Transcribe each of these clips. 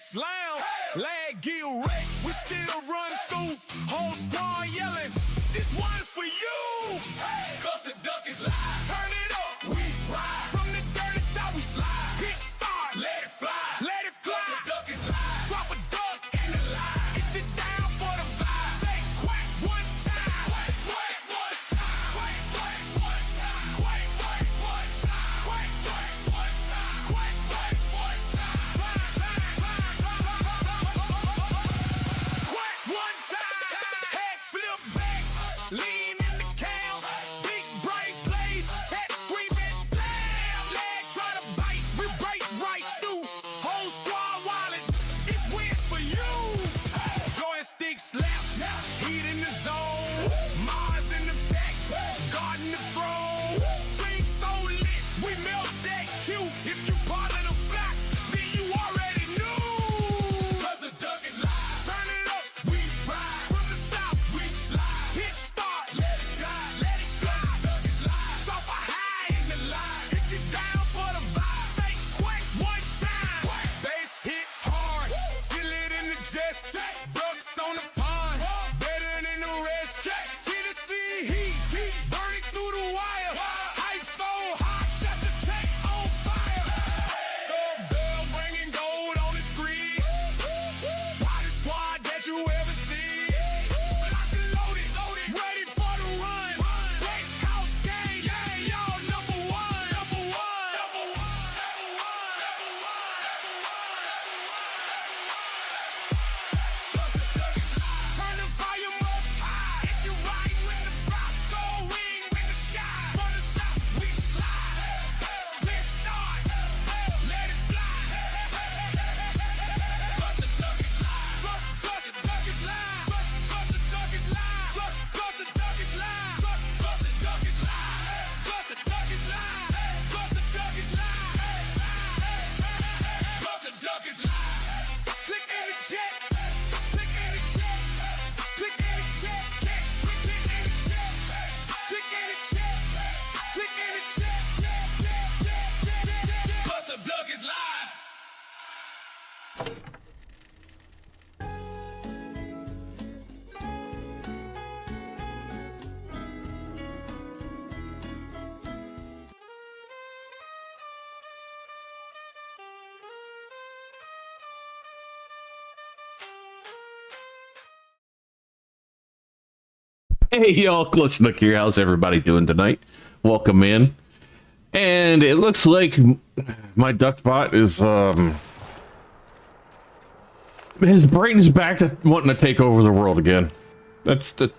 slam, lag get wrecked. We still run through, whole squad yelling. This one's for you. Cause the duck is live. Turn it up, we ride. From the dirty side we slide. Hit start, let it fly. Let it fly. The duck is live. Drop a duck in the line. If it down for the vibe, say quack one time. Quack, quack one time. Quack, quack one time. Quack, quack one time. Quack, quack one time. Quack, quack one time. Quack one time. Head flip back. Lean in the cam. Big bright blaze. Chat screaming. Damn, leg try to bite. We break right through. Whole squad wallet. It's wins for you. Joystick slap. Heat in the zone. Mars in the back. Garden the throne. Street so lit. We melt that Q. If you part of the flock, then you already knew. Cause the duck is live. Turn it up. We ride. From the south, we slide. Hit start. Let it glide. Let it glide. Duck is live. Drop a high in the line. If you down for the vibe, say quack one time. Quack. Bass hit hard. Feel it in the chest. Ducks on the pond. Better than the rest. Tennessee heat. Burning through the wire. Hype so hot. Set the check on fire. So bell bringing gold on the screen. Hottest squad that you ever seen. Locked and loaded. Ready for the run. Great house gang. Yeah, y'all number one. Number one. Number one. Turn the volume up high. If you ride with the rock, go ring with the sky. From the south, we slide. Let's start. Let it fly. Trust the duck is live. Trust the duck is live. Trust the duck is live. Trust the duck is live. Trust the duck is live. Trust the duck is live. Trust the duck is live. Trust the duck is live. Click in the chat. Click in the chat. Click in the chat. Click in the chat. Click in the chat. Click in the chat. Cause the duck is live. Hey y'all, Glitch Nook here. How's everybody doing tonight? Welcome in. And it looks like my duckbot is his brain is back to wanting to take over the world again. What the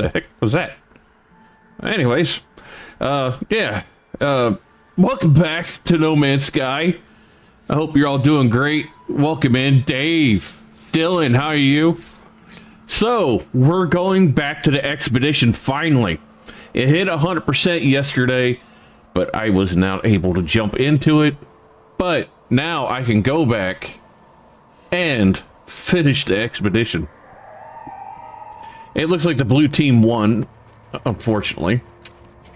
heck was that? Anyways, yeah. Welcome back to No Man's Sky. I hope you're all doing great. Welcome in, Dave, Dylan, how are you? So, we're going back to the expedition finally. It hit 100% yesterday, but I was not able to jump into it. But now I can go back and finish the expedition. It looks like the blue team won, unfortunately.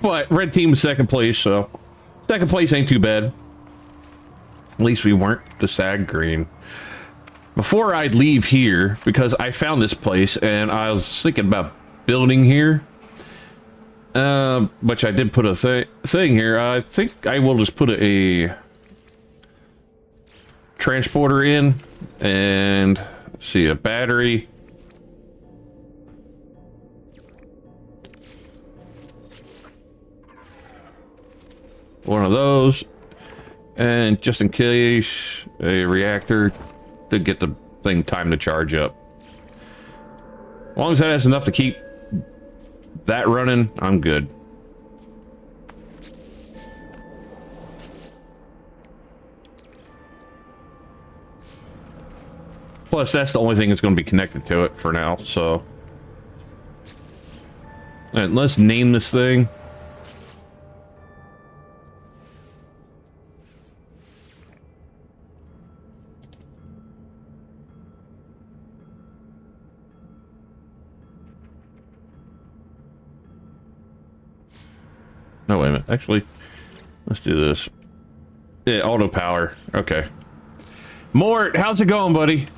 But red team was second place, so second place ain't too bad. At least we weren't the SAG green. Before I leave here, because I found this place and I was thinking about building here, which I did put a thing here. I think I will just put a transporter in and see a battery. One of those, and just in case, a reactor to get the thing time to charge up. As long as that has enough to keep that running, I'm good. Plus, that's the only thing that's going to be connected to it for now, so. Alright, let's name this thing. No, wait a minute. Actually, let's do this. Yeah, auto power. Okay. Mort, how's it going, buddy?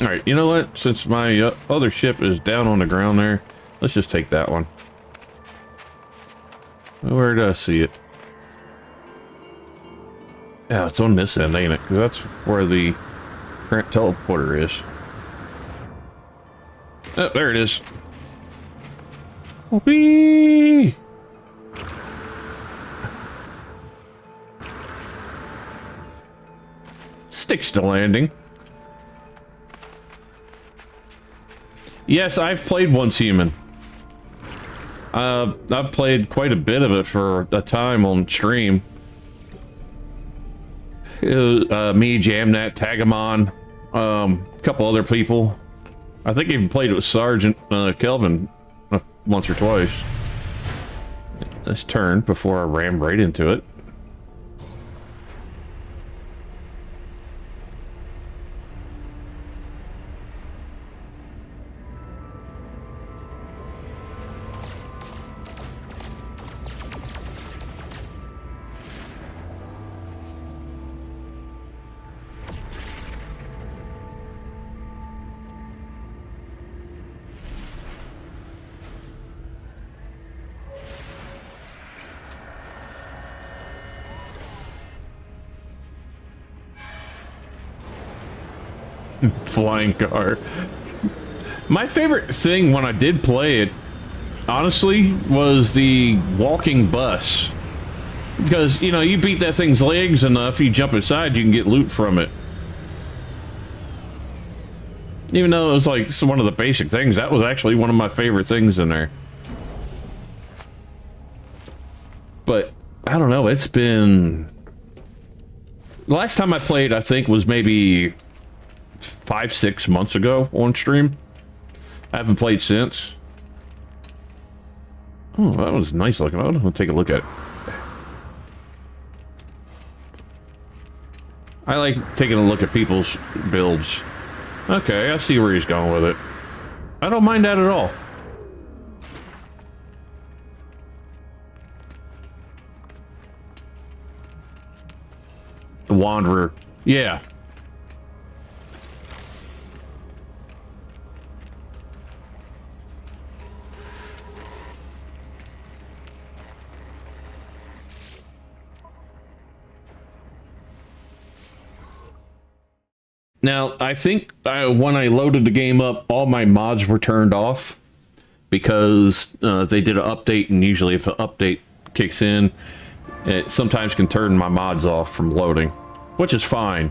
All right, you know what? Since my other ship is down on the ground there, let's just take that one. Where did I see it? Yeah, it's on this end, ain't it? 'Cause that's where the current teleporter is. Oh, there it is. Whee! Sticks to landing. Yes, I've played Once Human. I've played quite a bit of it for a time on stream. It was, me, Jamnat, Tagamon, a couple other people. I think I even played it with Sergeant Kelvin once or twice. Let's turn before I ram right into it. Flying car. My favorite thing when I did play it, honestly, was the walking bus. Because, you know, you beat that thing's legs enough, you jump inside, you can get loot from it. Even though it was like one of the basic things, that was actually one of my favorite things in there. But, I don't know, it's been... The last time I played, I think, was maybe 5-6 months ago on stream. I haven't played since. Oh, that was nice looking. I'm gonna take a look at it. I like taking a look at people's builds. Okay, I see where he's going with it. I don't mind that at all. The Wanderer. Yeah. Now, I think when I loaded the game up, all my mods were turned off because they did an update, and usually if an update kicks in, it sometimes can turn my mods off from loading, which is fine.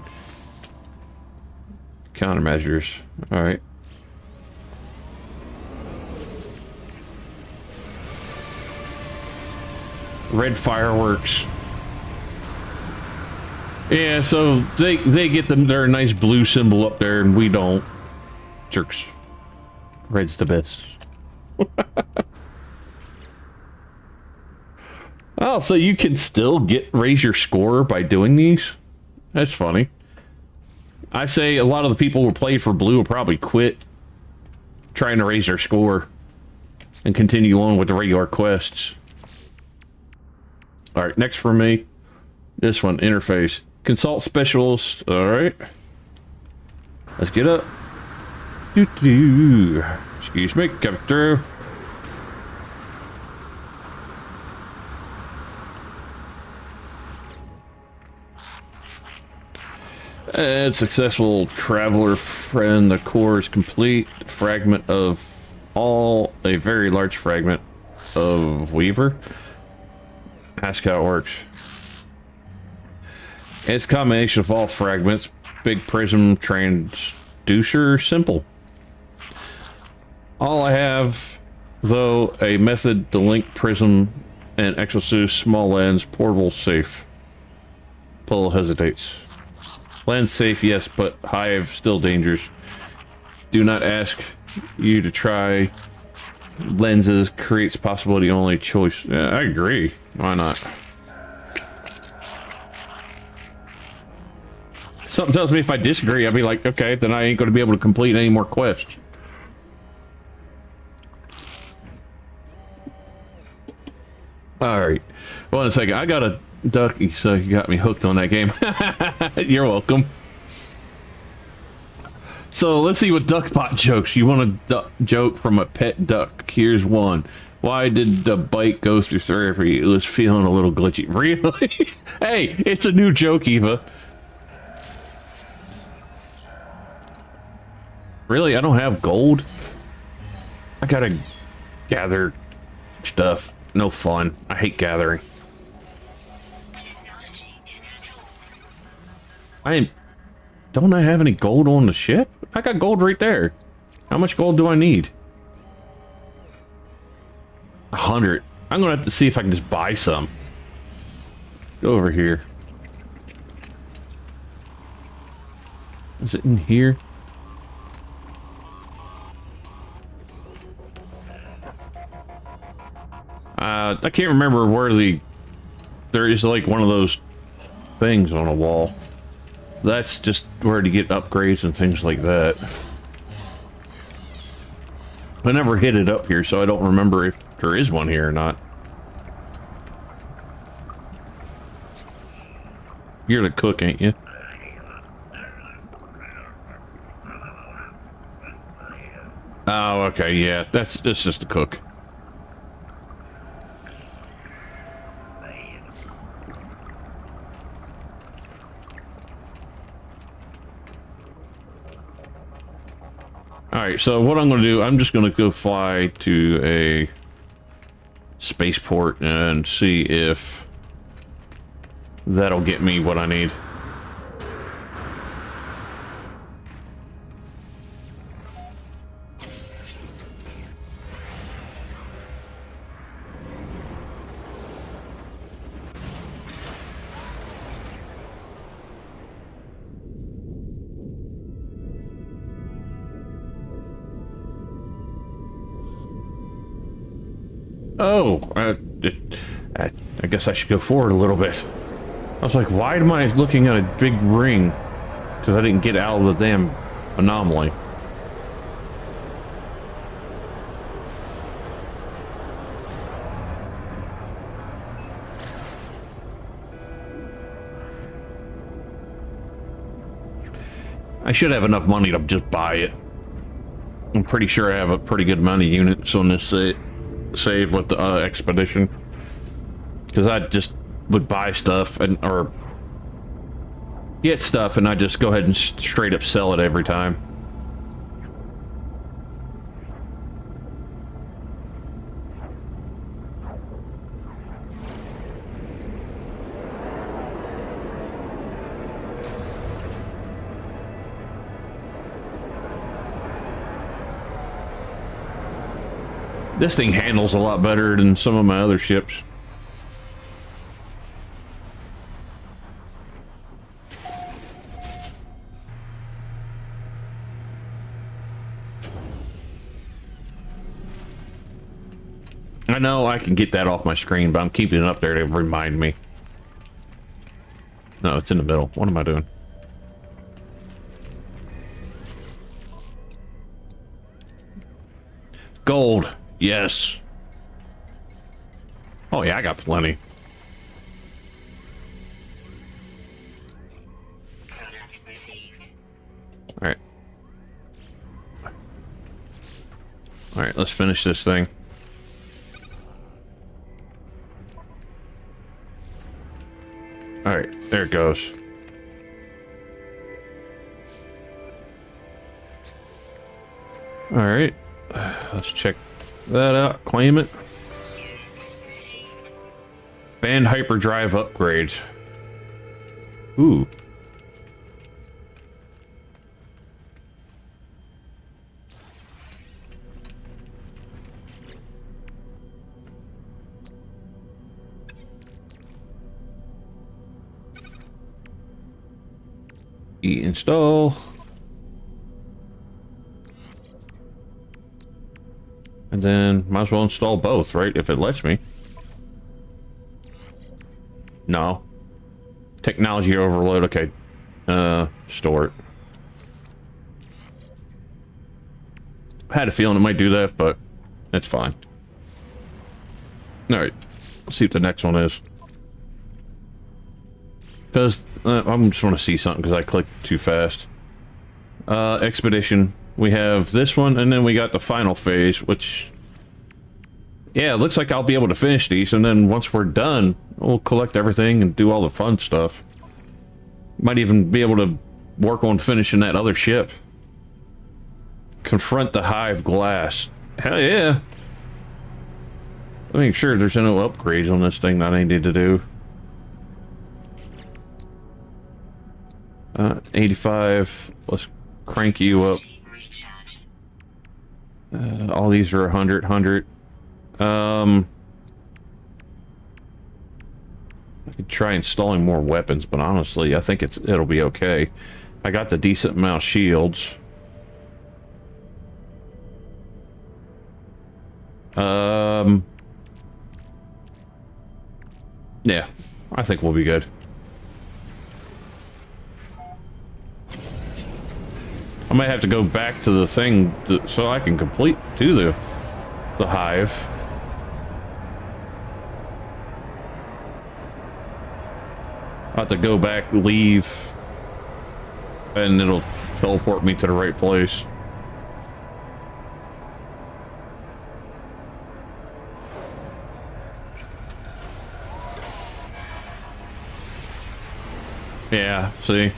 Countermeasures. All right. Red fireworks. Yeah, so they get them their nice blue symbol up there, and we don't. Jerks. Red's the best. Oh, so you can still raise your score by doing these? That's funny. I say a lot of the people who play for blue will probably quit trying to raise their score and continue on with the regular quests. All right, next for me, this one, interface. Consult specialist. All right. Let's get up. Doo-doo. Excuse me, coming through. And successful traveler friend. The core is complete. Fragment of all. A very large fragment of Weaver. Ask how it works. It's a combination of all fragments. Big prism transducer, simple. All I have, though, a method to link prism and Exosolar small lens portable safe. Pull hesitates. Lens safe, yes, but Hive still dangerous. Do not ask you to try lenses. Creates possibility only choice. Yeah, I agree. Why not? Something tells me if I disagree, I'd be like, okay, then I ain't going to be able to complete any more quests. Alright. One second. I got a ducky, so you got me hooked on that game. You're welcome. So let's see what duckpot jokes. You want a joke from a pet duck? Here's one. Why did the bike go through therapy? It was feeling a little glitchy. Really? Hey, it's a new joke, Eva. Really? I don't have gold? I gotta gather stuff. No fun. I hate gathering. Don't I have any gold on the ship? I got gold right there. How much gold do I need? 100. I'm gonna have to see if I can just buy some. Go over here. Is it in here? I can't remember where there is like one of those things on a wall. That's just where to get upgrades and things like that. I never hit it up here, so I don't remember if there is one here or not. You're the cook, ain't you? Oh, okay, yeah, that's just the cook. Alright, so what I'm going to do, I'm just going to go fly to a spaceport and see if that'll get me what I need. Oh, I guess I should go forward a little bit. I was like, why am I looking at a big ring? Because I didn't get out of the damn anomaly. I should have enough money to just buy it. I'm pretty sure I have a pretty good amount of units on this save with the expedition, because I just would buy stuff or get stuff and I just go ahead and straight up sell it every time. This thing handles a lot better than some of my other ships. I know I can get that off my screen, but I'm keeping it up there to remind me. No, it's in the middle. What am I doing? Gold. Yes. Oh yeah, I got plenty. Alright. Alright, let's finish this thing. Alright, there it goes. Alright. Let's check that out. Claim it. Band hyperdrive upgrades. Ooh. Install. And then might as well install both, right? If it lets me. No. Technology overload. Okay. Store it. I had a feeling it might do that, but that's fine. Alright. Let's see what the next one is. Because I'm just want to see something because I clicked too fast. Expedition. We have this one, and then we got the final phase, which... Yeah, it looks like I'll be able to finish these, and then once we're done, we'll collect everything and do all the fun stuff. Might even be able to work on finishing that other ship. Confront the Hive of Glass. Hell yeah! Let me make sure there's no upgrades on this thing that I need to do. 85. Let's crank you up. All these are 100. I could try installing more weapons, but honestly, I think it'll be okay. I got the decent amount of shields. Yeah, I think we'll be good. I might have to go back to the thing so I can do the hive. I'll have to go back, leave, and it'll teleport me to the right place. Yeah, see?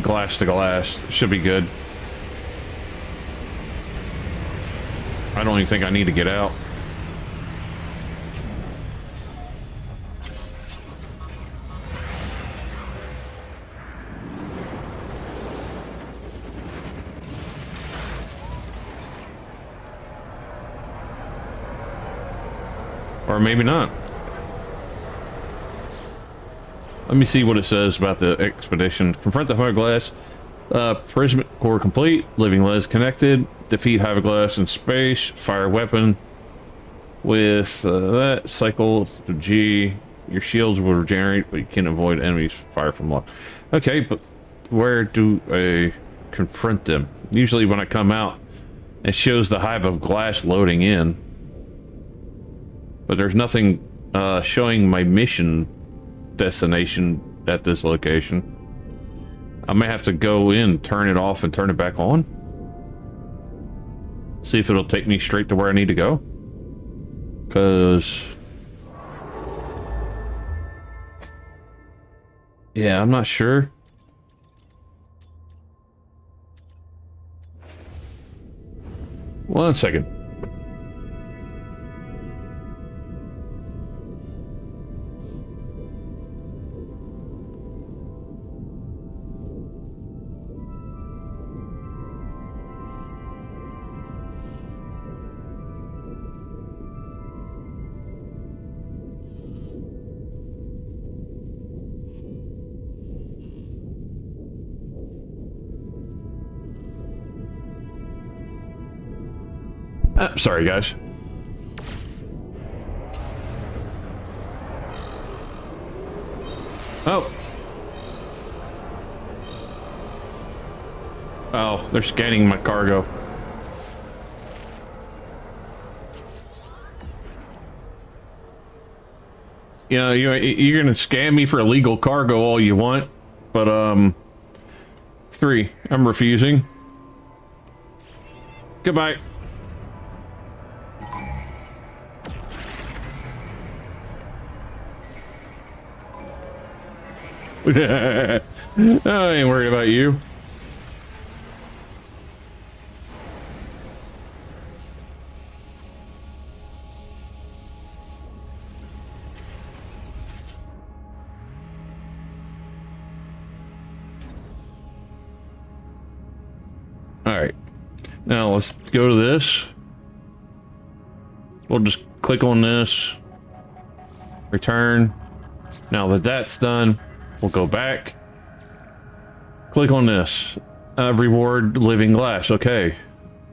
Glass to glass. Should be good. I don't even think I need to get out. Or maybe not. Let me see what it says about the expedition. Confront the Hive of Glass. Prismatic core complete. Living les connected. Defeat Hive of Glass in space. Fire weapon. With that, cycle to G. Your shields will regenerate, but you can avoid enemies fire from lock. Okay, but where do I confront them? Usually when I come out, it shows the Hive of Glass loading in. But there's nothing showing my mission destination at this location. I may have to go in, turn it off, and turn it back on. See if it'll take me straight to where I need to go. Because... yeah, I'm not sure. One second. Sorry, guys. Oh. Oh, they're scanning my cargo. You know, you're gonna scam me for illegal cargo all you want, but 3, I'm refusing. Goodbye. I ain't worried about you. Alright. Now let's go to this. We'll just click on this. Return. Now that that's done, we'll go back. Click on this. Reward living glass. Okay.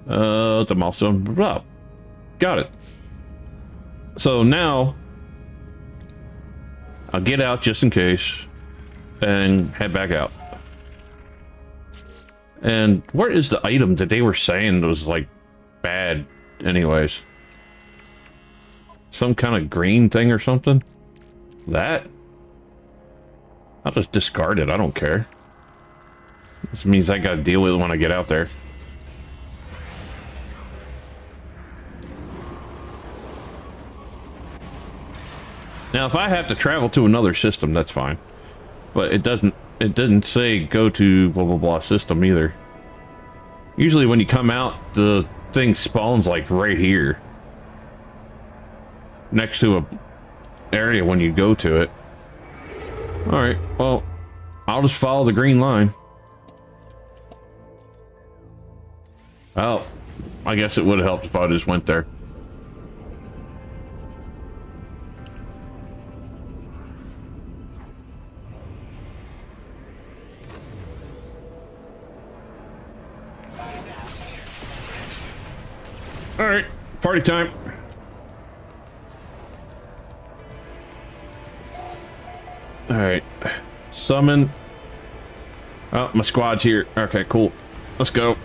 The milestone. Oh, got it. So now I'll get out just in case and head back out. And where is the item that they were saying was like bad anyways? Some kind of green thing or something? That? I'll just discard it. I don't care. This means I gotta deal with it when I get out there. Now, if I have to travel to another system, that's fine. But it didn't say go to blah blah blah system either. Usually when you come out, the thing spawns like right here. Next to a area when you go to it. Alright, well, I'll just follow the green line. Oh, I guess it would have helped if I just went there. Alright, party time. Alright, summon. Oh, my squad's here. Okay, cool. Let's go.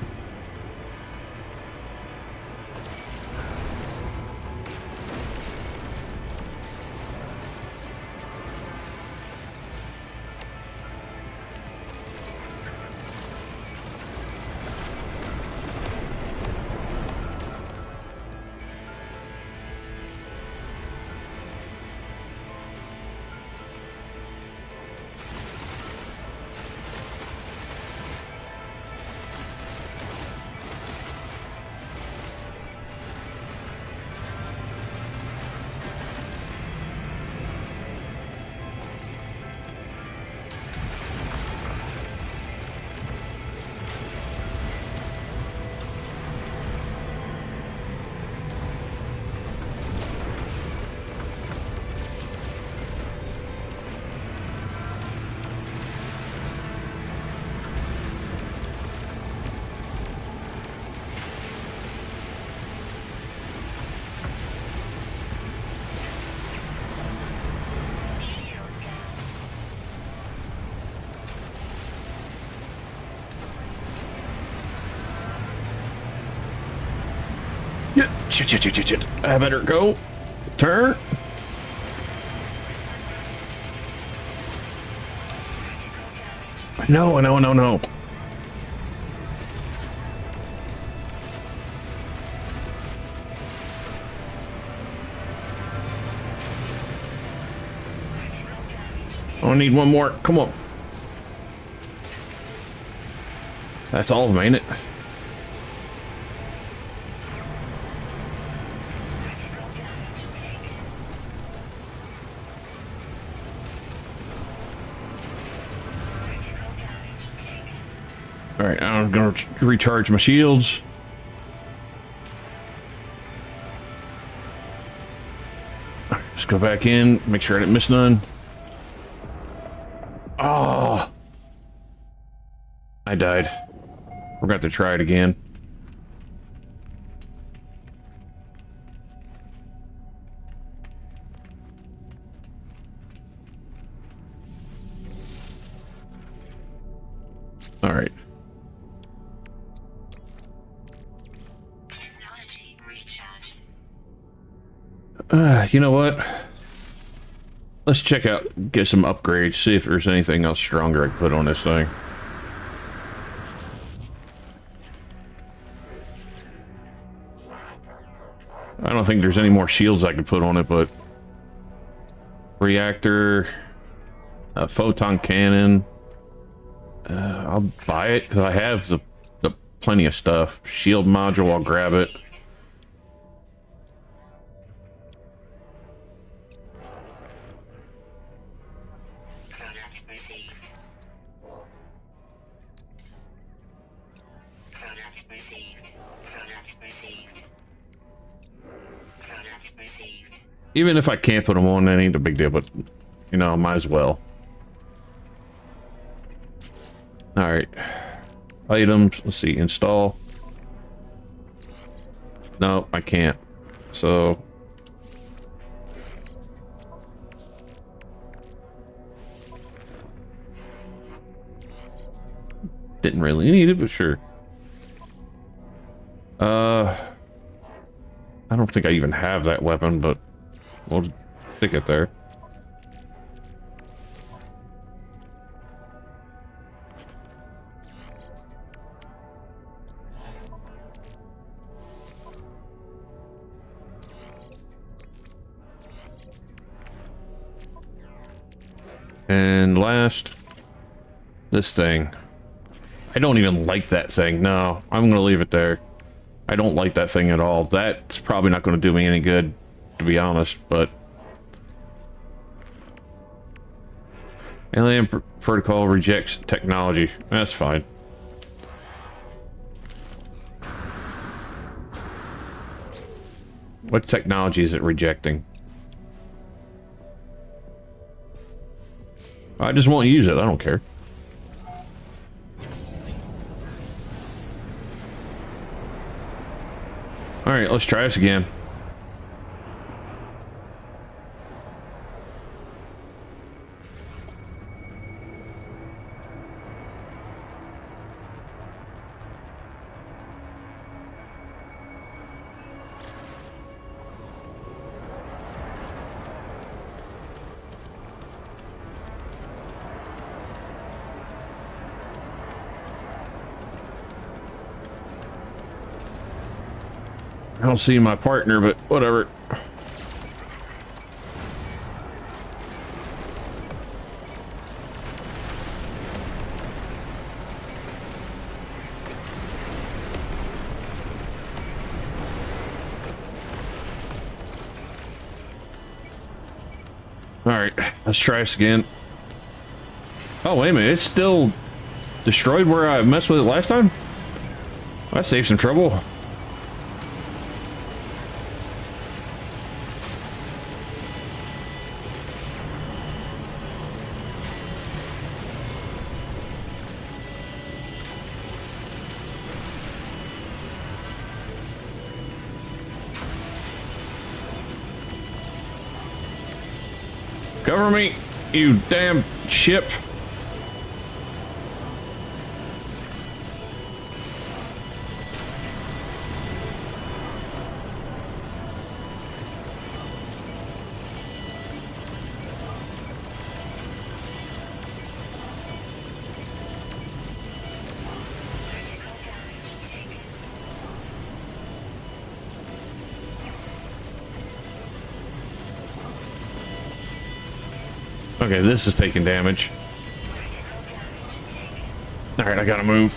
Shit. I better go. Turn. No. I need one more. Come on. That's all of them, ain't it? Alright, I'm gonna recharge my shields. Just go back in, make sure I didn't miss none. Oh, I died. We're going to have to try it again. All right. Technology recharge. You know what? Let's check out, get some upgrades, see if there's anything else stronger I can put on this thing. I don't think there's any more shields I could put on it, but reactor, a photon cannon. I'll buy it because I have the plenty of stuff. Shield module, I'll grab it. Product received. Product received. Product received. Product received. Even if I can't put them on, that ain't a big deal, but, you know, might as well. Alright. Items, let's see, install. No, I can't. So... didn't really need it, but sure. I don't think I even have that weapon, but We'll stick it there. And last, this thing. I don't even like that thing. No, I'm going to leave it there. I don't like that thing at all. That's probably not going to do me any good, to be honest, but... Alien protocol rejects technology. That's fine. What technology is it rejecting? I just won't use it. I don't care. All right, let's try this again. I don't see my partner, but whatever. All right, let's try this again. Oh, wait a minute. It's still destroyed where I messed with it last time? That saved some trouble. Cover me, you damn ship. Okay, this is taking damage. Alright, I gotta move.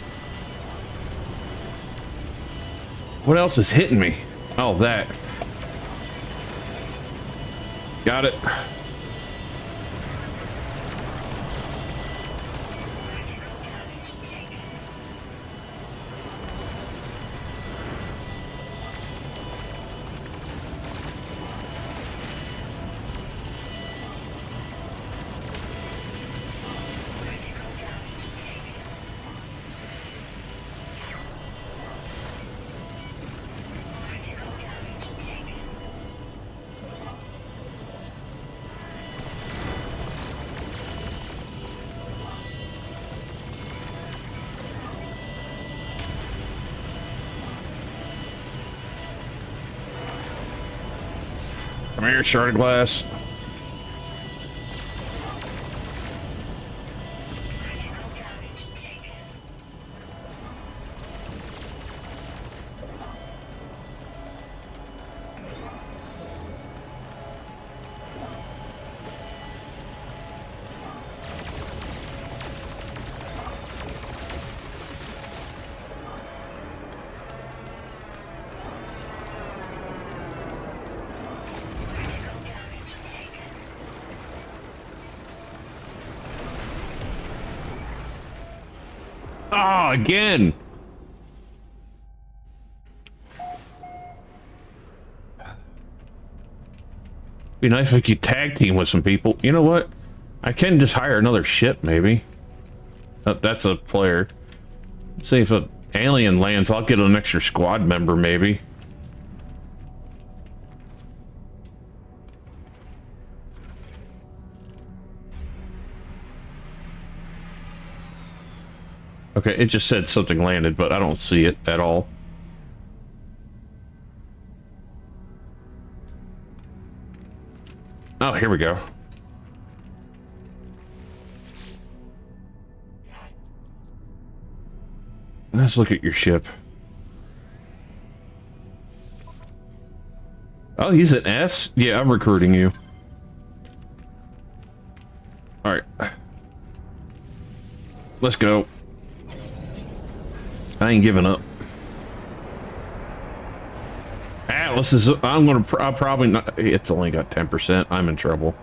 What else is hitting me? Oh, that. Got it. Come here, shard of glass. Ah, again. Be nice if we could tag team with some people. You know what? I can just hire another ship, maybe. That's a player. See if an alien lands, I'll get an extra squad member, maybe. Okay, it just said something landed, but I don't see it at all. Oh, here we go. Let's look at your ship. Oh, he's an S? Yeah, I'm recruiting you. Alright. Let's go. I ain't giving up. Atlas is... I'll probably not... It's only got 10%. I'm in trouble.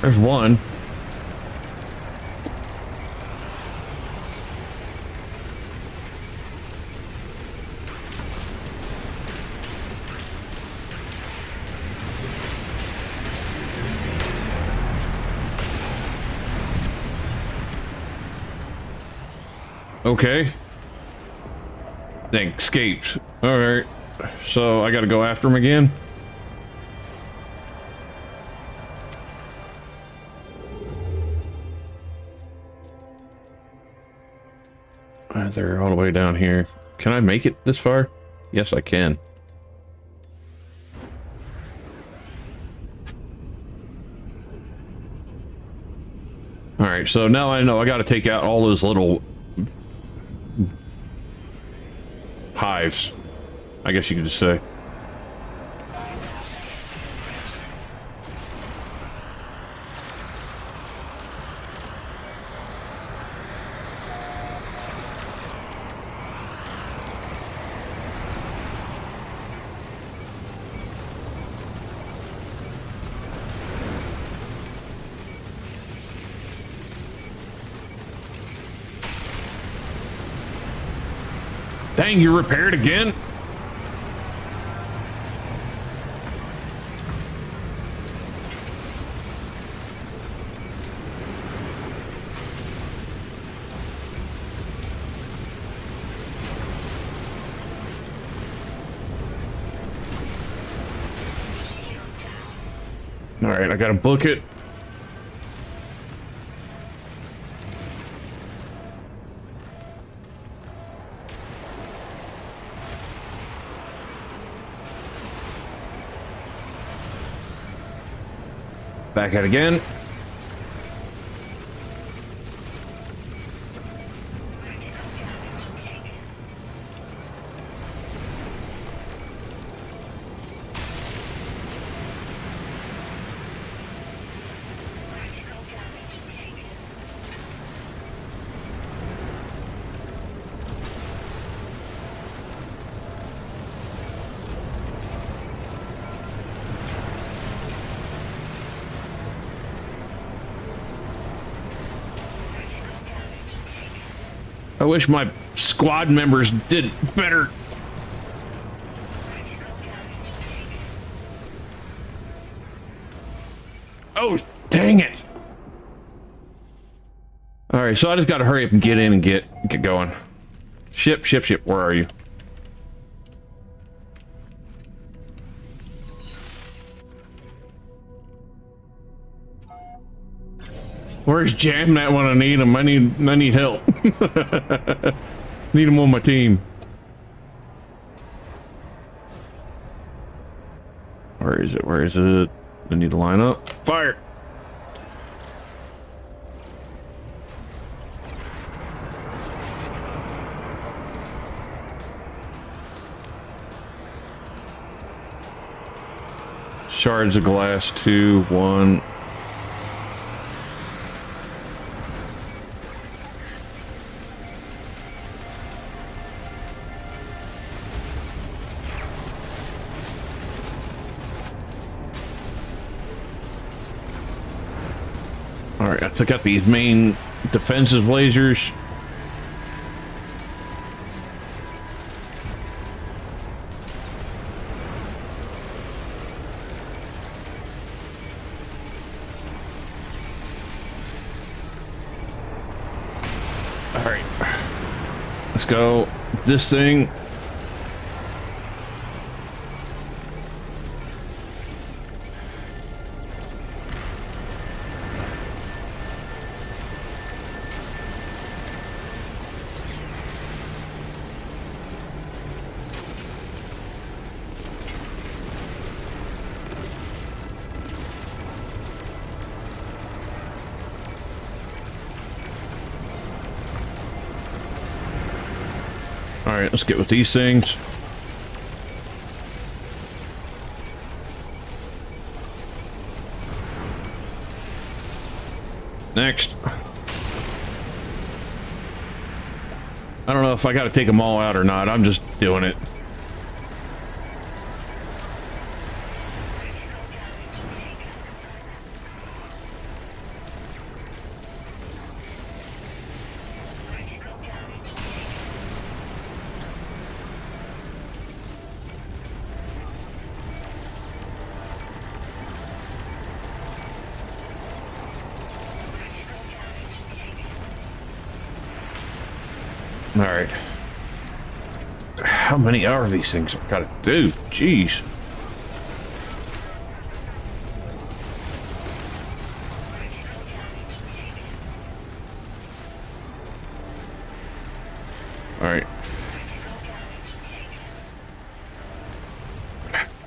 There's one. Okay. They escaped. Alright. So I gotta go after him again? They're all the way down here. Can I make it this far? Yes, I can. Alright, so now I know I gotta take out all those little hives, I guess you could just say. Dang, you repaired again? All right, I gotta book it. Back out again. I wish my squad members did better. Oh, dang it. All right, so I just got to hurry up and get in and get going. Ship, where are you? Where's Jam at when I need him? I need help. Need him on my team. Where is it? Where is it? I need to line up. Fire! Shards of glass, 2, 1. Alright, I took out these main defensive lasers. Alright. Let's go. This thing. Alright, let's get with these things. Next. I don't know if I gotta take them all out or not. I'm just doing it. All right. How many are these things I gotta do? Jeez. All right.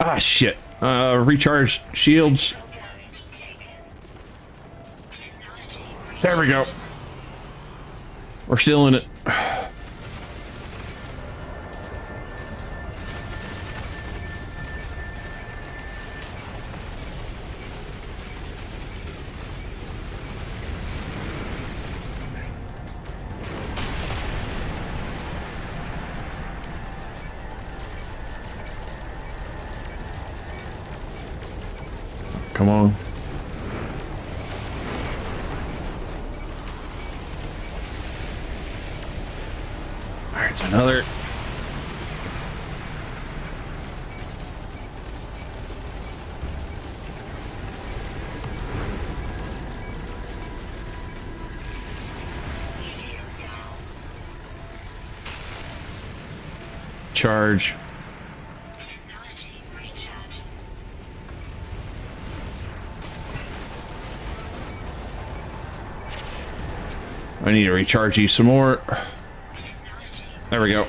Ah, shit. Recharge shields. There we go. We're still in it. Come on. All right, it's another. Charge. I need to recharge you some more. There we go.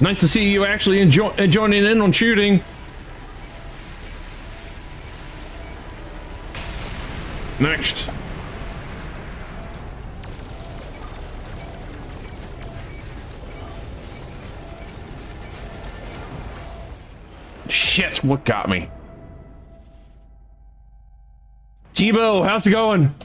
Nice to see you actually joining in on shooting. Next. Shit, what got me? Jibo, how's it going?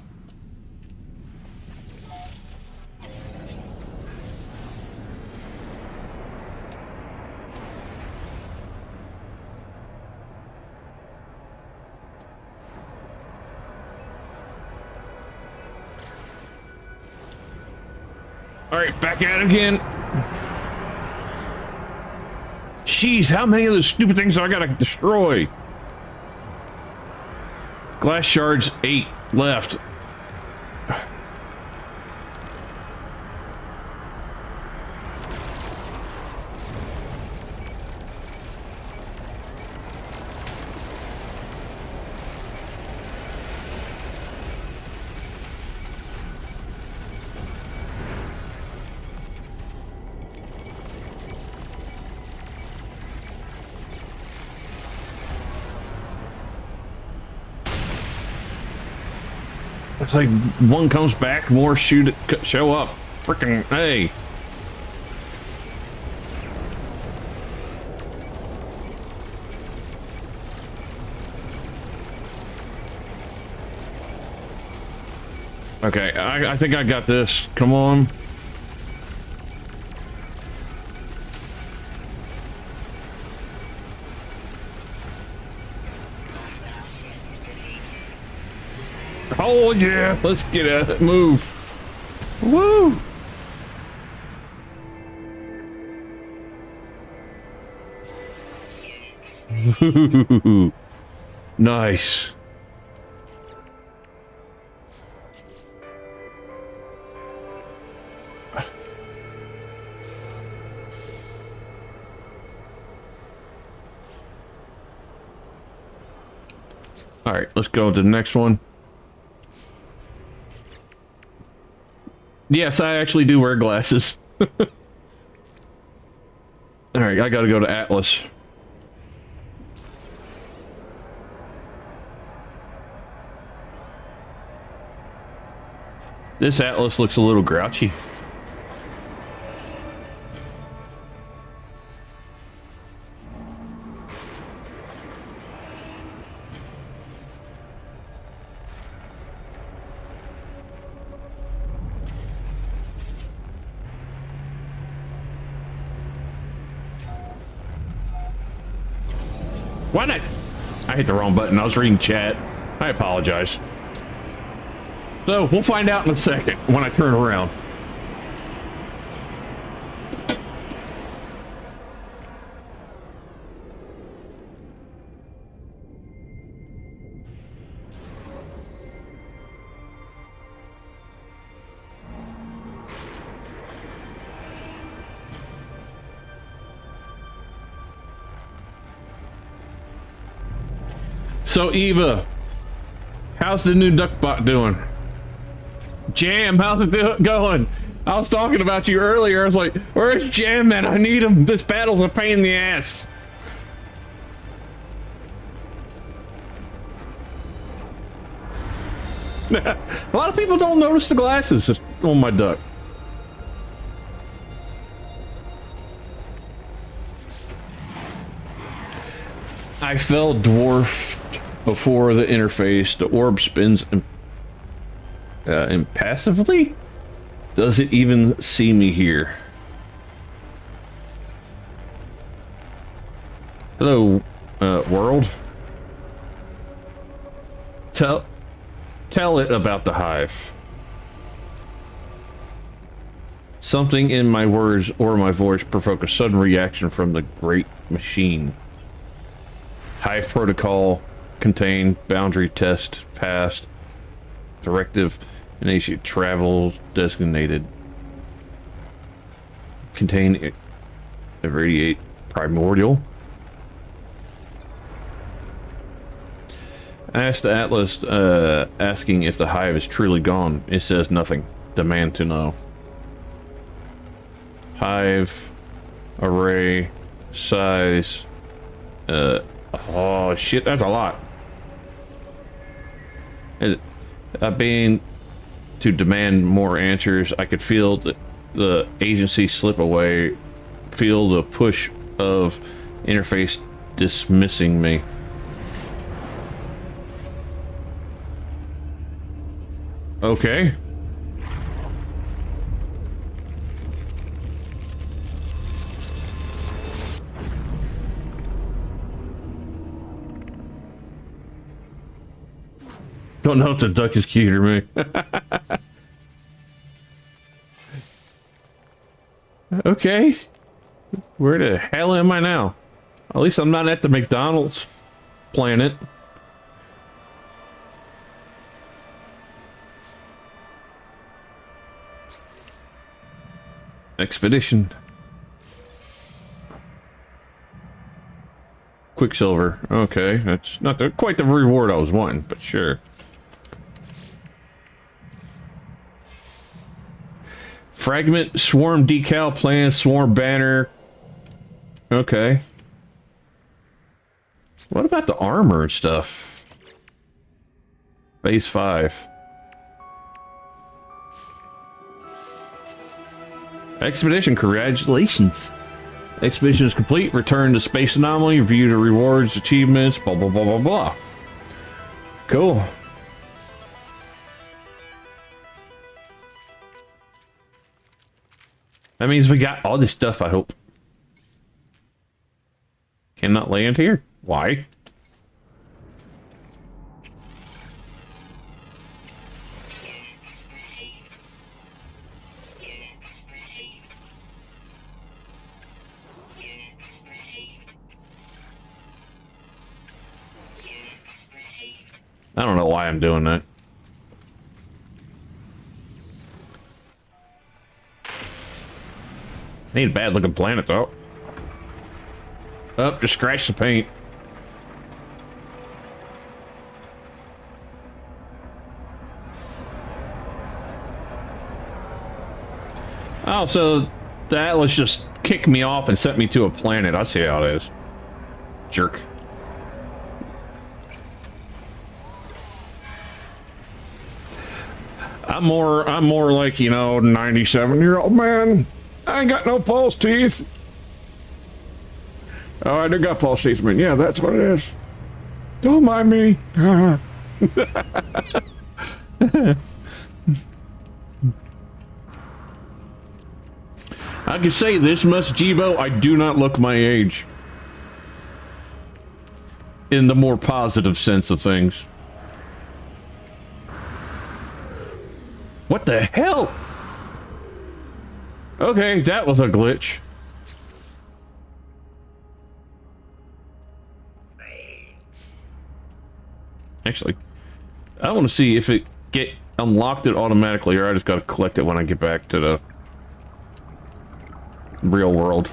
Alright, back at it again. Jeez, how many of those stupid things do I gotta destroy? Glass shards, 8 left. It's like one comes back, more show up. Freaking hey. Okay, I think I got this. Come on. Oh yeah, let's get at it. Move. Woo! Nice. All right, let's go to the next one. Yes, I actually do wear glasses. All right, I gotta go to Atlas. This Atlas looks a little grouchy. Why not? I hit the wrong button. I was reading chat. I apologize. So, we'll find out in a second when I turn around. So, Eva, how's the new duckbot doing? Jam, how's it going? I was talking about you earlier. I was like, where's Jam, man? I need him. This battle's a pain in the ass. A lot of people don't notice the glasses on my duck. I fell dwarfed before the interface. The orb spins impassively? Does it even see me here? Hello, world. Tell it about the Hive. Something in my words or my voice provoke a sudden reaction from the great machine. Hive protocol contained, boundary test passed, directive initiate travel designated, contain irradiate primordial. I asked the Atlas, asking if the Hive is truly gone. It says nothing. Demand to know. Hive, array, size, oh shit, that's a lot. Being to demand more answers, I could feel the agency slip away, feel the push of interface dismissing me. Okay. Don't know if the duck is cute or me. Okay. Where the hell am I now? At least I'm not at the McDonald's planet. Expedition. Quicksilver. Okay, that's not quite the reward I was wanting, but sure. Fragment, swarm decal, plan, swarm banner. Okay. What about the armor and stuff? Base 5. Expedition, congratulations. Expedition is complete. Return to Space Anomaly. Review the rewards, achievements, blah, blah, blah, blah, blah. Cool. That means we got all this stuff, I hope. Cannot land here? Why? I don't know why I'm doing that. Ain't a bad looking planet though. Oh, just scratch the paint. Oh, so the Atlas just kicked me off and sent me to a planet. I see how it is. Jerk. I'm more like, you know, 97-year-old man. I ain't got no false teeth. Oh, I do got false teeth, man. Yeah, that's what it is. Don't mind me. I can say this much, Jibo, I do not look my age. In the more positive sense of things. What the hell? Okay, that was a glitch. Actually, I want to see if it unlocked it automatically, or I just got to collect it when I get back to the real world.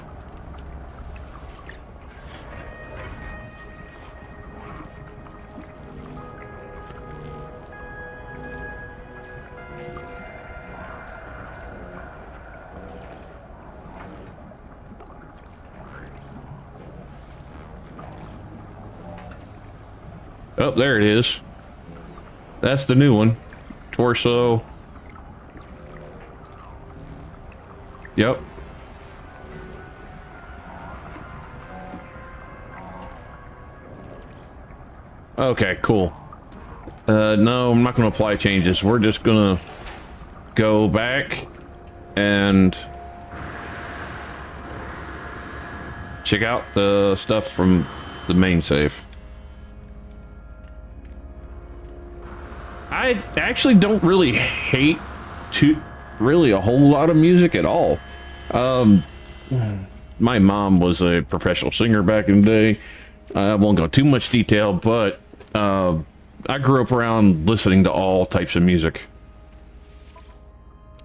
Oh, there it is. That's the new one. Torso. Yep. Okay, cool. No, I'm not going to apply changes. We're just going to go back and check out the stuff from the main save. I actually don't really hate really a whole lot of music at all. My mom was a professional singer back in the day. I won't go too much detail, but I grew up around listening to all types of music.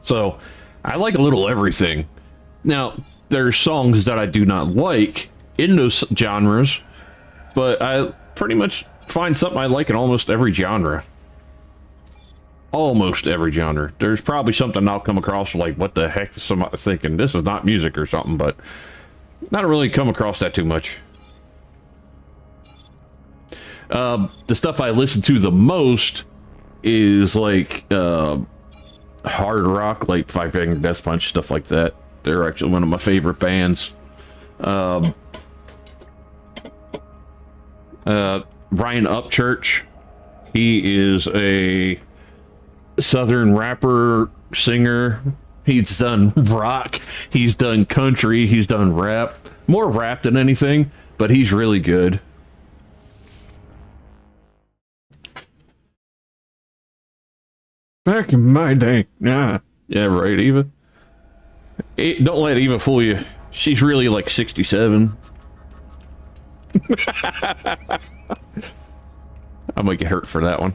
So I like a little everything. Now, there's songs that I do not like in those genres, but I pretty much find something I like in almost every genre. Almost every genre. There's probably something I'll come across like, what the heck is somebody thinking? This is not music or something, but I don't really come across that too much. The stuff I listen to the most is like hard rock, like Five Finger Death Punch, stuff like that. They're actually one of my favorite bands. Ryan Upchurch, he is a Southern rapper, singer. He's done rock, he's done country, he's done rap. More rap than anything, but he's really good. Back in my day. Nah. Yeah, right, Eva. Don't let Eva fool you. She's really like 67. I might get hurt for that one.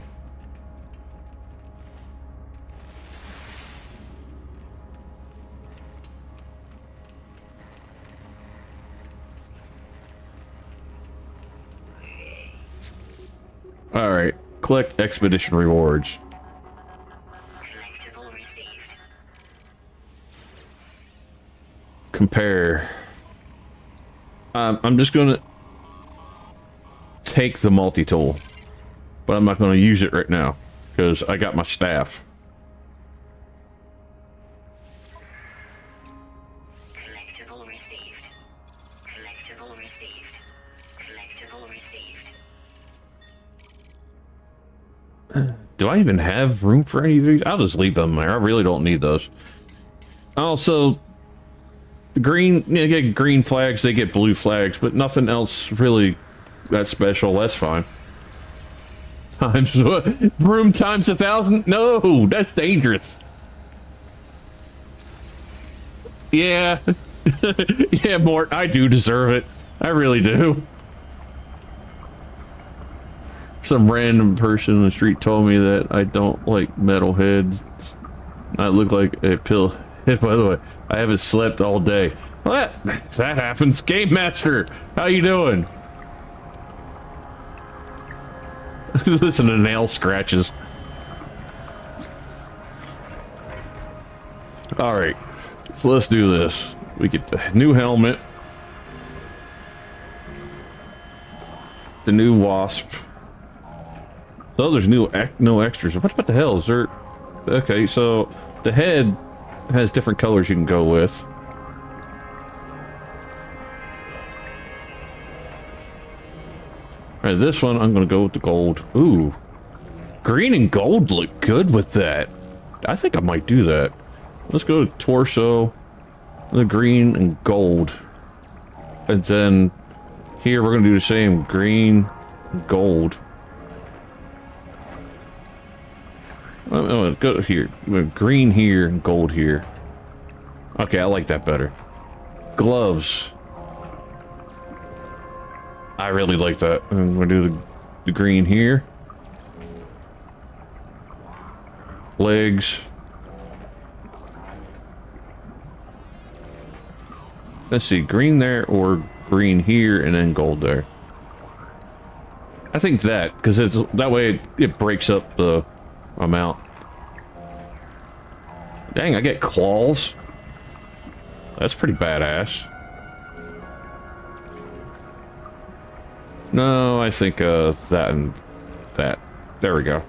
Alright, collect expedition rewards. Collectible received. Compare. I'm just gonna take the multi-tool, but I'm not gonna use it right now because I got my staff. Do I even have room for any of these? I'll just leave them there. I really don't need those. Also, the green, you get green flags, they get blue flags, but nothing else really that special. That's fine. Times what? Broom times 1,000? No, that's dangerous. Yeah. Yeah, Mort, I do deserve it. I really do. Some random person in the street told me that I don't like metalheads. I look like a pill. By the way, I haven't slept all day. Well, that happens. Game Master, how you doing? Listen to nail scratches. All right, so let's do this. We get the new helmet, the new wasp. So there's no extras. What the hell is there? Okay, so the head has different colors you can go with. All right, this one I'm gonna go with the gold. Ooh, green and gold look good with that. I think I might do that. Let's go to torso, the green and gold, and then here we're gonna do the same, green, and gold. I'm gonna go here, green here and gold here. Okay, I like that better. Gloves. I really like that. I'm gonna do the green here. Legs. Let's see, green there or green here and then gold there. I think that, because it's that way it breaks up the amount. Dang, I get claws. That's pretty badass. No, I think that and that. There we go.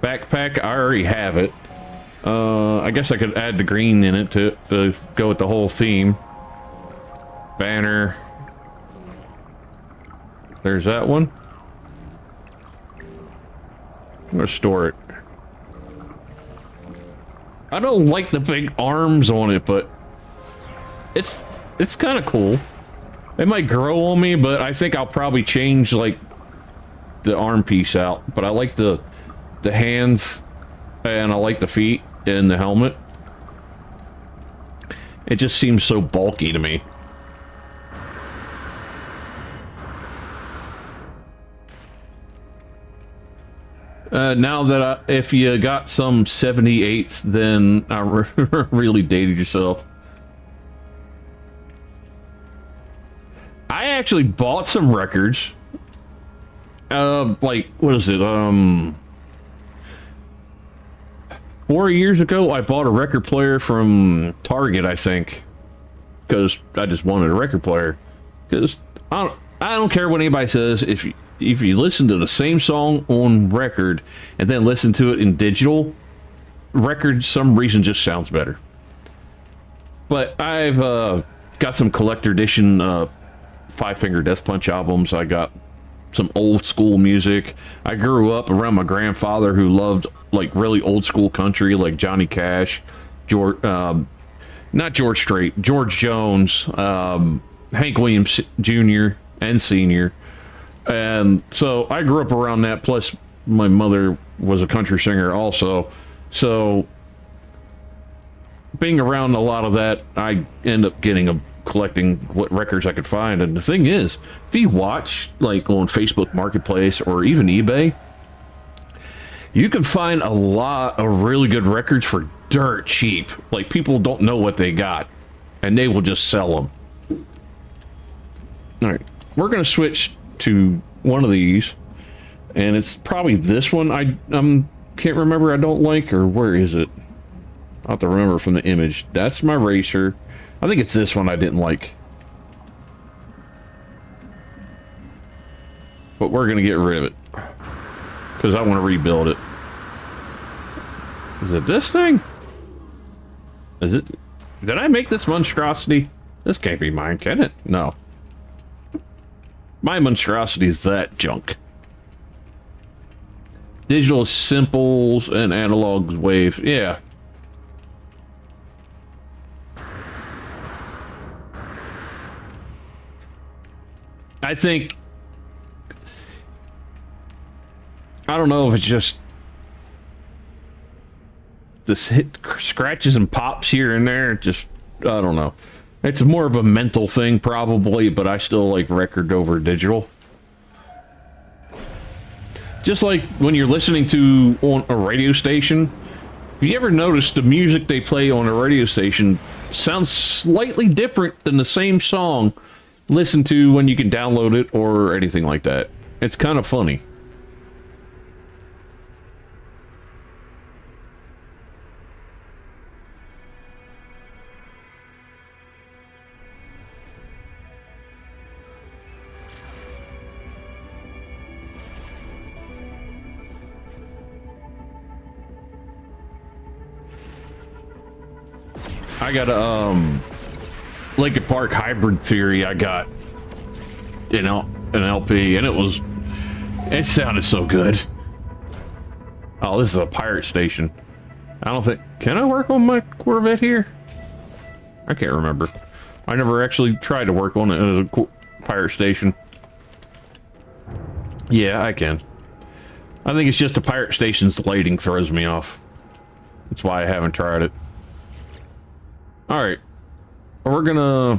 Backpack, I already have it. I guess I could add the green in it to go with the whole theme. Banner. There's that one. I'm gonna store it. I don't like the big arms on it, but it's kind of cool. It might grow on me, but I think I'll probably change like the arm piece out. But I like the hands, and I like the feet in the helmet. It just seems so bulky to me. Now that if you got some 78s, then I really dated yourself. I actually bought some records. Like, what is it? 4 years ago, I bought a record player from Target, I think. Because I just wanted a record player. Because I don't care what anybody says. If you listen to the same song on record and then listen to it in digital, record some reason just sounds better. But I've got some collector edition Five Finger Death Punch albums. I got some old school music. I grew up around my grandfather who loved like really old school country, like Johnny Cash, George, not George Strait, George Jones, Hank Williams Jr. and Sr. And so I grew up around that, plus my mother was a country singer also. So being around a lot of that, I end up collecting what records I could find. And the thing is, if you watch like on Facebook Marketplace or even eBay, you can find a lot of really good records for dirt cheap. Like, people don't know what they got, and they will just sell them. All right, we're gonna switch to one of these, and it's probably this one. I can't remember. I don't like, or where is it? I'll have to remember from the image. That's my racer. I think it's this one I didn't like, but we're gonna get rid of it because I want to rebuild it. Is it this thing? Is it? Did I make this monstrosity? This can't be mine, can it? No. My monstrosity is that junk. Digital is simples and analog is waves. Yeah. I think... I don't know if it's just... this hit scratches and pops here and there. Just, I don't know. It's more of a mental thing probably, but I still like record over digital. Just like when you're listening to on a radio station, have you ever noticed the music they play on a radio station sounds slightly different than the same song listened to when you can download it or anything like that? It's kind of funny. I got a Linkin Park Hybrid Theory. I got, you know, an LP, and it sounded so good. Oh, this is a pirate station. I don't think, can I work on my Corvette here? I can't remember. I never actually tried to work on it as a pirate station. Yeah, I can. I think it's just the pirate station's lighting throws me off. That's why I haven't tried it. Alright, we're gonna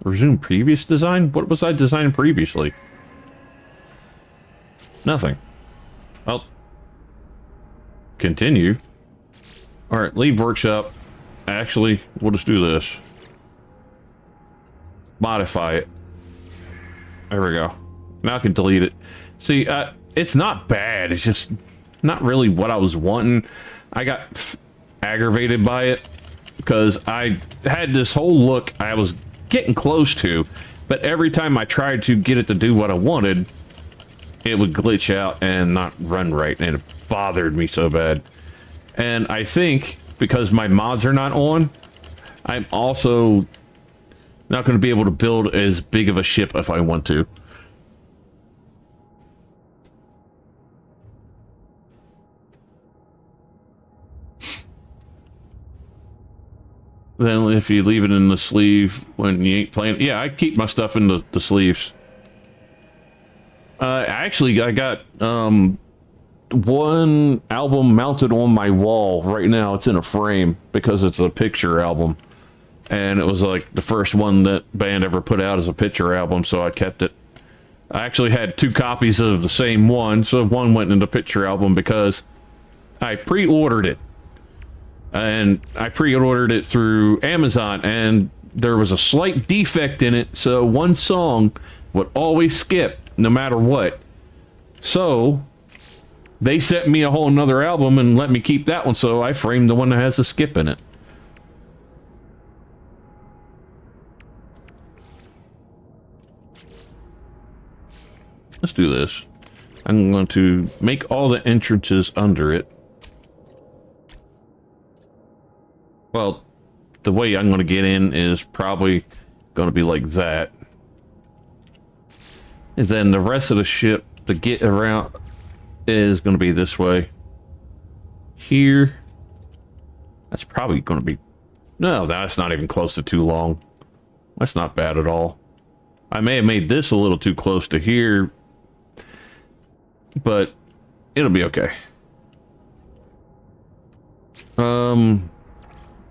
resume previous design? What was I designing previously? Nothing. Well, continue. Alright, leave workshop. Actually, we'll just do this. Modify it. There we go. Now I can delete it. See, it's not bad. It's just not really what I was wanting. I got aggravated by it. Because I had this whole look I was getting close to, but every time I tried to get it to do what I wanted, it would glitch out and not run right, and it bothered me so bad. And I think because my mods are not on, I'm also not going to be able to build as big of a ship if I want to. Then if you leave it in the sleeve when you ain't playing... Yeah, I keep my stuff in the sleeves. Actually, I got one album mounted on my wall right now. It's in a frame because it's a picture album. And it was like the first one that band ever put out as a picture album, so I kept it. I actually had 2 copies of the same one, so one went into the picture album because I pre-ordered it. And I pre-ordered it through Amazon, and there was a slight defect in it, so one song would always skip no matter what. So they sent me a whole nother album and let me keep that one, so I framed the one that has a skip in it. Let's do this. I'm going to make all the entrances under it. Well, the way I'm going to get in is probably going to be like that. And then the rest of the ship to get around is going to be this way. Here. That's probably going to be... No, that's not even close to too long. That's not bad at all. I may have made this a little too close to here, but it'll be okay.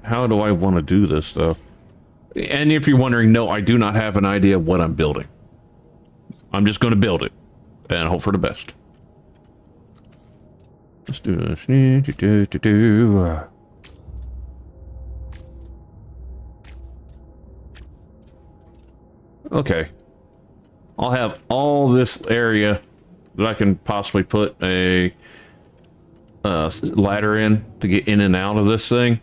How do I want to do this, though? And if you're wondering, no, I do not have an idea of what I'm building. I'm just going to build it and hope for the best. Let's do this. Okay. I'll have all this area that I can possibly put a ladder in to get in and out of this thing.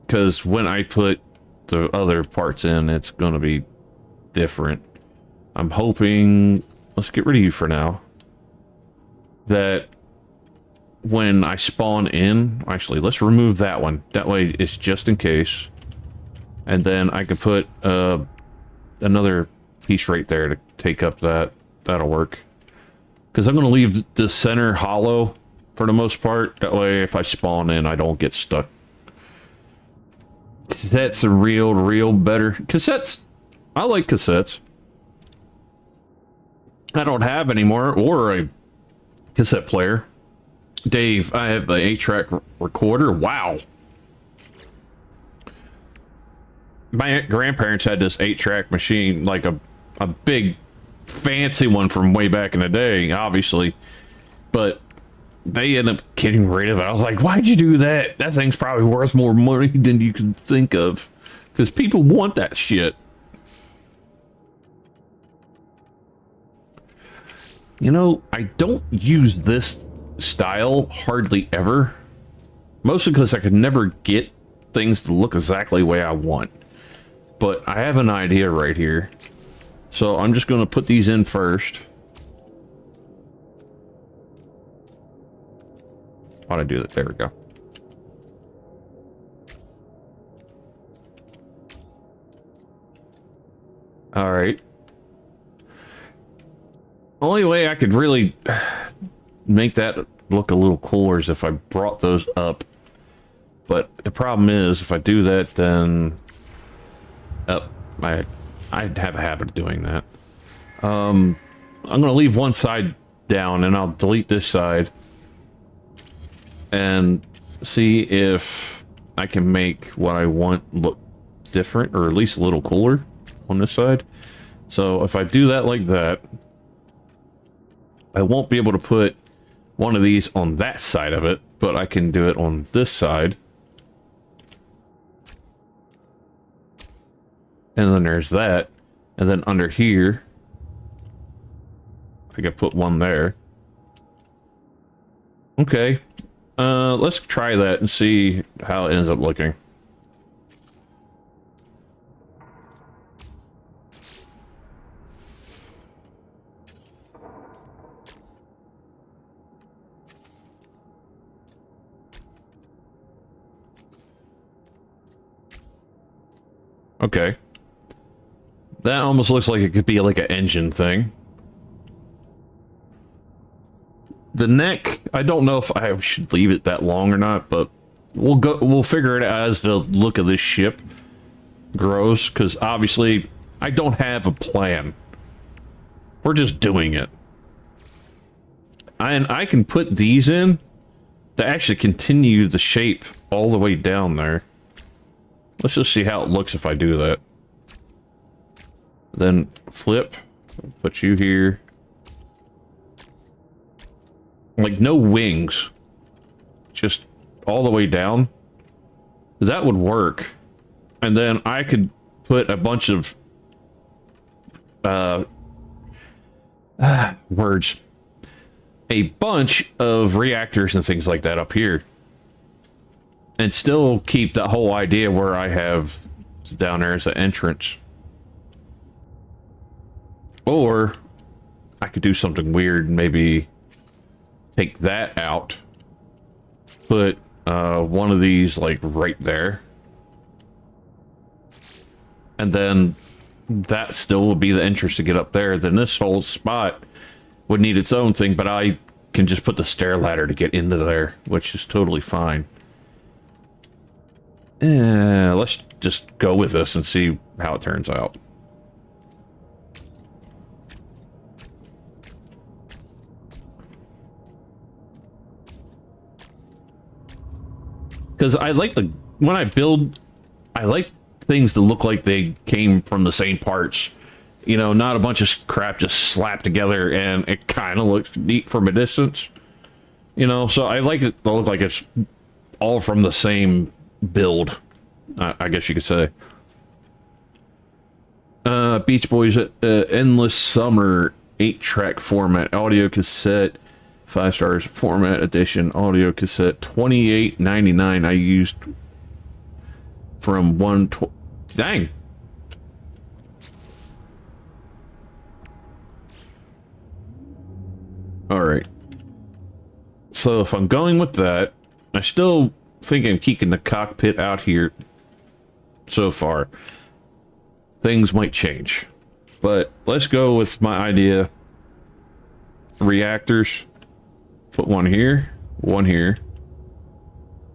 Because when I put the other parts in, it's going to be different. I'm hoping... Let's get rid of you for now. That when I spawn in... Actually, let's remove that one. That way it's just in case. And then I could put another piece right there to take up that. That'll work. Because I'm going to leave the center hollow for the most part. That way, if I spawn in, I don't get stuck. Cassettes are real better. Cassettes, I like cassettes. I don't have anymore, or a cassette player. Dave, I have an 8-track recorder. Wow. My grandparents had this 8-track machine, like a big fancy one from way back in the day, obviously. But they ended up getting rid of it. I was like, why'd you do that? That thing's probably worth more money than you can think of. Because people want that shit. You know, I don't use this style hardly ever. Mostly because I could never get things to look exactly the way I want. But I have an idea right here. So I'm just going to put these in first. Why'd I do that? There we go. All right. Only way I could really make that look a little cooler is if I brought those up. But the problem is, if I do that, then I'd have a habit of doing that. I'm going to leave one side down, and I'll delete this side. And see if I can make what I want look different, or at least a little cooler on this side. So if I do that like that, I won't be able to put one of these on that side of it, but I can do it on this side. And then there's that. And then under here, I could put one there. Okay. Let's try that and see how it ends up looking. Okay. That almost looks like it could be like an engine thing. The neck, I don't know if I should leave it that long or not, but we'll figure it out as the look of this ship grows, because obviously I don't have a plan. We're just doing it. And I can put these in to actually continue the shape all the way down there. Let's just see how it looks if I do that. Then flip, put you here. Like no wings, just all the way down. That would work. And then I could put a bunch of words, a bunch of reactors and things like that up here, and still keep that whole idea where I have down there as an entrance. Or I could do something weird, maybe take that out, put one of these like right there, and then that still will be the entrance to get up there. Then this whole spot would need its own thing, but I can just put the stair ladder to get into there, which is totally fine. Let's just go with this and see how it turns out. Because I like when I build, I like things to look like they came from the same parts. You know, not a bunch of crap just slapped together and it kind of looks neat from a distance. You know, so I like it to look like it's all from the same build, I guess you could say. Beach Boys, Endless Summer 8-track format, audio cassette. 5 stars, format edition, audio cassette, $28.99. I used from 120. Dang. All right. So if I'm going with that, I still think I'm keeping the cockpit out here so far. Things might change, but let's go with my idea reactors. Put one here, one here,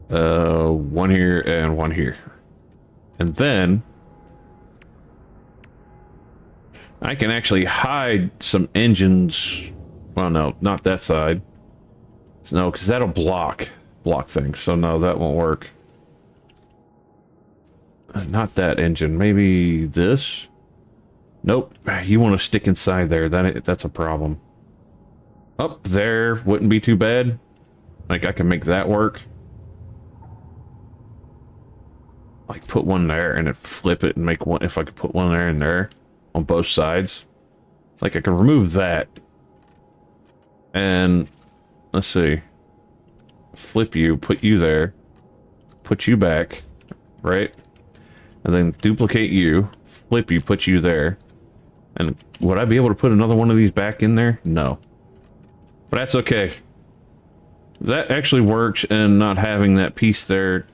one here, and one here. And then I can actually hide some engines. Well, no, not that side. No, because that'll block things. So no, that won't work. Not that engine. Maybe this? Nope. You want to stick inside there. That's a problem. Up there wouldn't be too bad. Like, I can make that work. Like, put one there and then flip it and make one. If I could put one there and there on both sides. Like, I can remove that. And, let's see. Flip you, put you there. Put you back. Right? And then duplicate you. Flip you, put you there. And would I be able to put another one of these back in there? No. But that's okay. That actually works, and not having that piece there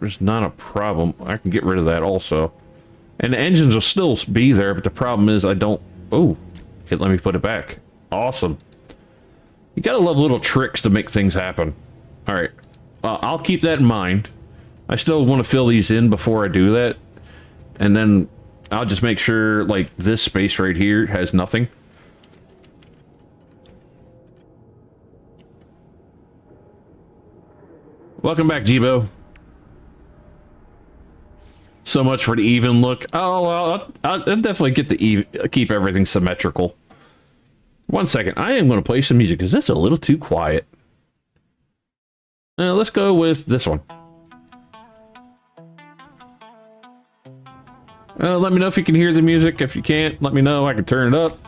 is not a problem. I can get rid of that also. And the engines will still be there, but the problem is I don't... Oh, let me put it back. Awesome. You gotta love little tricks to make things happen. Alright. I'll keep that in mind. I still want to fill these in before I do that. And then I'll just make sure, like, this space right here has nothing. Welcome back, Jibo. So much for the even look. Oh, well, I'll definitely get the keep everything symmetrical. 1 second. I am going to play some music because that's a little too quiet. Let's go with this one. Let me know if you can hear the music. If you can't, let me know. I can turn it up.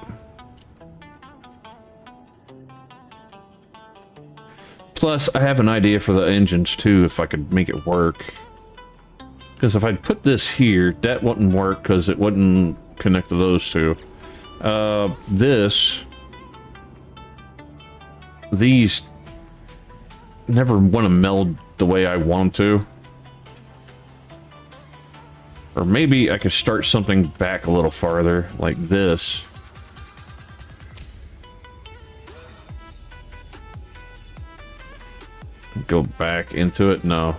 Plus, I have an idea for the engines too, if I could make it work. Because if I put this here, that wouldn't work because it wouldn't connect to those two. These never want to meld the way I want to. Or maybe I could start something back a little farther, like this. Go back into it? No.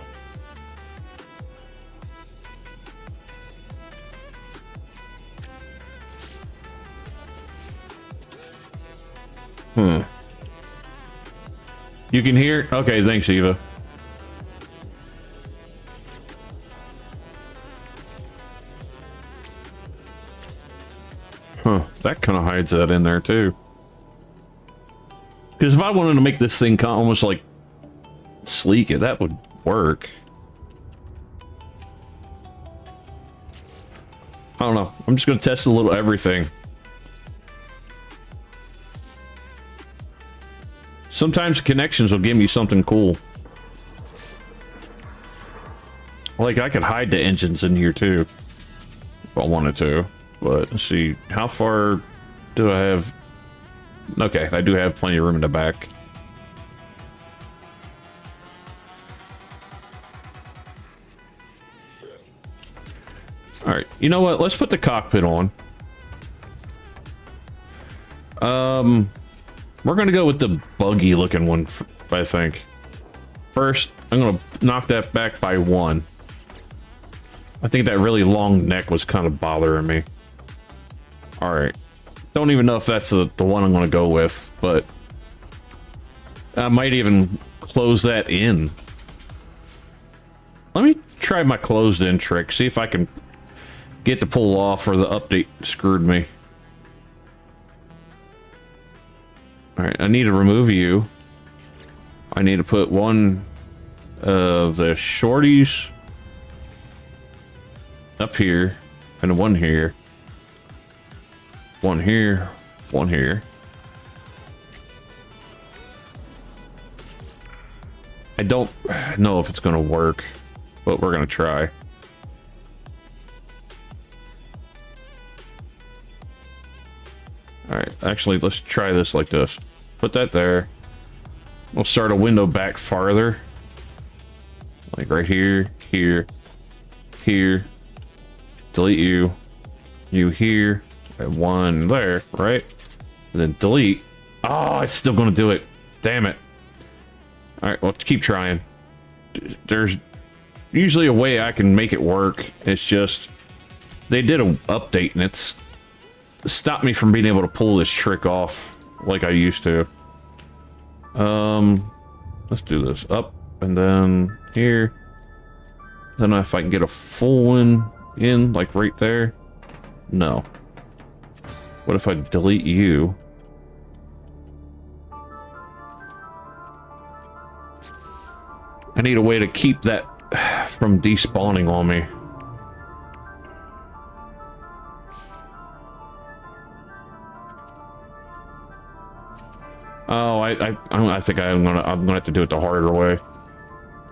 You can hear? Okay, thanks, Eva. That kind of hides that in there, too. Because if I wanted to make this thing almost like sleek, that would work. I don't know. I'm just going to test a little everything. Sometimes connections will give me something cool. Like, I could hide the engines in here, too. If I wanted to. But, let's see. How far do I have? Okay, I do have plenty of room in the back. Alright, you know what? Let's put the cockpit on. We're gonna go with the buggy looking one, I think. First, I'm gonna knock that back by 1. I think that really long neck was kind of bothering me. Alright. Don't even know if that's the one I'm gonna go with, but I might even close that in. Let me try my closed in trick, see if I can get the pull off, or the update screwed me. Alright, I need to remove you. I need to put one of the shorties up here, and one here. One here, one here. I don't know if it's gonna work, but we're gonna try. Alright, actually, let's try this like this. Put that there. We'll start a window back farther. Like right here, here, here. Delete you. You here. And one there, right? And then delete. Oh, it's still gonna do it. Damn it. Alright, well, keep trying. There's usually a way I can make it work. It's just they did an update and it's stopped me from being able to pull this trick off like I used to. Let's do this. Up and then here. Then if I can get a full one in, like right there. No. What if I delete you? I need a way to keep that from despawning on me. Oh, I think I'm gonna have to do it the harder way.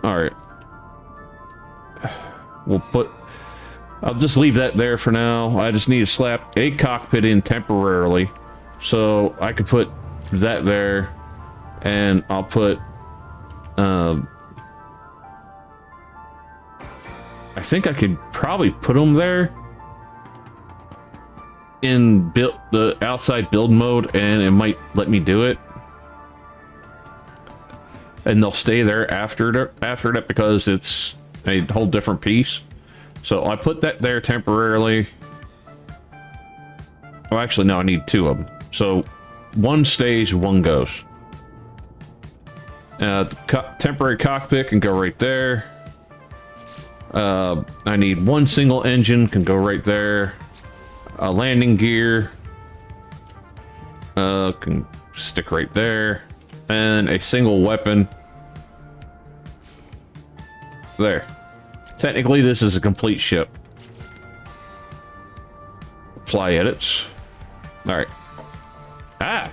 All right. I'll just leave that there for now. I just need to slap a cockpit in temporarily, so I could put that there, and I'll put. I think I could probably put them there in the outside build mode, and it might let me do it. And they'll stay there after that because it's a whole different piece. So I put that there temporarily. Oh, actually, no, I need two of them. So one stays, one goes. Temporary cockpit can go right there. I need one single engine, can go right there. A landing gear can stick right there. And a single weapon. There. Technically, this is a complete ship. Apply edits. Alright. Ah!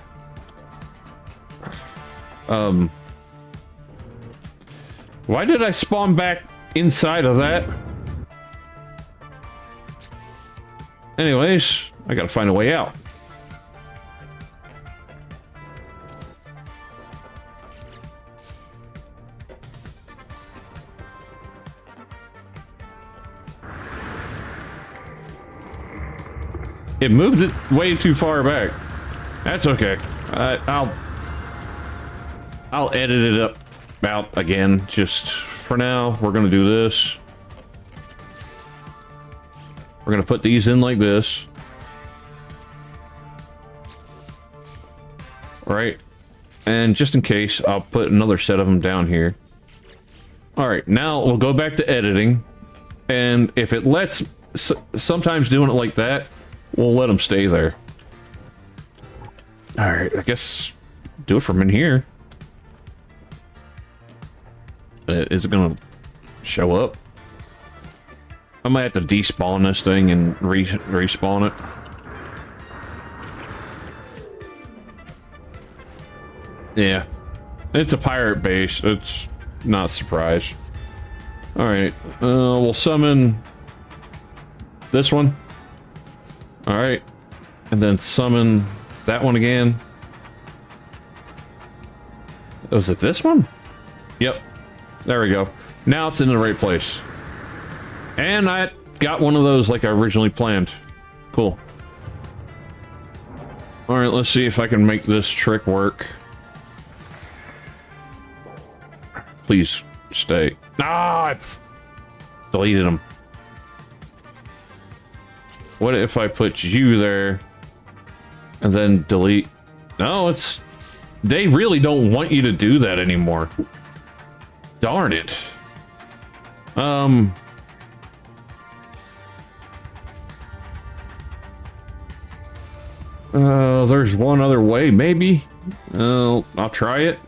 Why did I spawn back inside of that? Anyways, I gotta find a way out. It moved it way too far back. That's okay. I'll edit it out again. Just for now, we're gonna do this. We're gonna put these in like this. Right? And just in case, I'll put another set of them down here. Alright, now we'll go back to editing. And if it lets, sometimes doing it like that, we'll let them stay there. Alright, I guess do it from in here. Is it gonna show up? I might have to despawn this thing and respawn it. Yeah. It's a pirate base. It's not a surprise. Alright. We'll summon this one. Alright. And then summon that one again. Was it this one? Yep. There we go. Now it's in the right place. And I got one of those like I originally planned. Cool. Alright, let's see if I can make this trick work. Please stay. Ah, it's deleted them. What if I put you there and then delete? No, it's... They really don't want you to do that anymore. Darn it. There's one other way, maybe. I'll try it.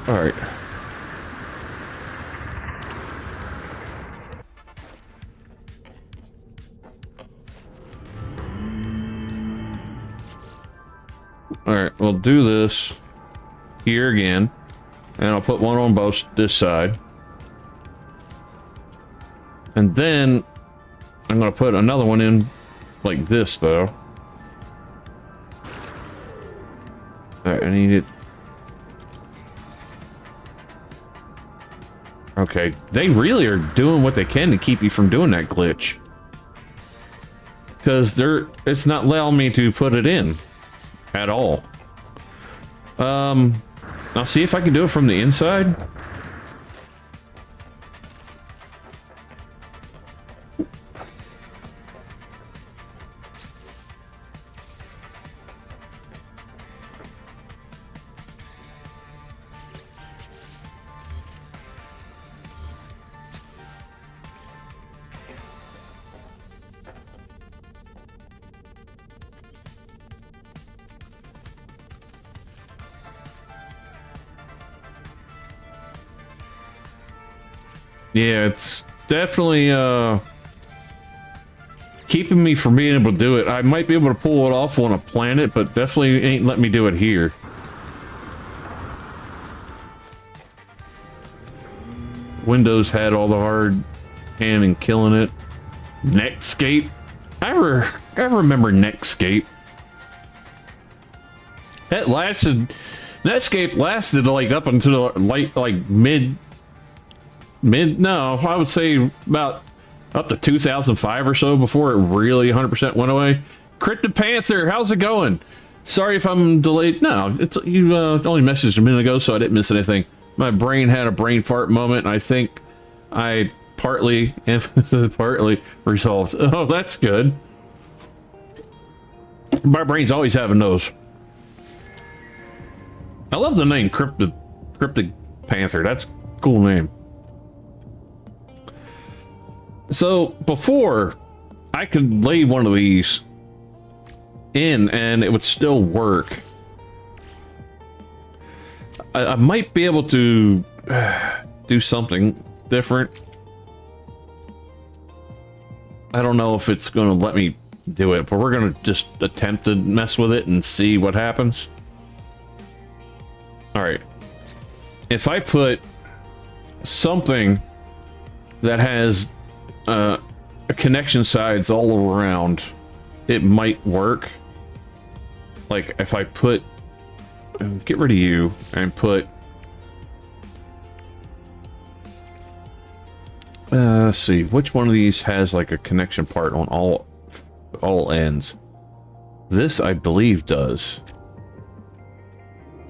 All right. All right, we'll do this here again, and I'll put one on both this side. And then I'm going to put another one in like this, though. All right, I need it. Okay, they really are doing what they can to keep you from doing that glitch. Because it's not allowing me to put it in at all. I'll see if I can do it from the inside. Yeah, it's definitely keeping me from being able to do it. I might be able to pull it off on a planet, but definitely ain't let me do it here. Windows had all the hard hand in killing it. Netscape. I remember Netscape. Netscape lasted like up until like mid, no, I would say about up to 2005 or so before it really 100% went away. Cryptid Panther, how's it going? Sorry if I'm delayed. No, it's you only messaged a minute ago, so I didn't miss anything. My brain had a brain fart moment, and I think I partly resolved. Oh, that's good. My brain's always having those. I love the name Cryptid Panther. That's a cool name. So before I could lay one of these in and it would still work. I might be able to do something different. I don't know if it's going to let me do it, but we're going to just attempt to mess with it and see what happens. All right. If I put something that has connection sides all around, it might work. Like if I put, get rid of you and put, let's see, which one of these has like a connection part on all ends? This I believe does.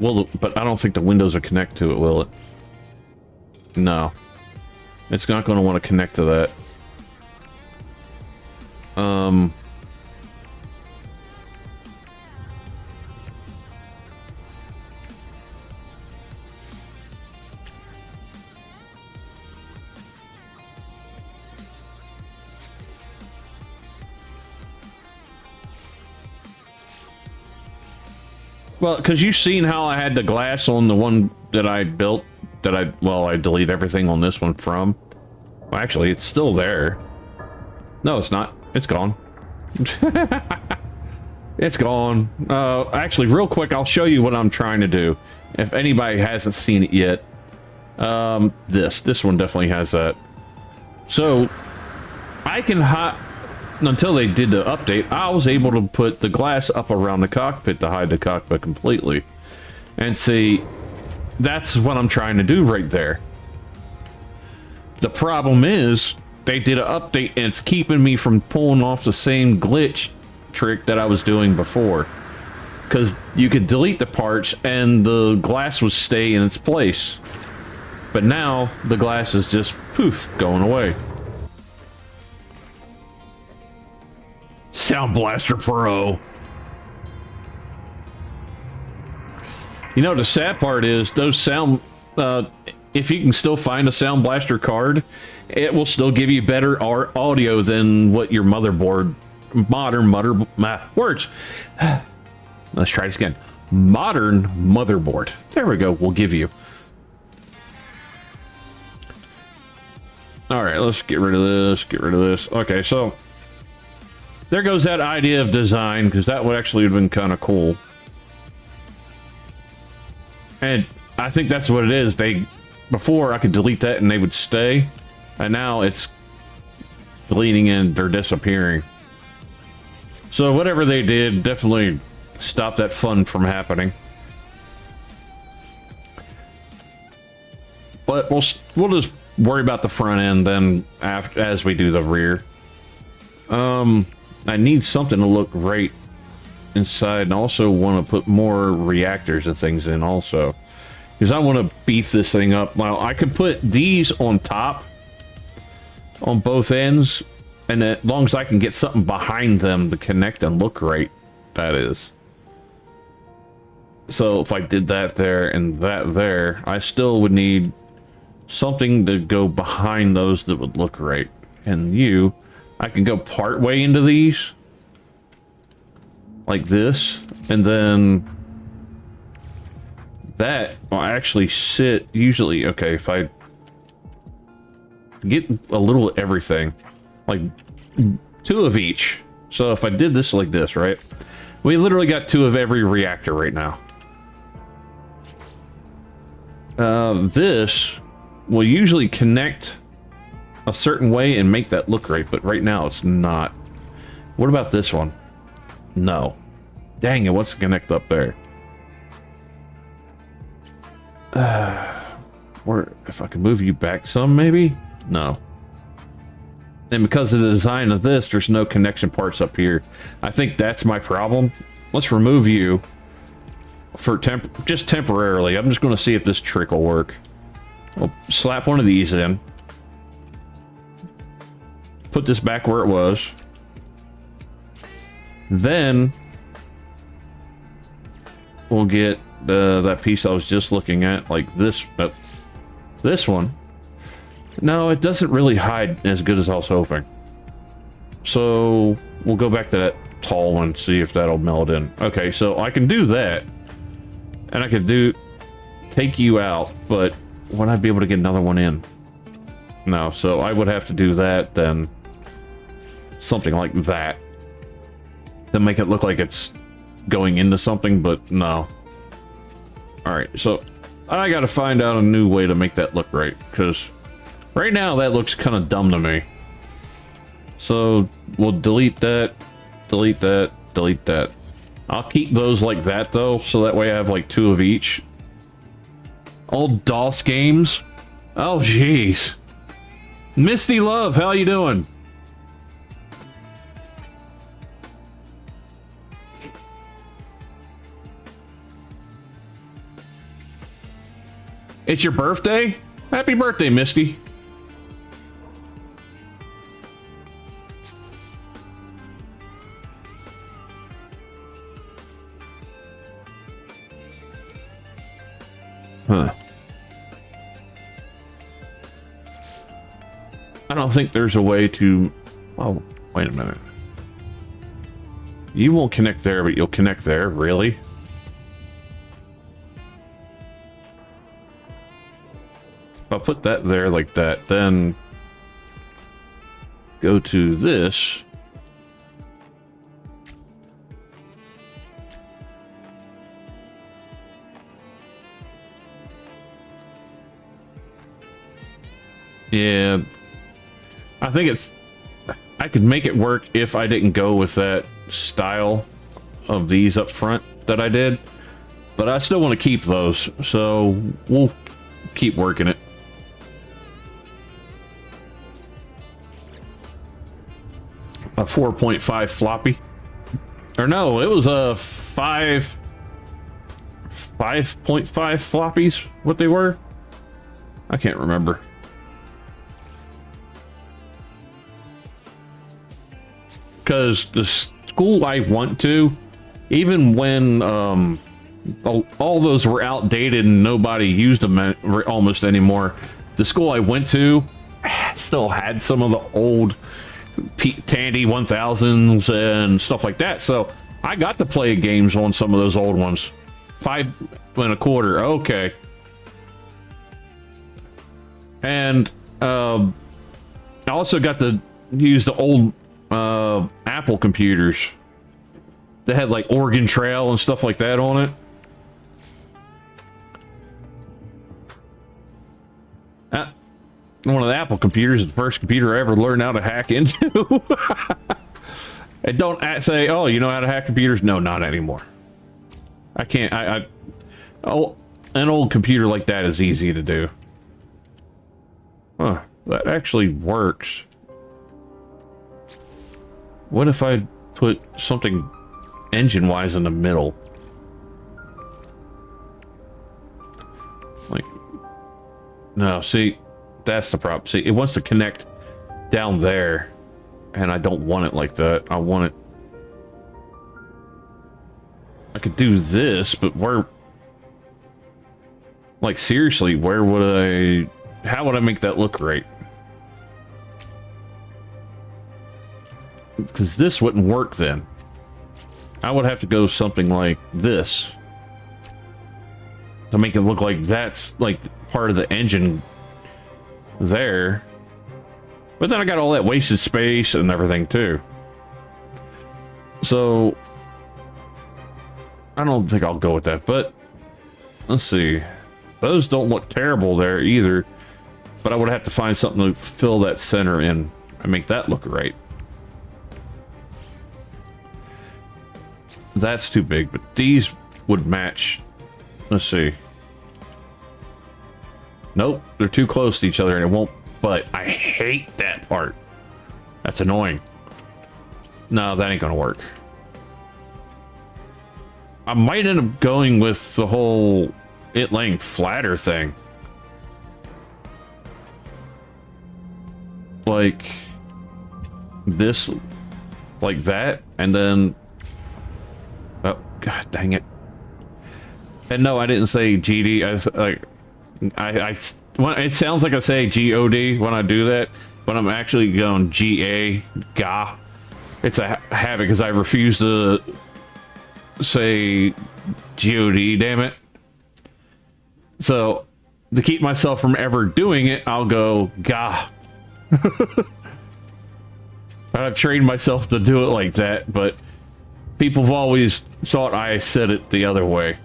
Well, but I don't think the windows will connect to it, will it? No. It's not going to want to connect to that. Well, because you've seen how I had the glass on the one that I built, I delete everything on this one from. Well, actually, it's still there. No, it's not. It's gone. It's gone. Actually, real quick, I'll show you what I'm trying to do. If anybody hasn't seen it yet. This one definitely has that. So, I can until they did the update, I was able to put the glass up around the cockpit to hide the cockpit completely. And see, that's what I'm trying to do right there. The problem is, they did an update and it's keeping me from pulling off the same glitch trick that I was doing before. Because you could delete the parts and the glass would stay in its place. But now, the glass is just, poof, going away. Sound Blaster Pro. You know, the sad part is, those sound... if you can still find a Sound Blaster card, it will still give you better audio than what your motherboard, words. Let's try this again. Modern motherboard. There we go. We'll give you. All right, let's get rid of this. Get rid of this. Okay, so there goes that idea of design, because that would actually have been kind of cool. And I think that's what it is. Before I could delete that and they would stay, and now it's deleting and they're disappearing. So whatever they did definitely stopped that fun from happening. But we'll just worry about the front end then after as we do the rear. I need something to look right inside, and also want to put more reactors and things in also, because I want to beef this thing up. Now I could put these on top on both ends, and as long as I can get something behind them to connect and look right, that is. So if I did that there and that there, I still would need something to go behind those that would look right. And you, I can go part way into these like this, and then that will actually sit usually. Okay, if I get a little of everything, like 2 of each. So if I did this like this, right? We literally got 2 of every reactor right now. This will usually connect a certain way and make that look right, but right now it's not. What about this one? No. Dang it, what's the connect up there? Or if I can move you back some, maybe? No. And because of the design of this, there's no connection parts up here. I think that's my problem. Let's remove you for just temporarily. I'm just going to see if this trick will work. I'll slap one of these in. Put this back where it was. Then we'll get that piece I was just looking at, like this. This one. No, it doesn't really hide as good as I was hoping. So we'll go back to that tall one, see if that'll meld in. Okay, so I can do that. And I could take you out, but would I be able to get another one in? No, so I would have to do that, then something like that to make it look like it's going into something, but no. Alright, so I gotta find out a new way to make that look right, because right now that looks kind of dumb to me. So we'll delete that, delete that, delete that. I'll keep those like that though, so that way I have like 2 of each. Old DOS games. Oh jeez. Misty Love, how you doing? It's your birthday? Happy birthday, Misty. Huh. I don't think there's a way to... Oh, wait a minute. You won't connect there, but you'll connect there. Really? If I put that there like that, then go to this. Yeah, I think it's... I could make it work if I didn't go with that style of these up front that I did. But I still want to keep those, so we'll keep working it. A 4.5 floppy. Or no, it was a 5.5 floppies, what they were? I can't remember. Because the school I went to, even when all those were outdated and nobody used them almost anymore, the school I went to still had some of the old Tandy 1000s and stuff like that. So I got to play games on some of those old ones. 5 1/4, okay. And I also got to use the old Apple computers that had like Oregon Trail and stuff like that on it. One of the Apple computers is the first computer I ever learned how to hack into. And don't say, oh, you know how to hack computers? No, not anymore. I can't. Oh, an old computer like that is easy to do. Huh, that actually works. What if I put something engine-wise in the middle? Like, no, see, that's the problem. See, it wants to connect down there, and I don't want it like that. I want it... I could do this, but where... Like, seriously, where would I... How would I make that look right? Because this wouldn't work then. I would have to go something like this to make it look like that's like part of the engine there. But then I got all that wasted space and everything too. So I don't think I'll go with that, but let's see. Those don't look terrible there either, but I would have to find something to fill that center in and make that look right. That's too big, but these would match. Let's see. Nope, they're too close to each other and it won't, but I hate that part. That's annoying. No, that ain't gonna work. I might end up going with the whole it laying flatter thing. Like this, like that, and then oh god dang it. And no, I didn't say GD. It sounds like I say GOD when I do that, but I'm actually going GA GA. It's a habit because I refuse to say GOD, damn it. So to keep myself from ever doing it, I'll go GA. I've trained myself to do it like that, but people have always thought I said it the other way.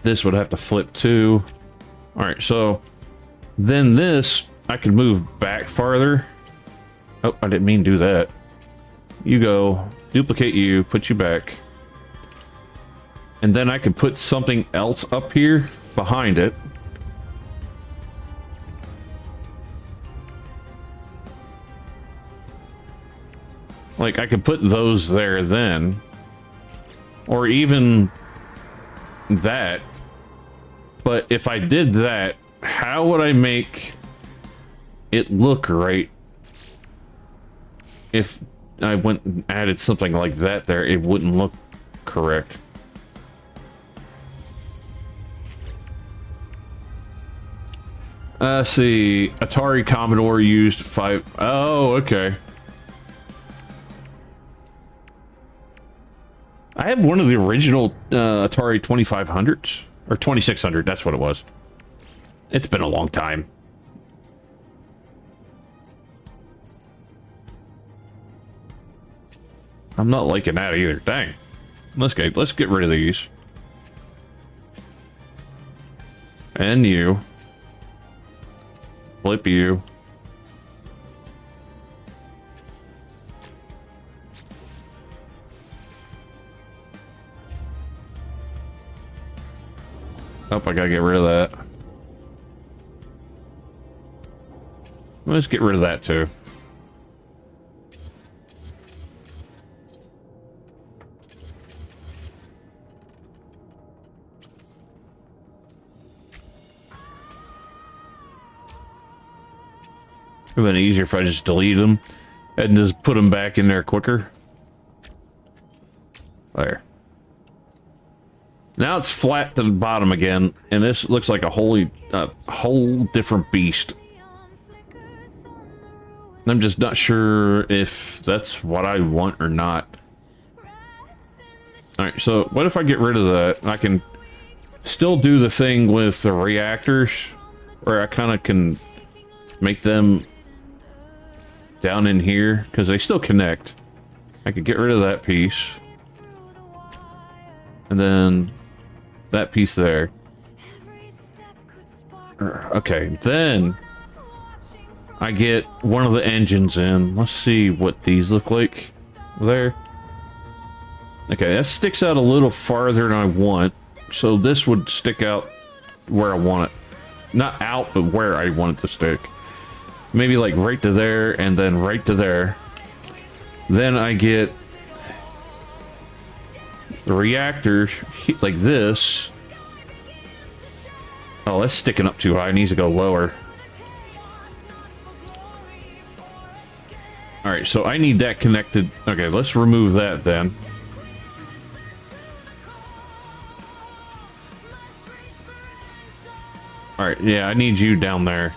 This would have to flip too. All right, so then this I could move back farther. Oh, I didn't mean to do that. You go, duplicate you, put you back. And then I could put something else up here behind it. Like I could put those there then. Or even that. But if I did that, how would I make it look right? If I went and added something like that there, it wouldn't look correct. See, Atari Commodore used 5. Oh, okay. I have one of the original Atari 2500s. Or 2600, that's what it was. It's been a long time. I'm not liking that either. Dang. Let's get rid of these. And you. Flip you. Oh, I gotta get rid of that. Let's get rid of that too. It would have been easier if I just deleted them and just put them back in there quicker. There. Now it's flat to the bottom again, and this looks like a whole different beast. I'm just not sure if that's what I want or not. Alright, so what if I get rid of that? I can still do the thing with the reactors, where I kind of can make them down in here, because they still connect. I could get rid of that piece. And then that piece there. Okay, then I get one of the engines in. Let's see what these look like there. Okay, that sticks out a little farther than I want. So this would stick out where I want it. Not out, but where I want it to stick. Maybe like right to there and then right to there. Then I get the reactor like this. Oh, that's sticking up too high. It needs to go lower. Alright, so I need that connected. Okay, let's remove that then. Alright, yeah, I need you down there.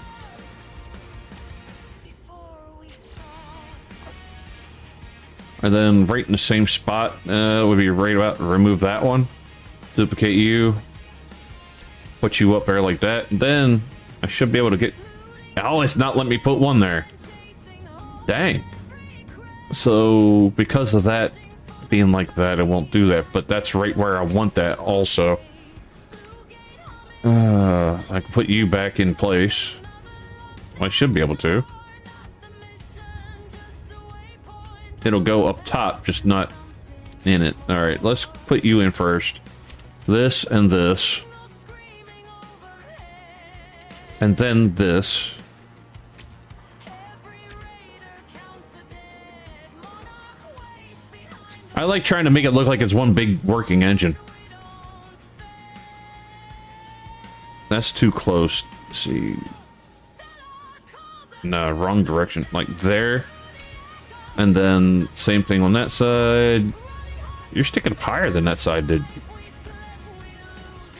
And then right in the same spot, would be right about to remove that one. Duplicate you. Put you up there like that. And then I should be able to get... Oh, it's not letting me put one there. Dang. So, because of that being like that, it won't do that. But that's right where I want that also. I can put you back in place. Well, I should be able to. It'll go up top, just not in it. Alright, let's put you in first. This and this. And then this. I like trying to make it look like it's one big working engine. That's too close. Let's see. No, wrong direction. Like there. And then same thing on that side. You're sticking up higher than that side did.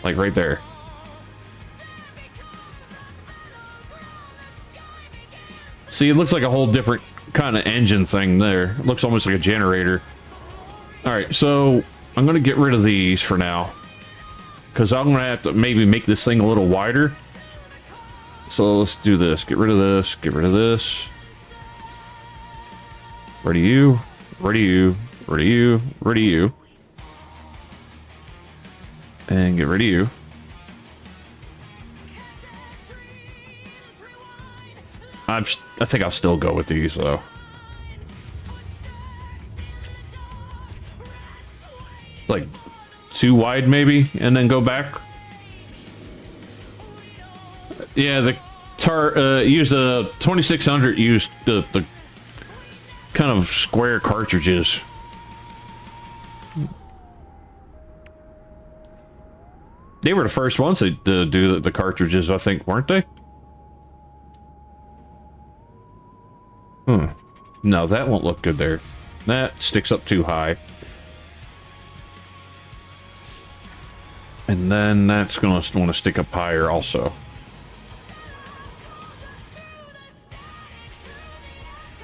Like right there. See, it looks like a whole different kind of engine thing there. It looks almost like a generator. Alright, so I'm going to get rid of these for now. Because I'm going to have to maybe make this thing a little wider. So let's do this. Get rid of this. Get rid of this. Rid of you. Rid of you. Rid of you. Rid of you. And get rid of you. I think I'll still go with these, though. Like, too wide, maybe? And then go back? Yeah, the used a 2600 used the kind of square cartridges. They were the first ones to do the cartridges, I think, weren't they? No, that won't look good there. That sticks up too high. And then that's going to want to stick up higher also.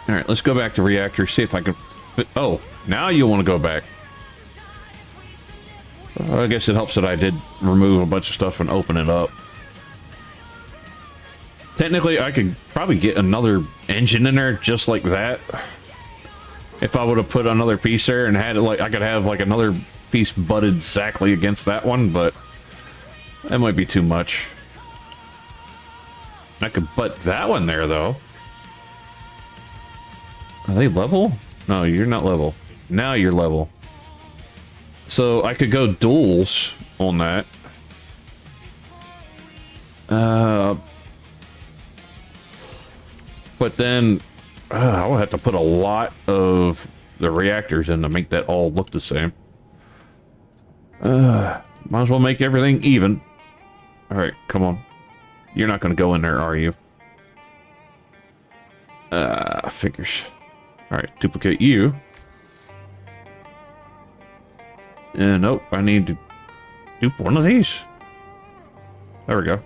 Alright, let's go back to reactor, see if I can... Oh, now you want to go back. I guess it helps that I did remove a bunch of stuff and open it up. Technically, I could probably get another engine in there just like that. If I would have put another piece there and had it like... I could have like another piece butted exactly against that one, but... that might be too much. I could butt that one there, though. Are they level? No, you're not level. Now you're level. So I could go duals on that. But then I would have to put a lot of the reactors in to make that all look the same. Might as well make everything even. Alright, come on. You're not going to go in there, are you? Figures. Alright, duplicate you. Nope, I need to dupe one of these. There we go.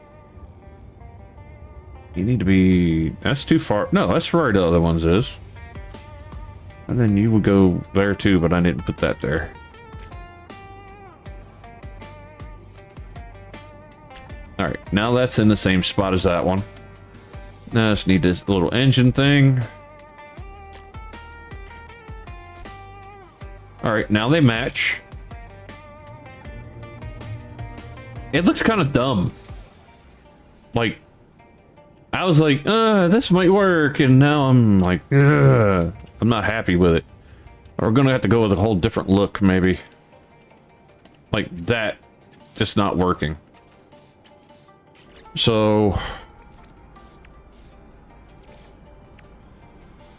You need to be... that's too far. No, that's where the other ones is. And then you would go there too, but I didn't put that there. Alright, now that's in the same spot as that one. Now I just need this little engine thing. Alright, now they match. It looks kind of dumb. Like, I was like, this might work, and now I'm like, I'm not happy with it. We're gonna have to go with a whole different look, maybe. Like that, just not working. So,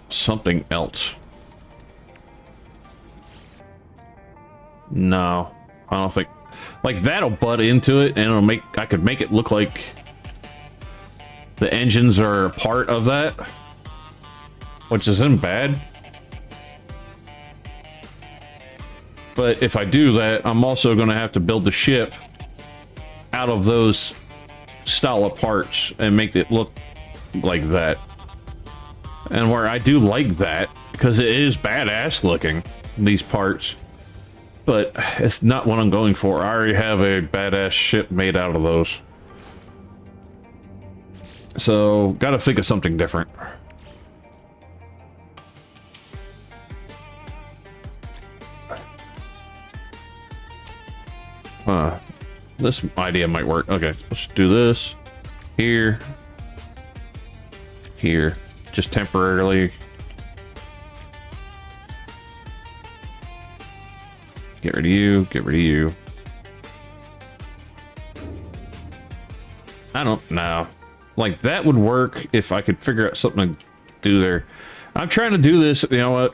something else. No, I don't think. Like that'll butt into it, and it'll make. I could make it look like the engines are part of that, which isn't bad. But if I do that, I'm also going to have to build the ship out of those style of parts and make it look like that. And where I do like that, because it is badass looking, these parts. But it's not what I'm going for. I already have a badass ship made out of those. So, gotta think of something different. This idea might work. Okay, let's do this. Here. Here. Just temporarily. Get rid of you. Get rid of you. I don't know. Like, that would work if I could figure out something to do there. I'm trying to do this. You know what?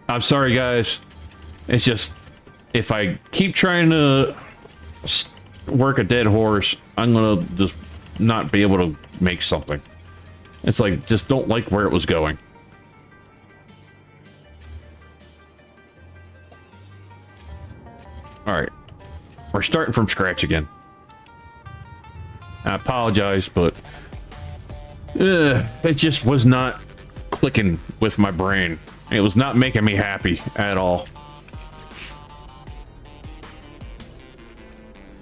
I'm sorry, guys. It's just, if I keep trying to work a dead horse, I'm gonna just not be able to make something. It's like, just don't like where it was going. Alright. We're starting from scratch again. I apologize, but it just was not clicking with my brain. It was not making me happy at all.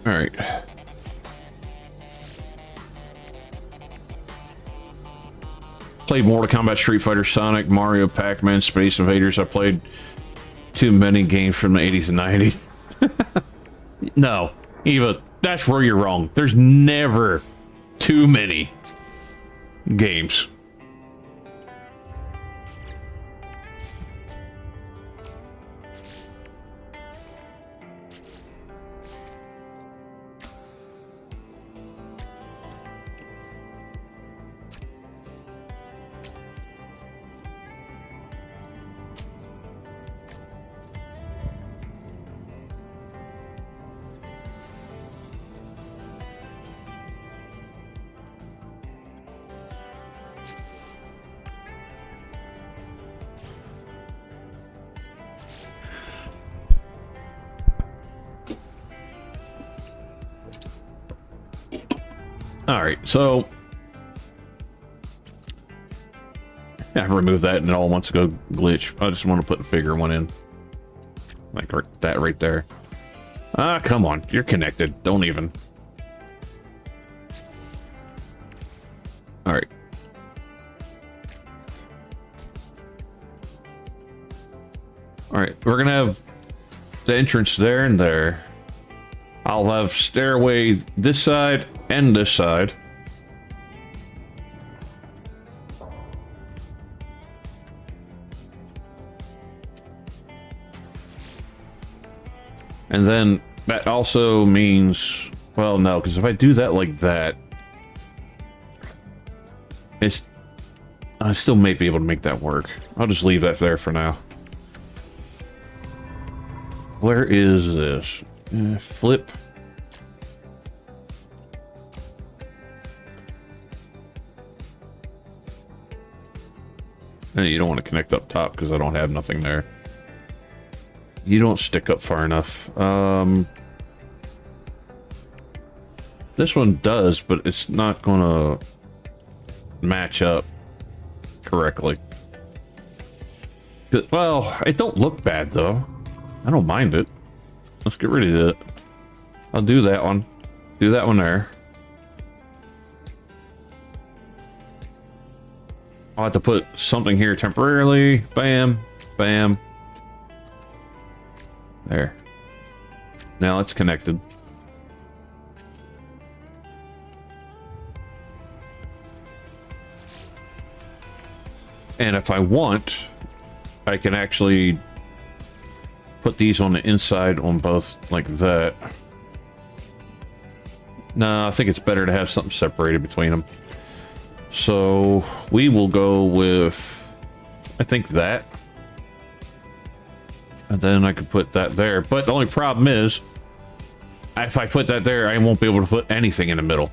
All right. Played Mortal Kombat, Street Fighter, Sonic, Mario, Pac-Man, Space Invaders. I played too many games from the 80s and 90s. No, Eva, that's where you're wrong. There's never too many games. All right, so I remove that and it all wants to go glitch. I just want to put a bigger one in, like that right there. Ah, come on, you're connected. Don't even. All right. All right, we're gonna have the entrance there and there. I'll have stairway this side and this side. And then that also means, well, no, because if I do that like that, I still may be able to make that work. I'll just leave that there for now. Where is this? Flip. And you don't want to connect up top because I don't have nothing there. You don't stick up far enough. This one does, but it's not gonna match up correctly. Well, it don't look bad though. I don't mind it. Let's get rid of it. I'll do that one. Do that one there. I'll have to put something here temporarily. Bam. Bam. There. Now it's connected. And if I want, I can actually put these on the inside on both like that. No, I think it's better to have something separated between them. So we will go with, I think that. And then I could put that there. But the only problem is, if I put that there, I won't be able to put anything in the middle.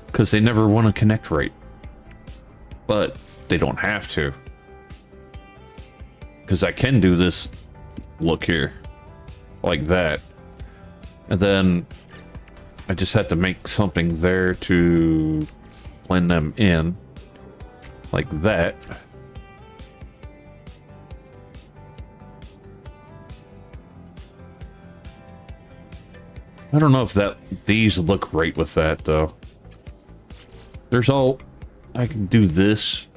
Because they never want to connect right. But they don't have to. Because I can do this look here. Like that. And then I just have to make something there to blend them in. Like that. I don't know if these look right with that though. There's all, I can do this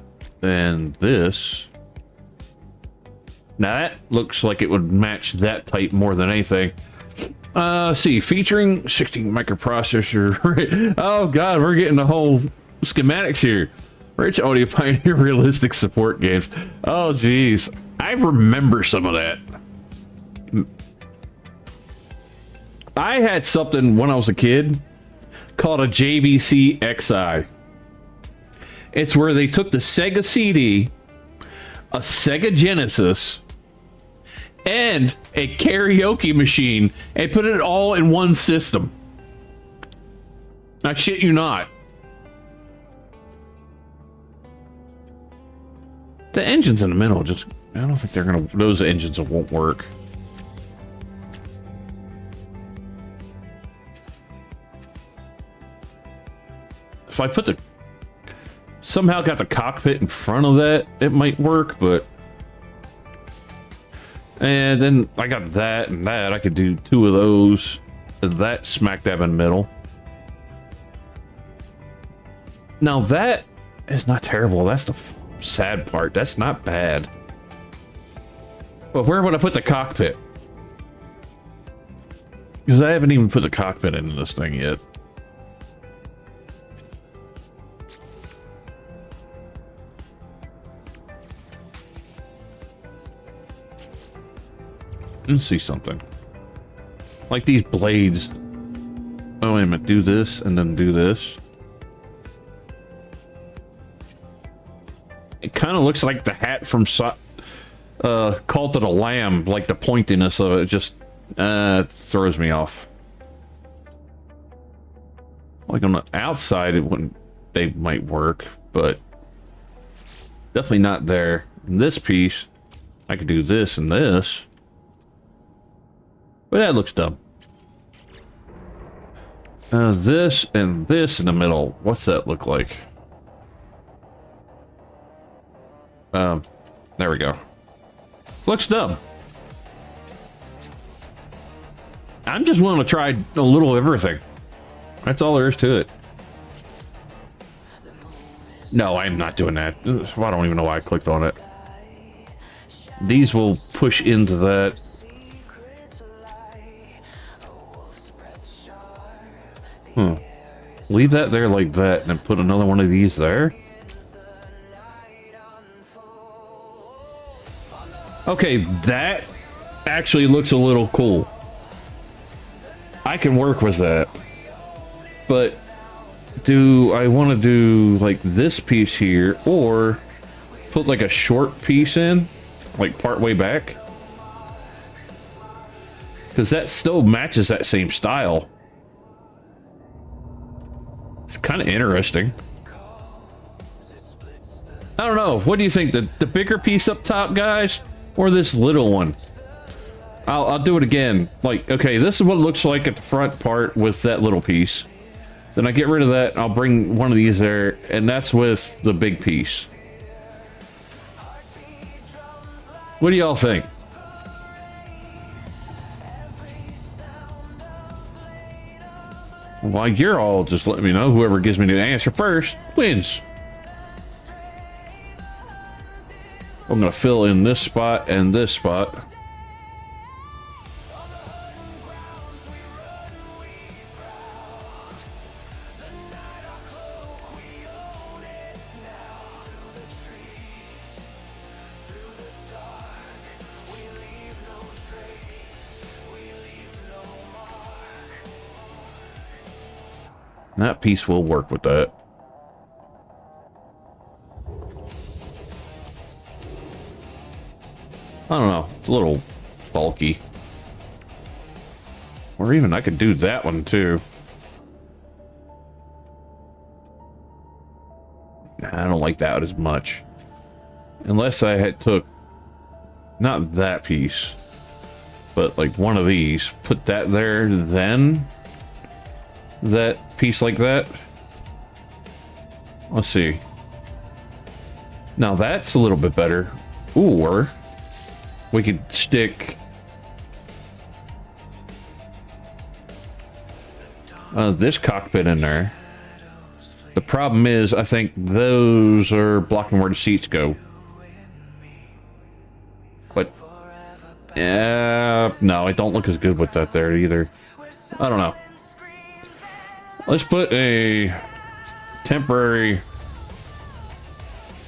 and this. Now that looks like it would match that type more than anything. See, featuring 16 microprocessor. Oh god, we're getting the whole schematics here. Rich Audio Pioneer realistic support games. Oh geez, I remember some of that. I had something when I was a kid called a JVC XI. It's where they took the Sega CD, a Sega Genesis, and a karaoke machine and put it all in one system. I shit you not. The engines in the middle just, I don't think they're gonna, those engines won't work. If I put the, somehow got the cockpit in front of that, it might work, but. And then I got that and that. I could do two of those. And that smack dab in the middle. Now that is not terrible. That's the sad part. That's not bad. But where would I put the cockpit? Because I haven't even put the cockpit into this thing yet. Let's see something. Like these blades. Oh, wait a minute. Do this and then do this. It kind of looks like the hat from Cult of the Lamb. Like the pointiness of it just throws me off. Like on the outside, it wouldn't. They might work, but definitely not there. In this piece, I could do this and this. But that looks dumb. This and this in the middle. What's that look like? There we go. Looks dumb. I'm just willing to try a little of everything. That's all there is to it. No, I'm not doing that. I don't even know why I clicked on it. These will push into that. Leave that there like that and then put another one of these there. Okay, that actually looks a little cool. I can work with that. But do I want to do like this piece here or put like a short piece in, like part way back? Because that still matches that same style. It's kind of interesting. I don't know. What do you think? The bigger piece up top, guys? Or this little one? I'll do it again. Like, okay, this is what it looks like at the front part with that little piece. Then I get rid of that. I'll bring one of these there. And that's with the big piece. What do y'all think? Well, you're all just letting me know. Whoever gives me the answer first wins. I'm going to fill in this spot and this spot. That piece will work with that. I don't know. It's a little bulky. Or even I could do that one too. I don't like that as much. Unless I had took not that piece, but like one of these, put that there, then that piece like that. Let's see. Now that's a little bit better. Or we could stick this cockpit in there. The problem is, I think those are blocking where the seats go. But, no, it don't look as good with that there either. I don't know. Let's put a temporary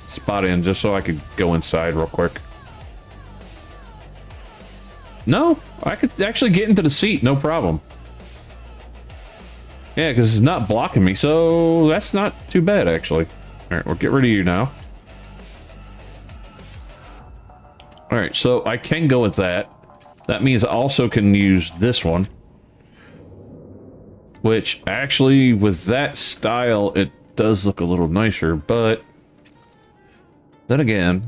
spot in just so I could go inside real quick. No, I could actually get into the seat, no problem. Yeah, because it's not blocking me, so that's not too bad, actually. Alright, we'll get rid of you now. Alright, so I can go with that. That means I also can use this one. Which, actually, with that style, it does look a little nicer, but... Then again,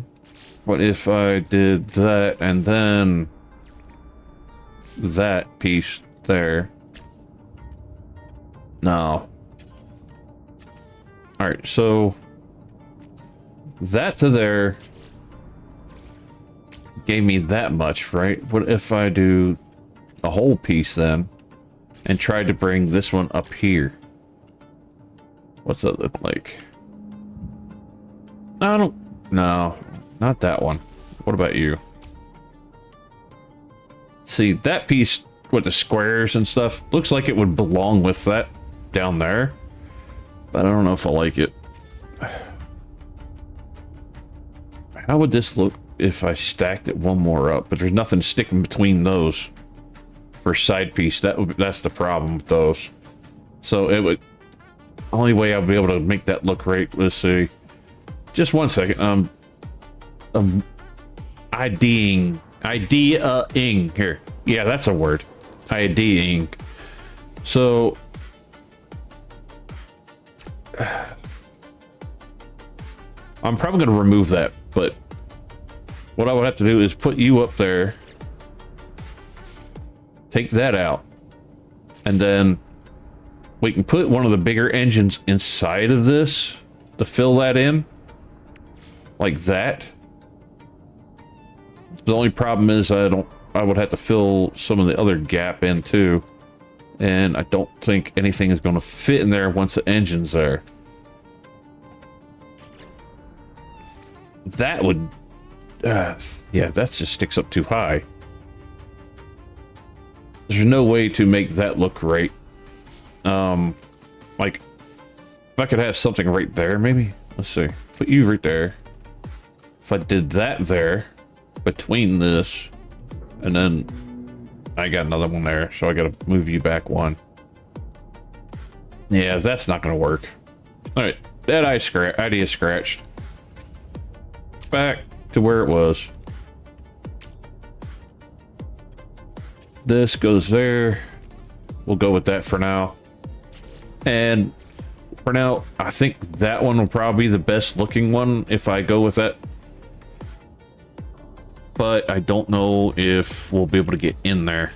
what if I did that and then... that piece there? No. Alright, so... that to there... gave me that much, right? What if I do a whole piece then? And try to bring this one up here? What's that look like? I don't... no, not that one. What about you? See, that piece with the squares and stuff looks like it would belong with that down there. But I don't know if I like it. How would this look if I stacked it one more up? But there's nothing sticking between those for side piece. That's the problem with those. So it would... only way I'll be able to make that look right. Let's see. Just one second. IDing here. Yeah, that's a word. IDing. So I'm probably going to remove that, but what I would have to do is put you up there, take that out, and then we can put one of the bigger engines inside of this to fill that in, like that. The only problem is I would have to fill some of the other gap in too, and I don't think anything is going to fit in there once the engine's there. That would, yeah, that just sticks up too high. There's no way to make that look right. Like, if I could have something right there, maybe. Let's see. Put you right there. If I did that there, between this, and then I got another one there, so I gotta move you back one. Yeah, that's not gonna work. Alright, that idea scratched. Back to where it was. This goes there. We'll go with that for now. And for now, I think that one will probably be the best looking one if I go with that. But I don't know if we'll be able to get in there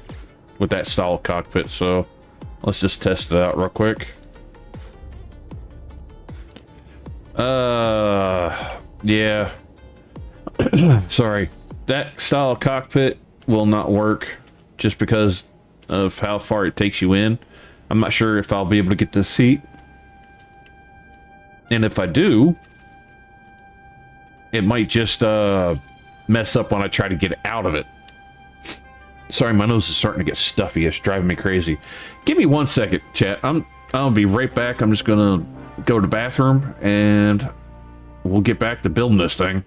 with that style of cockpit, so let's just test it out real quick. Yeah. Sorry. That style of cockpit will not work just because of how far it takes you in. I'm not sure if I'll be able to get this seat. And if I do, it might just mess up when I try to get out of it. Sorry, my nose is starting to get stuffy. It's driving me crazy. Give me 1 second, chat. I'll be right back. I'm just gonna go to the bathroom and we'll get back to building this thing.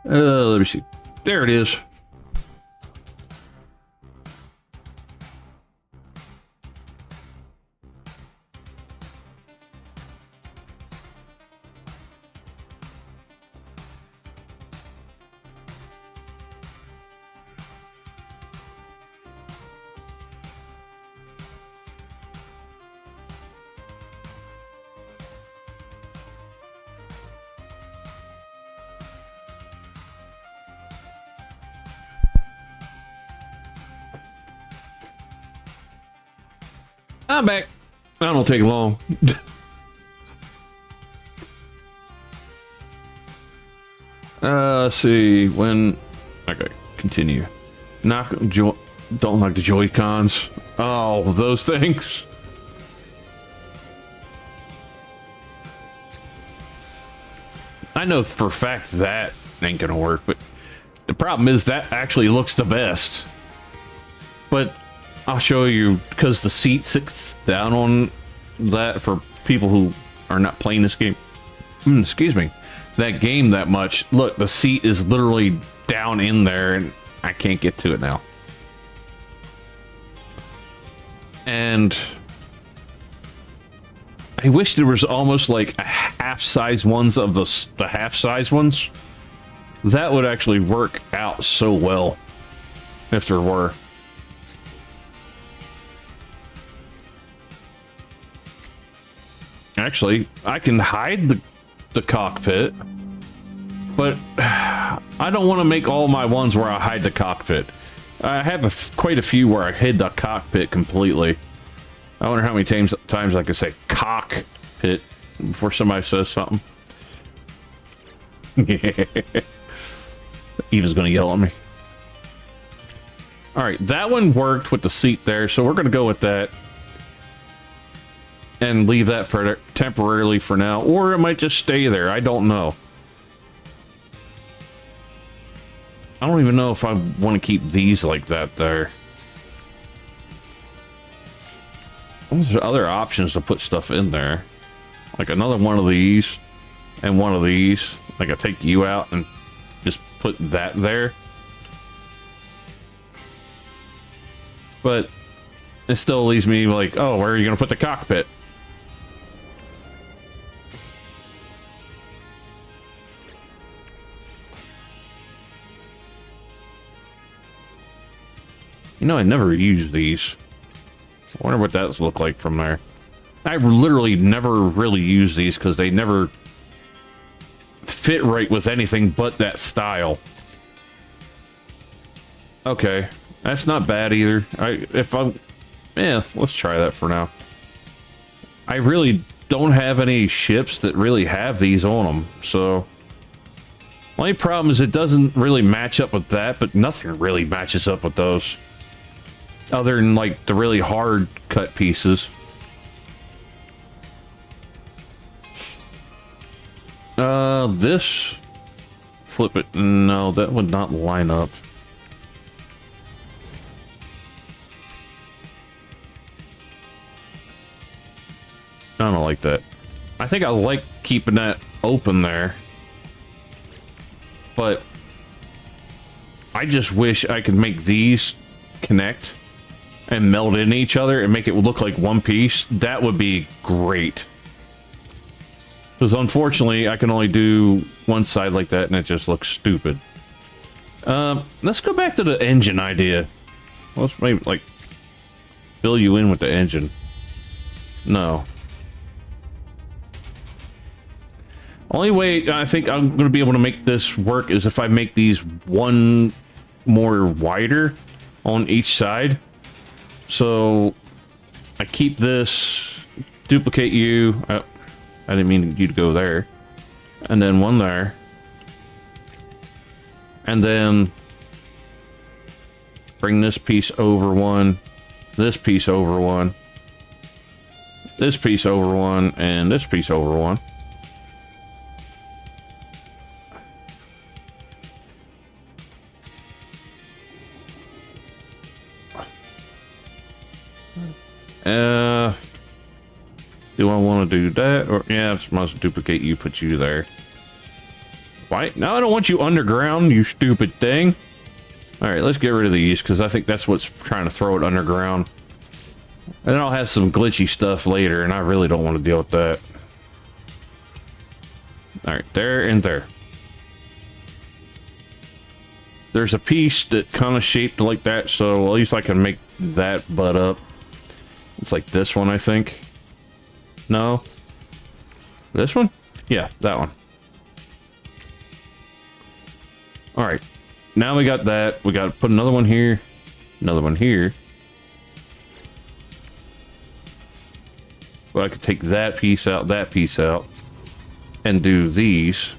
Let me see. There it is. I'm back. That don't take long. Let's see when. Okay, continue. Don't like the Joy-Cons. Oh, those things. I know for a fact that ain't gonna work, but the problem is that actually looks the best. But I'll show you, because the seat sits down on that for people who are not playing this game. Excuse me. That game that much. Look, the seat is literally down in there and I can't get to it now. And I wish there was almost like a half-size ones of the half-size ones. That would actually work out so well if there were. Actually, I can hide the cockpit, but I don't want to make all my ones where I hide the cockpit. I have quite a few where I hid the cockpit completely. I wonder how many times I can say cockpit before somebody says something. Eva's gonna yell at me. All right, that one worked with the seat there, so we're gonna go with that and leave that for temporarily for now, or it might just stay there. I don't know. I don't even know if I want to keep these like that there. There's other options to put stuff in there, like another one of these and one of these. Like I take you out and just put that there. But it still leaves me like, oh, where are you gonna put the cockpit? You know, I never use these. I wonder what that look like from there. I literally never really use these because they never fit right with anything but that style. Okay, that's not bad either. Yeah, let's try that for now. I really don't have any ships that really have these on them, so... Only problem is it doesn't really match up with that, but nothing really matches up with those. Other than, like, the really hard cut pieces. This... Flip it. No, that would not line up. I don't like that. I think I like keeping that open there. But... I just wish I could make these connect and meld into each other and make it look like one piece. That would be great. Because unfortunately, I can only do one side like that and it just looks stupid. Let's go back to the engine idea. Let's maybe, like, fill you in with the engine. No. Only way I think I'm going to be able to make this work is if I make these one more wider on each side. So I keep this, duplicate you. I didn't mean you to go there. And then one there. And then bring this piece over one, this piece over one, this piece over one, and this piece over one. Do I want to do that? Or yeah, it's must duplicate you, put you there. Why? No, I don't want you underground, you stupid thing. Alright, let's get rid of these, because I think that's what's trying to throw it underground. And I'll have some glitchy stuff later, and I really don't want to deal with that. Alright, there and there. There's a piece that kind of shaped like that, so at least I can make that butt up. It's like this one, I think. No? This one? Yeah, that one. Alright. Now we got that. We got to put another one here. Another one here. But I could take that piece out, and do these.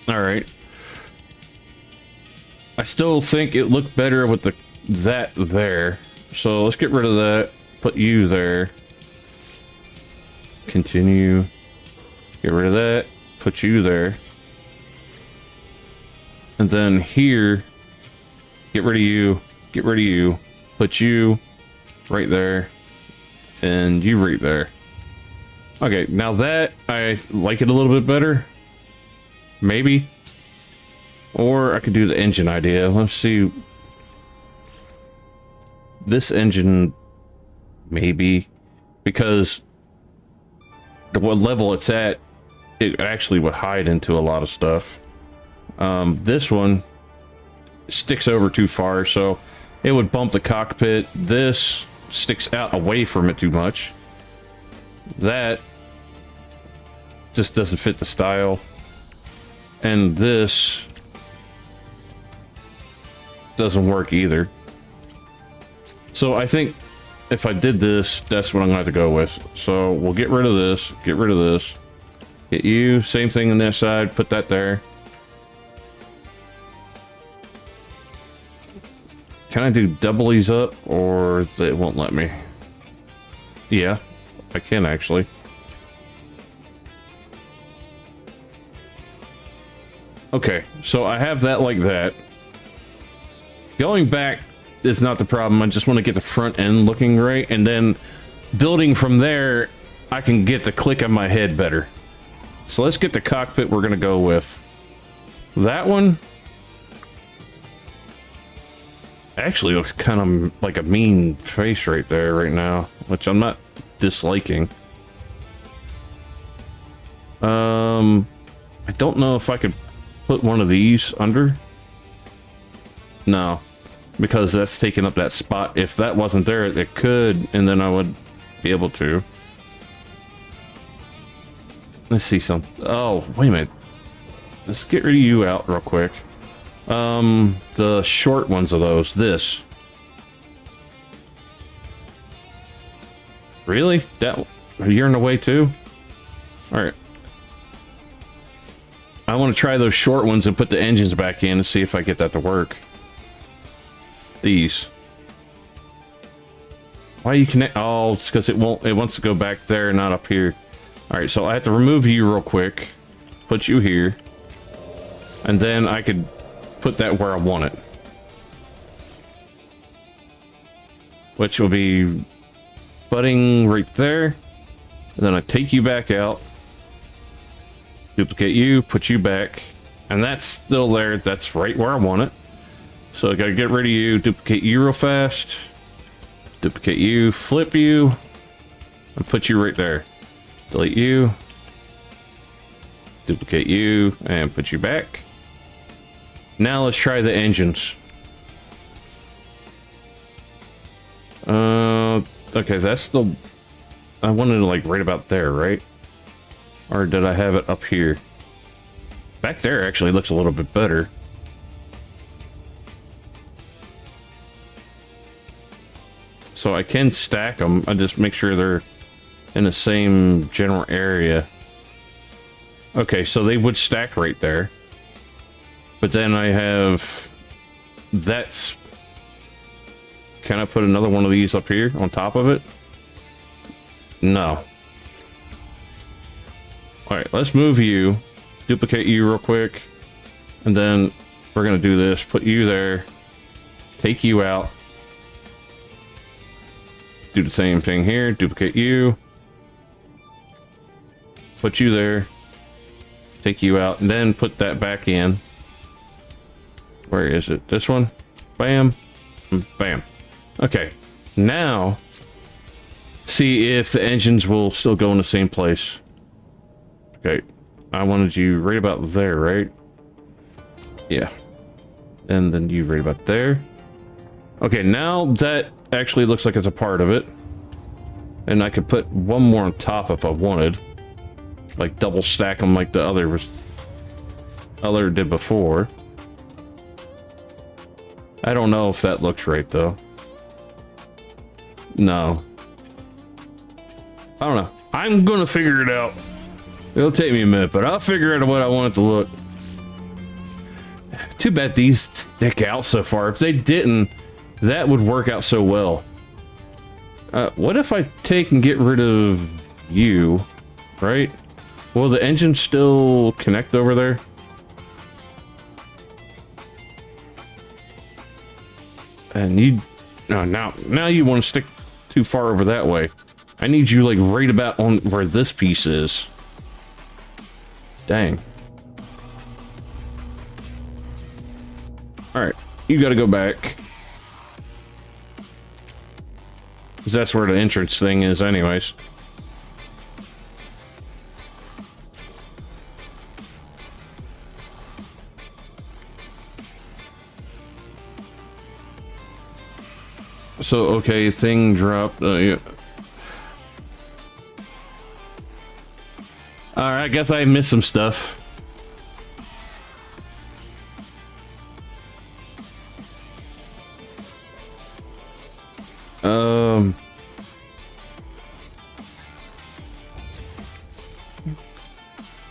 All right. I still think it looked better with that there. So let's get rid of that. Put you there. Continue. Get rid of that. Put you there. And then here, get rid of you. Get rid of you. Put you right there. And you right there. Okay, now that, I like it a little bit better. Maybe. Or I could do the engine idea. Let's see. This engine, maybe. Because what level it's at, it actually would hide into a lot of stuff. This one sticks over too far, so it would bump the cockpit. This sticks out away from it too much. That just doesn't fit the style. And this doesn't work either. So I think if I did this, that's what I'm going to have to go with. So we'll get rid of this, get rid of this. Get you, same thing on this side, put that there. Can I do double these up, or they won't let me? Yeah, I can actually. Okay, so I have that like that. Going back is not the problem. I just want to get the front end looking right, and then building from there, I can get the click on my head better. So let's get the cockpit we're going to go with. That one actually looks kind of like a mean face right there right now, which I'm not disliking. I don't know if I could put one of these under. No, because that's taking up that spot. If that wasn't there, it could, and then I would be able to. Let's see some. Oh, wait a minute. Let's get rid of you out real quick. The short ones of those. This. Really? That you're in the way too? All right. I want to try those short ones and put the engines back in and see if I get that to work. These. Why you connect? Oh, it's because it won't. It wants to go back there, not up here. All right, so I have to remove you real quick. Put you here, and then I could put that where I want it, which will be butting right there. And then I take you back out. Duplicate you, put you back, and that's still there. That's right where I want it. So I gotta get rid of you, duplicate you real fast, duplicate you, flip you, and put you right there. Delete you, duplicate you, and put you back. Now let's try the engines. Okay, that's the... I wanted to like right about there, right? Or did I have it up here? Back there actually looks a little bit better. So I can stack them. I just make sure they're in the same general area. Okay, so they would stack right there. But then I have... That's... Can I put another one of these up here on top of it? No. Alright, let's move you. Duplicate you real quick. And then we're going to do this. Put you there. Take you out. Do the same thing here. Duplicate you. Put you there. Take you out. And then put that back in. Where is it? This one? Bam. Bam. Okay. Now, see if the engines will still go in the same place. Okay. I wanted you right about there, right? Yeah. And then you right about there. Okay, now that actually looks like it's a part of it. And I could put one more on top if I wanted. Like double stack them like the other did before. I don't know if that looks right though. No. I don't know. I'm gonna figure it out. It'll take me a minute, but I'll figure out what I want it to look. Too bad these stick out so far. If they didn't, that would work out so well. What if I take and get rid of you, right? Will the engine still connect over there? And you... Oh, now you want to stick too far over that way. I need you, like, right about on where this piece is. Dang. Alright, you gotta go back. Because that's where the entrance thing is anyways. So, okay, thing dropped. Yeah. Alright, I guess I missed some stuff.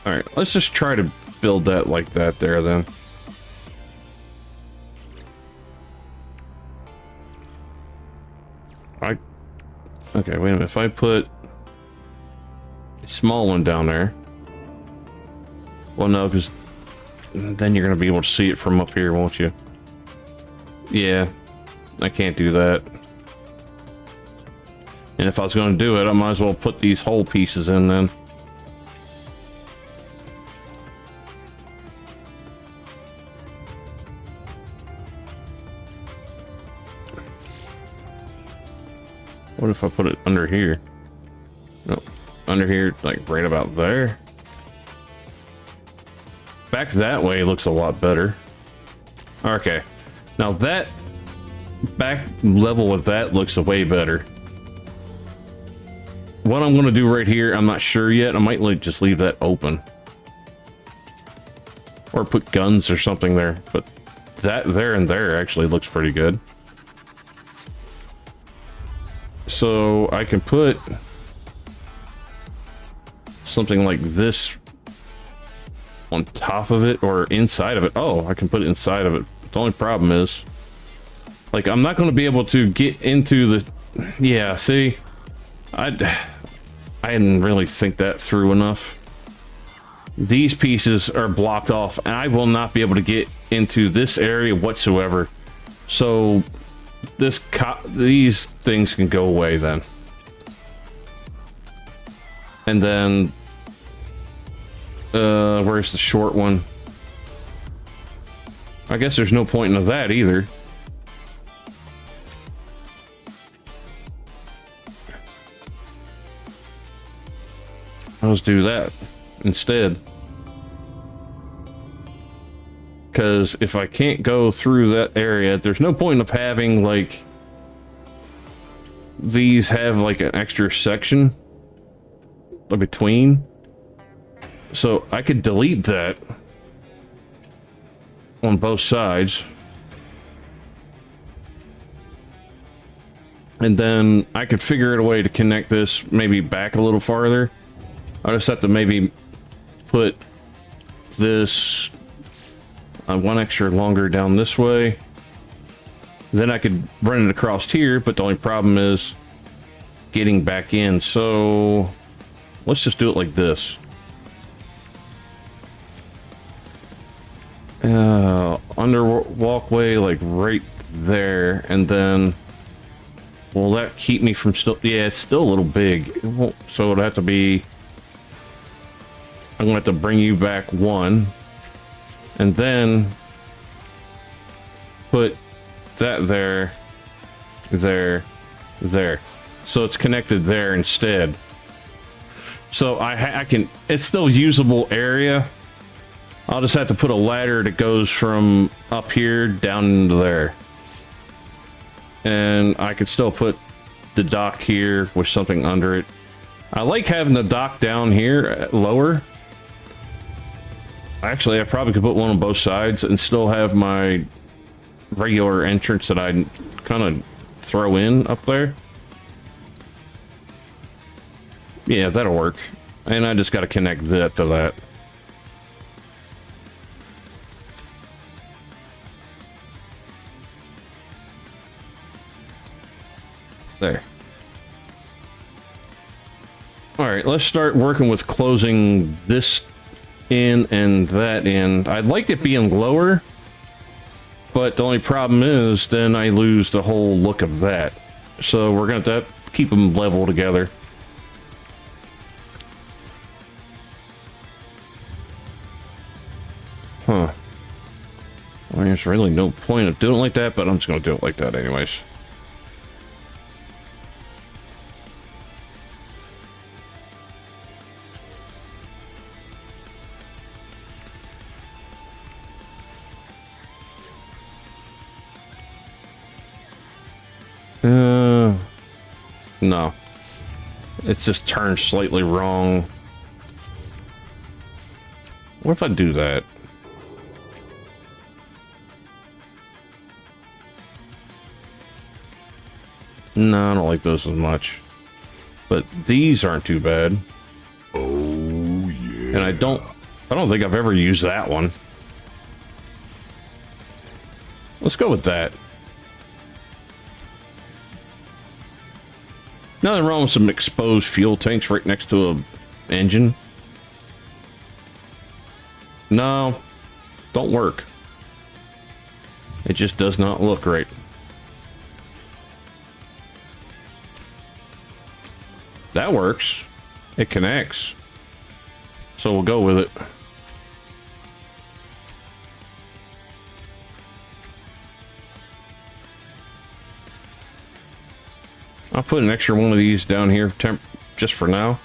Alright, let's just try to build that like that there then. Okay, wait a minute. If I put a small one down there. Well, no, because then you're going to be able to see it from up here, won't you? Yeah, I can't do that. And if I was going to do it, I might as well put these whole pieces in then. What if I put it under here? No, under here, like right about there. Back that way looks a lot better. Okay, now that back level with that looks way better. What I'm going to do right here, I'm not sure yet. I might just leave that open. Or put guns or something there. But that there and there actually looks pretty good. So I can put something like this on top of it or inside of it. Oh, I can put it inside of it. The only problem is, like, I'm not going to be able to get into the... Yeah, see? I didn't really think that through enough. These pieces are blocked off, and I will not be able to get into this area whatsoever. So these things can go away then. And then where's the short one? I guess there's no point in that either. I'll just do that instead. Because if I can't go through that area, there's no point of having, like, these have, like, an extra section between. So I could delete that on both sides. And then I could figure out a way to connect this maybe back a little farther. I just have to maybe put this one extra longer down this way. Then I could run it across here, but the only problem is getting back in. So let's just do it like this. Under walkway, like right there, and then will that keep me from still? Yeah, it's still a little big. It won't, so it'd have to be. I'm gonna have to bring you back one, and then put that there, there, there. So it's connected there instead. So I can. It's still usable area. I'll just have to put a ladder that goes from up here down into there. And I could still put the dock here with something under it. I like having the dock down here lower. Actually, I probably could put one on both sides and still have my regular entrance that I kind of throw in up there. Yeah, that'll work. And I just got to connect that to that. There. All right, let's start working with closing this in and that in. I'd like it being lower, but the only problem is then I lose the whole look of that. So we're going to have to keep them level together. Huh. Well, there's really no point of doing it like that, but I'm just going to do it like that anyways. No. It's just turned slightly wrong. What if I do that? No, I don't like those as much. But these aren't too bad. Oh, yeah. And I don't think I've ever used that one. Let's go with that. Nothing wrong with some exposed fuel tanks right next to a engine. No, don't work. It just does not look right. That works. It connects. So we'll go with it. I'll put an extra one of these down here just for now.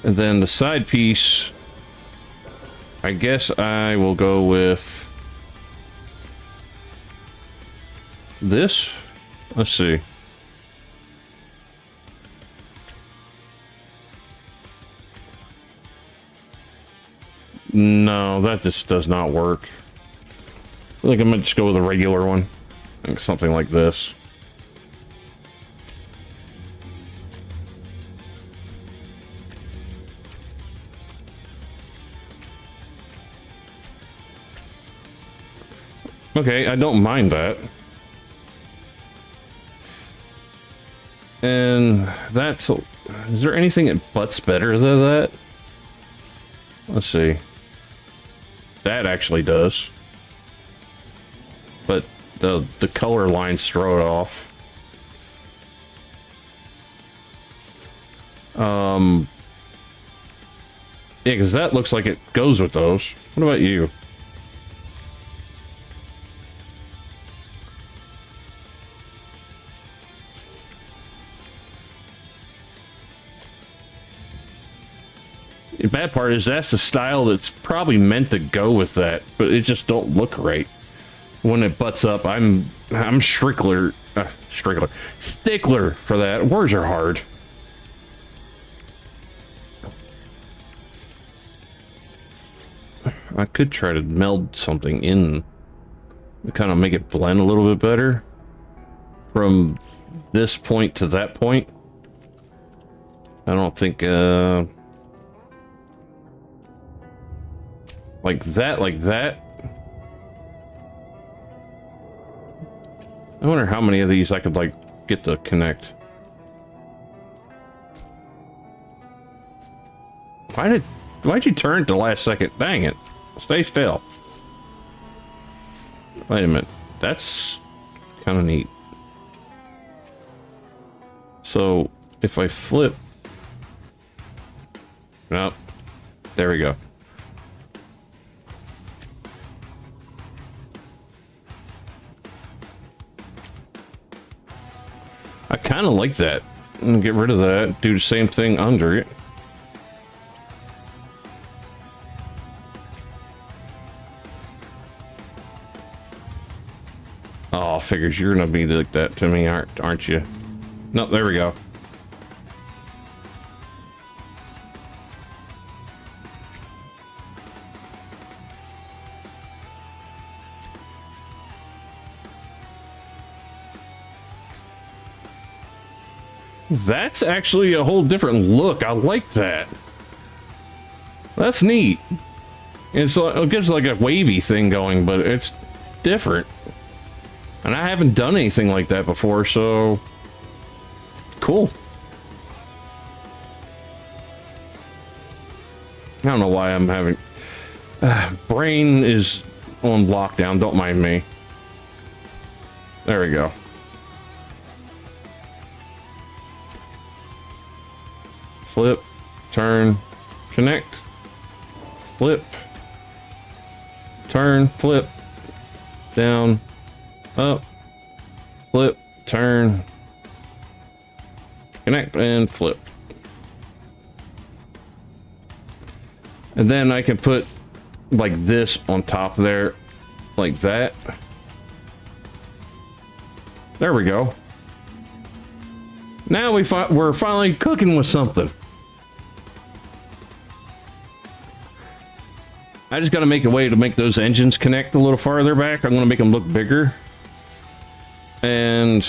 And then the side piece, I guess I will go with this. Let's see. No, that just does not work. I think I might just go with a regular one. Like something like this. Okay, I don't mind that. And that's... Is there anything that butts better than that? Let's see. That actually does. But the color lines throw it off. Yeah, because that looks like it goes with those. What about you? The bad part is that's the style that's probably meant to go with that, but it just don't look right when it butts up. I'm stickler for that. Words are hard. I could try to meld something in to kind of make it blend a little bit better from this point to that point. I don't think like that. I wonder how many of these I could like get to connect. Why'd you turn at the last second? Dang it. Stay still. Wait a minute. That's kind of neat. So if I flip, nope. There we go. I kind of like that. And get rid of that. Do the same thing under it. Oh, figures you're gonna be like that to me, aren't you? No, there we go. That's actually a whole different look. I like that. That's neat. It gives like a wavy thing going, but it's different. And I haven't done anything like that before, so cool. I don't know why I'm having brain is on lockdown, don't mind me. There we go. Flip, turn, connect, flip, turn, flip, down, up, flip, turn, connect, and flip. And then I can put like this on top there, like that. There we go. Now we're finally cooking with something. I just got to make a way to make those engines connect a little farther back. I'm going to make them look bigger. And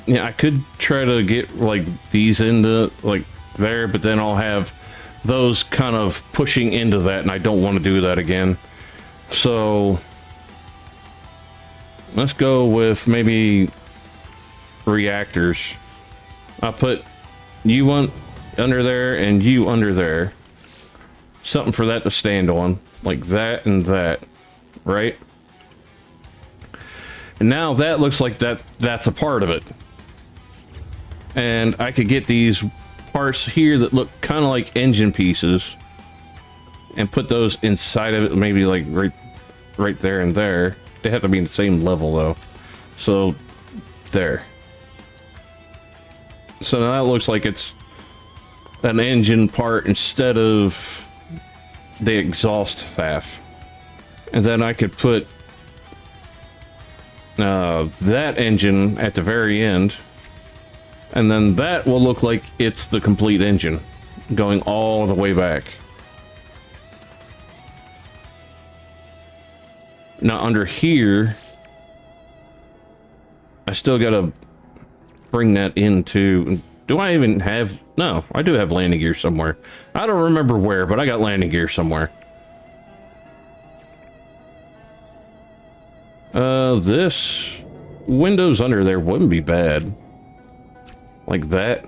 yeah, I could try to get like these into like there, but then I'll have those kind of pushing into that, and I don't want to do that again. So let's go with maybe reactors. I'll put you under there and you under there. Something for that to stand on, like that and that, right? And now that looks like that's a part of it. And I could get these parts here that look kind of like engine pieces and put those inside of it, maybe like right there and there. They have to be in the same level though. So there. So now that looks like it's an engine part instead of the exhaust half. And then I could put that engine at the very end, and then that will look like it's the complete engine going all the way back. Now under here I still gotta bring that into. Do I even have... No, I do have landing gear somewhere. I don't remember where, but I got landing gear somewhere. This windows under there wouldn't be bad. Like that.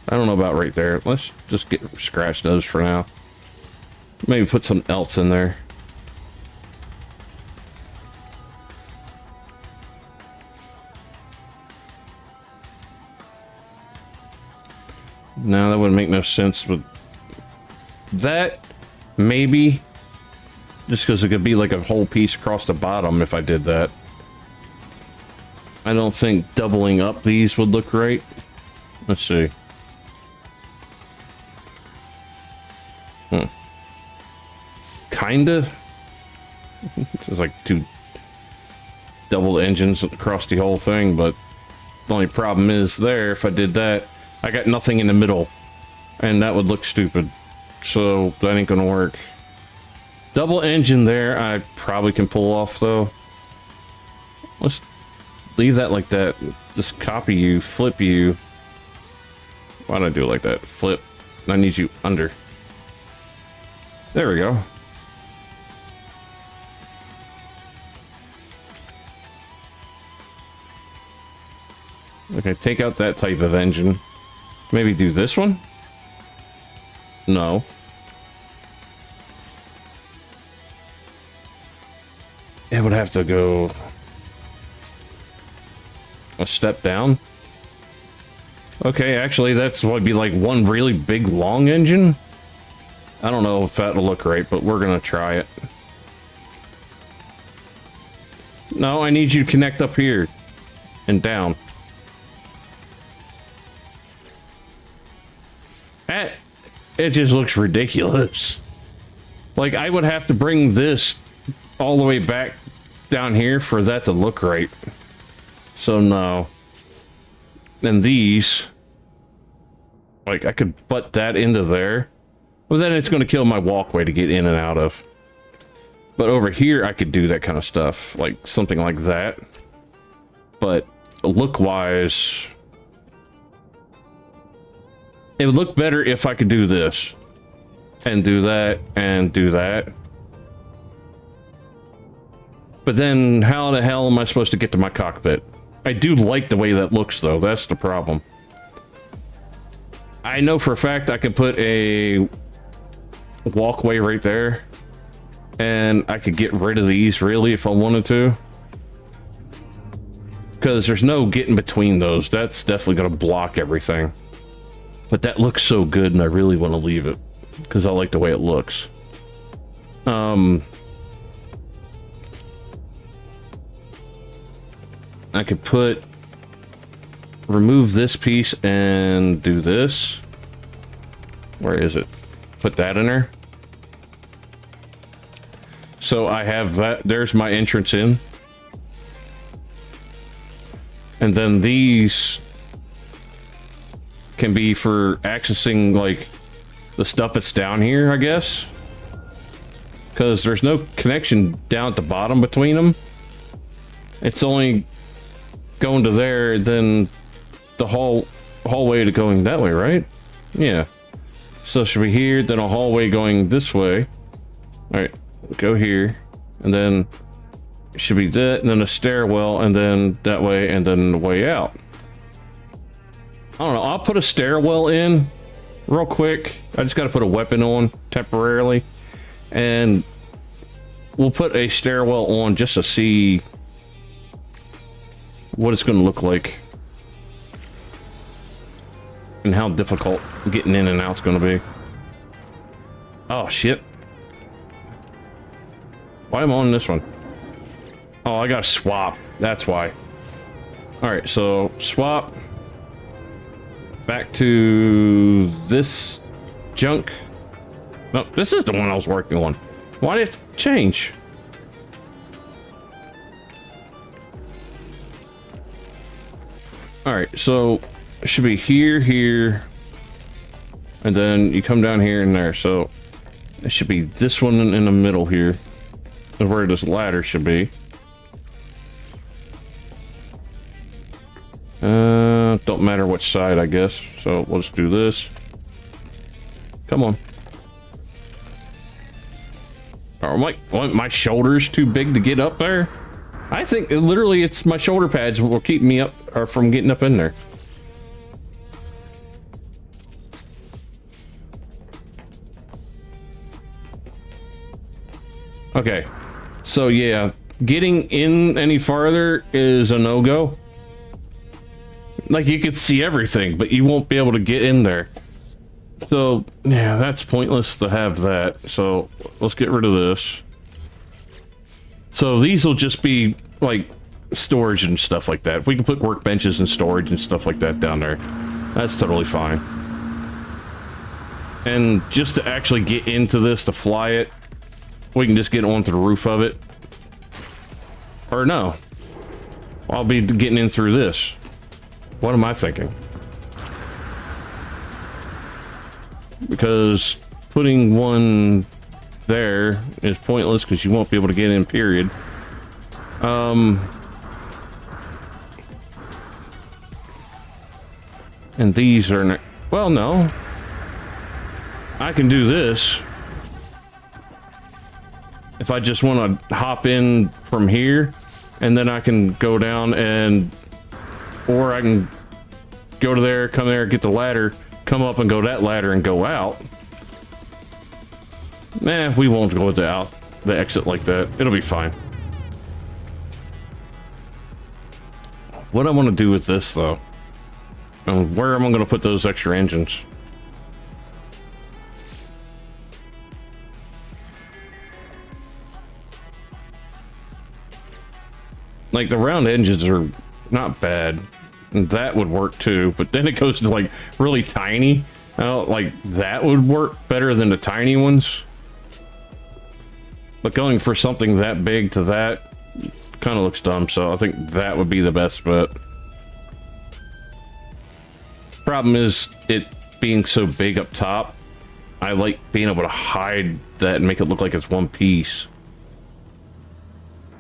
I don't know about right there. Let's just scratch those for now. Maybe put something else in there. No, that wouldn't make no sense, but that maybe just because it could be like a whole piece across the bottom if I did that. I don't think doubling up these would look right. Let's see. Kinda. It's like two double engines across the whole thing, but the only problem is there, if I did that, I got nothing in the middle, and that would look stupid. So that ain't gonna work. Double engine there, I probably can pull off though. Let's leave that like that. Just copy you, flip you. Why don't I do it like that? Flip. I need you under. There we go. Okay, take out that type of engine. Maybe do this one? No. It would have to go a step down. Okay, actually, that's what would be like one really big long engine. I don't know if that'll look right, but we're gonna try it. No, I need you to connect up here and down. It just looks ridiculous. Like, I would have to bring this all the way back down here for that to look right. So no. And these, like, I could butt that into there. Well, then it's going to kill my walkway to get in and out of. But over here, I could do that kind of stuff. Like, something like that. But look-wise, it would look better if I could do this. And do that, and do that. But then, how the hell am I supposed to get to my cockpit? I do like the way that looks, though. That's the problem. I know for a fact I could put a walkway right there. And I could get rid of these, really, if I wanted to. Because there's no getting between those. That's definitely going to block everything. But that looks so good, and I really want to leave it. Because I like the way it looks. I could remove this piece and do this. Where is it? Put that in there. So I have that. There's my entrance in. And then these can be for accessing, like, the stuff that's down here, I guess. Because there's no connection down at the bottom between them. It's only going to there, then the hallway to going that way, right? Yeah. So it should be here, then a hallway going this way. Alright, go here. And then it should be that, and then a stairwell, and then that way, and then the way out. I don't know, I'll put a stairwell in real quick. I just got to put a weapon on temporarily. And we'll put a stairwell on just to see what it's going to look like. And how difficult getting in and out's going to be. Oh, shit. Why am I on this one? Oh, I got to swap. That's why. Alright, so swap. Back to this junk. No, this is the one I was working on. Why did it change? Alright, so it should be here, here. And then you come down here and there. So it should be this one in the middle here. Is where this ladder should be. Don't matter which side, I guess. So let's do this. Come on. Are my shoulders too big to get up there? I think literally it's my shoulder pads will keep me up or from getting up in there. Okay. So yeah, getting in any farther is a no-go. Like, you could see everything, but you won't be able to get in there. So, yeah, that's pointless to have that. So, let's get rid of this. So, these will just be, like, storage and stuff like that. If we can put workbenches and storage and stuff like that down there, that's totally fine. And just to actually get into this, to fly it, we can just get onto the roof of it. Or no. I'll be getting in through this. What am I thinking? Because putting one there is pointless because you won't be able to get in, period. And these are... Well, no. I can do this. If I just want to hop in from here, and then I can go down and... Or I can go to there, come there, get the ladder, come up and go that ladder and go out. Nah, we won't go with the exit like that. It'll be fine. What I want to do with this, though, and where am I going to put those extra engines? Like, the round engines are not bad. And that would work too, but then it goes to like really tiny. Like that would work better than the tiny ones. But going for something that big to that kind of looks dumb, so I think that would be the best bet. Problem is, it being so big up top, I like being able to hide that and make it look like it's one piece.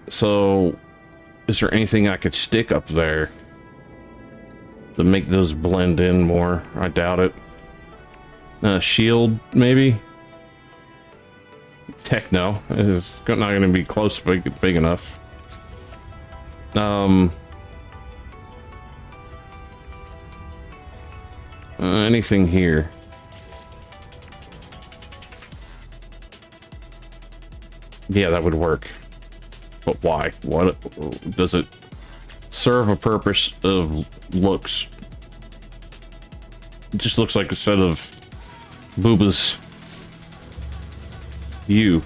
So, is there anything I could stick up there to make those blend in more? I doubt it. Shield, maybe? Techno. It's not going to be close to big enough. Anything here? Yeah, that would work. But why? What does it serve a purpose of looks? It just looks like a set of boobas. You.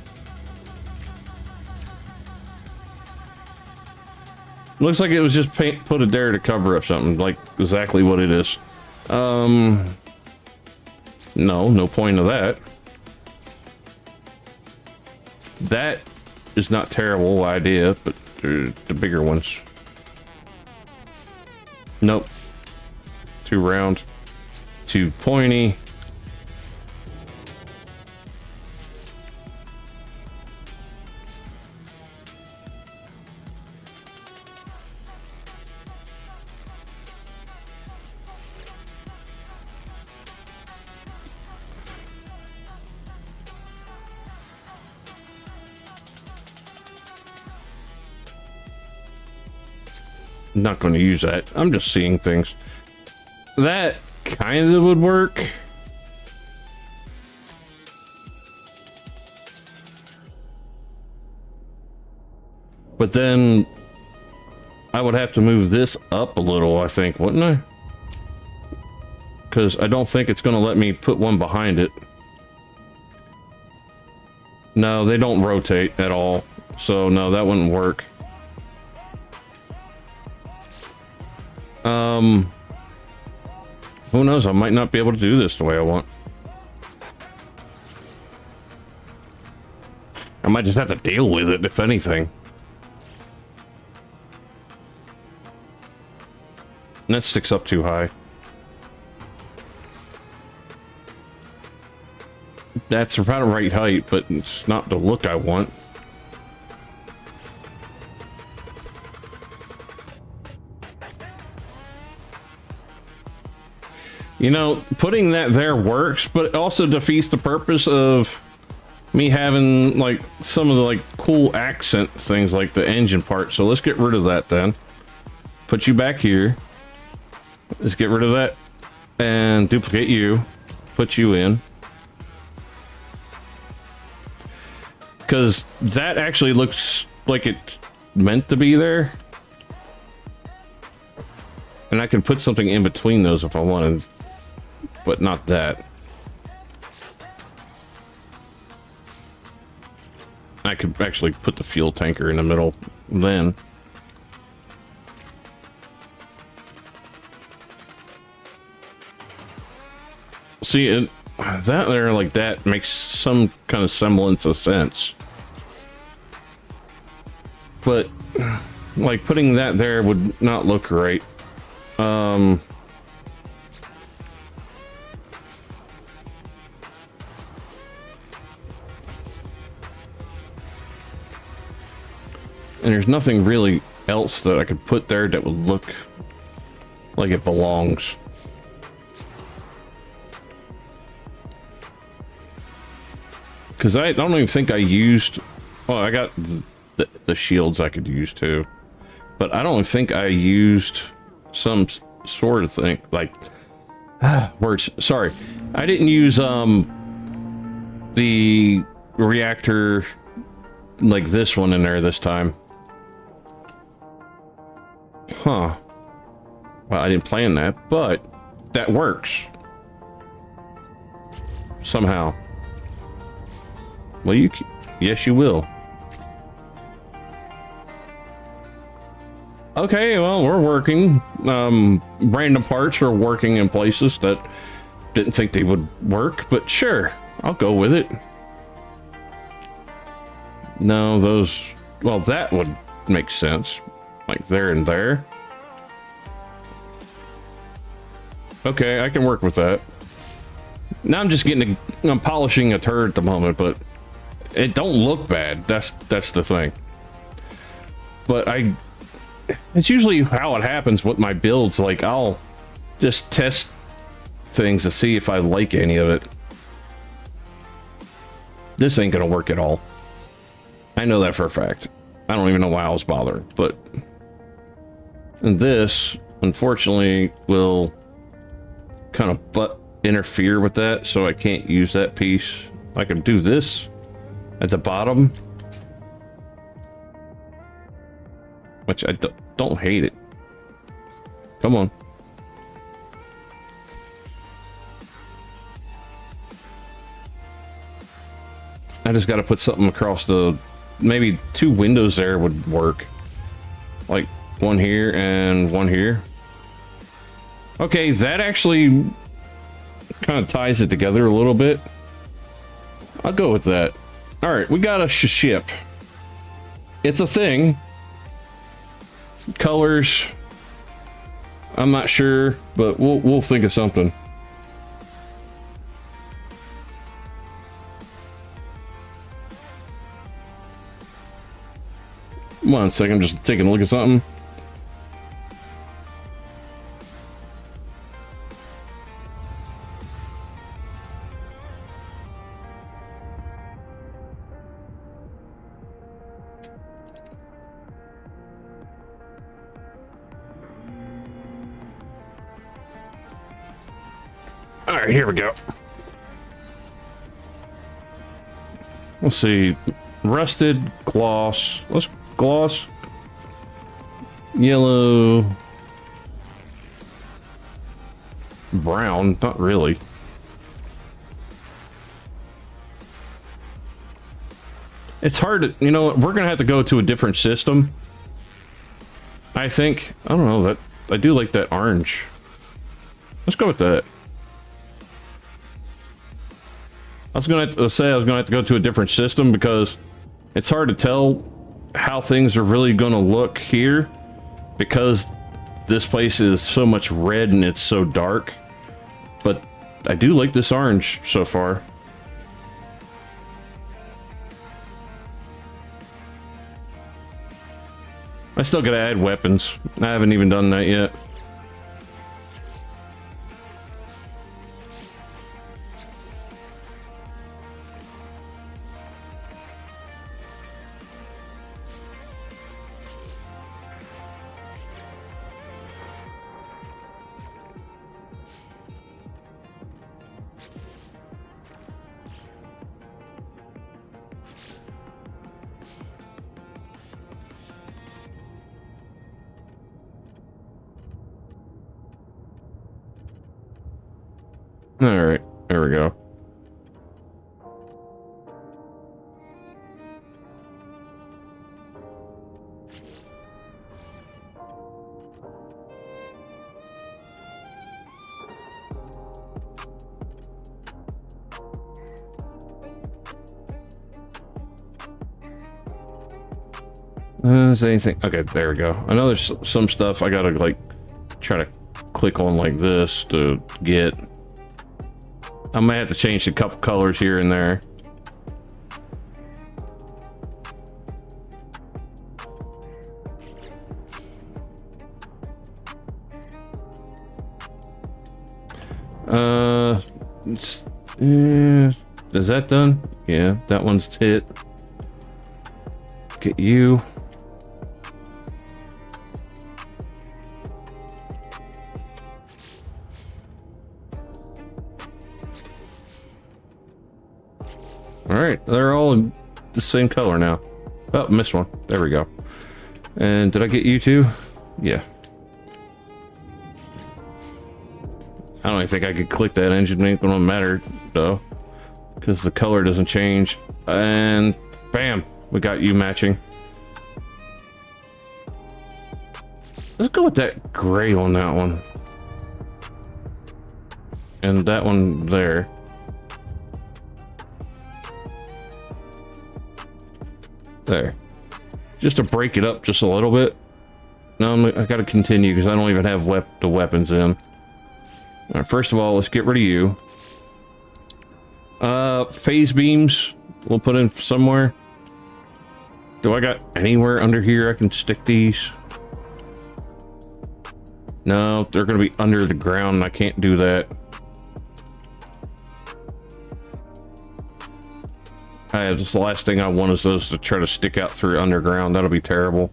Looks like it was just put it there to cover up something, like exactly what it is. No point of that. That is not a terrible idea, but the bigger ones. Nope. Too round. Too pointy. Not going to use that. I'm just seeing things. That kind of would work. But then I would have to move this up a little, I think, wouldn't I? Because I don't think it's going to let me put one behind it. No, they don't rotate at all. So no, that wouldn't work. Who knows? I might not be able to do this the way I want. I might just have to deal with it, if anything. And that sticks up too high. That's about the right height, but it's not the look I want. You know, putting that there works, but it also defeats the purpose of me having, like, some of the, like, cool accent things, like the engine part. So let's get rid of that then. Put you back here. Let's get rid of that. And duplicate you. Put you in. Because that actually looks like it's meant to be there. And I can put something in between those if I wanted. But not that. I could actually put the fuel tanker in the middle then. See, that there like that makes some kind of semblance of sense. But like putting that there would not look right. And there's nothing really else that I could put there that would look like it belongs. Because I don't even think I used... Well, I got the shields I could use too. But I don't think I used some sort of thing. Like... words. Sorry. I didn't use the reactor like this one in there this time. Huh. Well, I didn't plan that, but that works. Somehow. Well, yes, you will. Okay, well, we're working. Random parts are working in places that didn't think they would work, but sure, I'll go with it. No, those... Well, that would make sense. Like there and there. Okay, I can work with that. Now I'm just getting I'm polishing a turd at the moment, but it don't look bad. That's the thing. But it's usually how it happens with my builds. Like, I'll just test things to see if I like any of it. This ain't gonna work at all. I know that for a fact. I don't even know why I was bothering, but... And this, unfortunately, will kind of interfere with that, so I can't use that piece. I can do this at the bottom, which I don't hate it. Come on. I just got to put something across the... Maybe 2 windows there would work. Like one here and one here. Okay, that actually kind of ties it together a little bit. I'll go with that. All right, we got a ship. It's a thing. Colors, I'm not sure, but we'll think of something. One second, I'm just taking a look at something. All right, here we go. Let's see. Rusted, gloss. Let's gloss. Yellow. Brown. Not really. It's hard to, you know, we're gonna have to go to a different system. I think. I don't know, that I do like that orange. Let's go with that. I was gonna have to say I was gonna have to go to a different system because it's hard to tell how things are really gonna look here because this place is so much red and it's so dark. But I do like this orange so far. I still gotta add weapons. I haven't even done that yet. All right, there we go. Is anything? Okay, there we go. I know there's some stuff I gotta like try to click on like this to get. I might have to change a couple colors here and there. Is that done? Yeah, that one's hit. Get you. Alright, they're all the same color now. Oh, missed one. There we go. And did I get you too? Yeah. I don't even think I could click that engine. It don't matter though, because the color doesn't change. And bam, we got you matching. Let's go with that gray on that one. And that one there. There. Just to break it up just a little bit. No, I gotta continue because I don't even have the weapons in. Alright, first of all, let's get rid of you. Phase beams, we'll put in somewhere. Do I got anywhere under here I can stick these? No, they're gonna be under the ground and I can't do that. This the last thing I want is those to try to stick out through underground. That'll be terrible.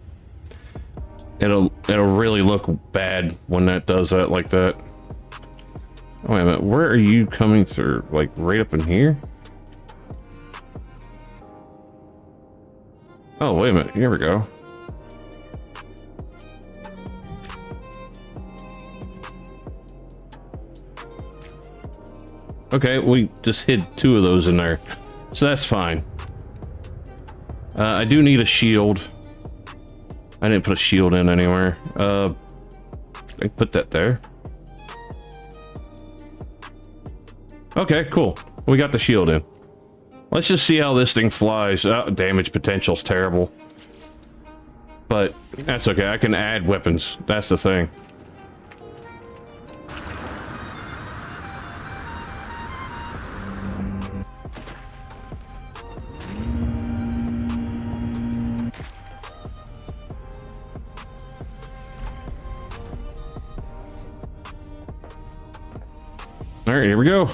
It'll really look bad when that does that like that. Oh, wait a minute, where are you coming through? Like right up in here? Oh, wait a minute, here we go. Okay, we just hid 2 of those in there. So that's fine. I do need a shield. I didn't put a shield in anywhere. I put that there. Okay, cool. We got the shield in. Let's just see how this thing flies. Damage potential's terrible. But that's okay. I can add weapons. That's the thing. All right, here we go.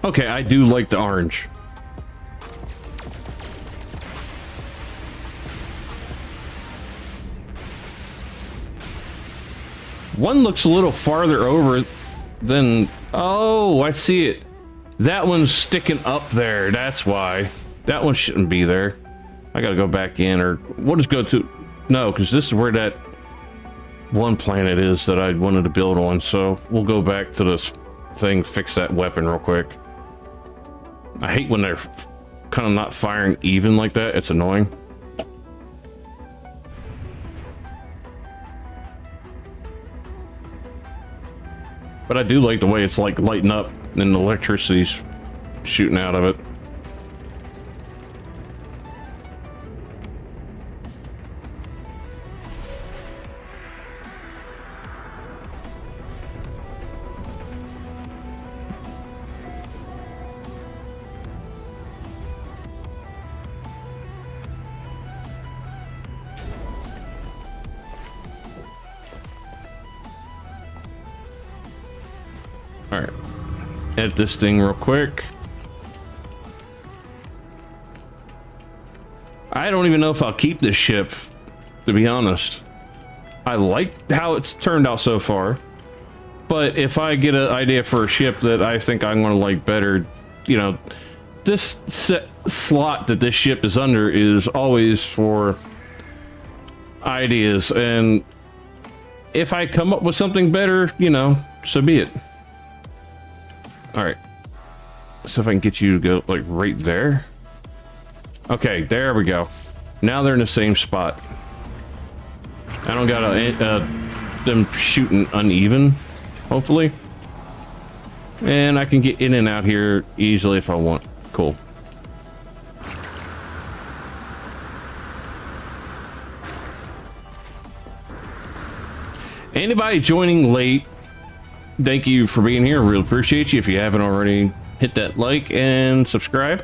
Okay, I do like the orange. One looks a little farther over than... Oh, I see it. That one's sticking up there. That's why. That one shouldn't be there. I gotta go back in, or we'll just go to... No, because this is where that one planet is that I wanted to build on. So we'll go back to this thing, fix that weapon real quick. I hate when they're kind of not firing even like that. It's annoying. But I do like the way it's like lighting up and the electricity's shooting out of it. Alright, edit this thing real quick. I don't even know if I'll keep this ship, to be honest. I like how it's turned out so far, but if I get an idea for a ship that I think I'm going to like better, you know, this slot that this ship is under is always for ideas, and if I come up with something better, you know, so be it. Alright, so if I can get you to go like right there. Okay, there we go. Now they're in the same spot. I don't got them shooting uneven, hopefully. And I can get in and out here easily if I want. Cool. Anybody joining late, thank you for being here. Really appreciate you. If you haven't already, hit that like and subscribe.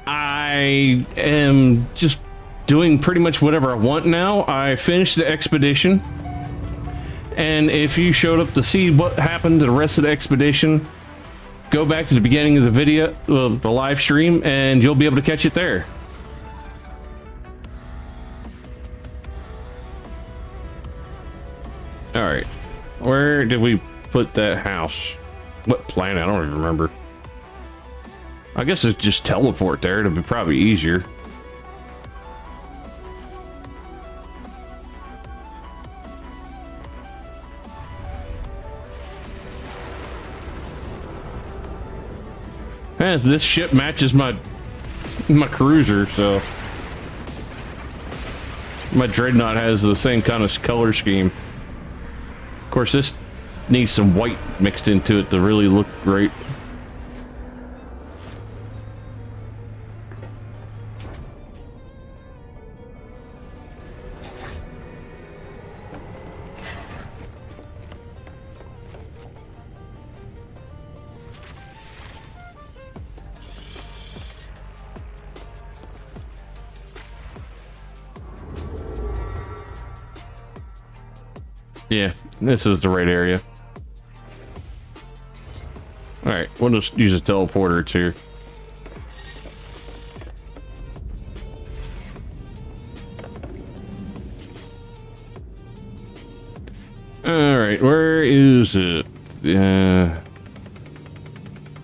I am just doing pretty much whatever I want now. I finished the expedition, and if you showed up to see what happened to the rest of the expedition, go back to the beginning of the video, the live stream, and you'll be able to catch it there. All right, where did we put that house? What planet? I don't even remember. I guess it's just teleport there. It'll be probably easier. As this ship matches my cruiser, so my dreadnought has the same kind of color scheme. Of course, this needs some white mixed into it to really look great. Yeah, this is the right area. Alright, we'll just use a teleporter. It's here. Alright, where is it? I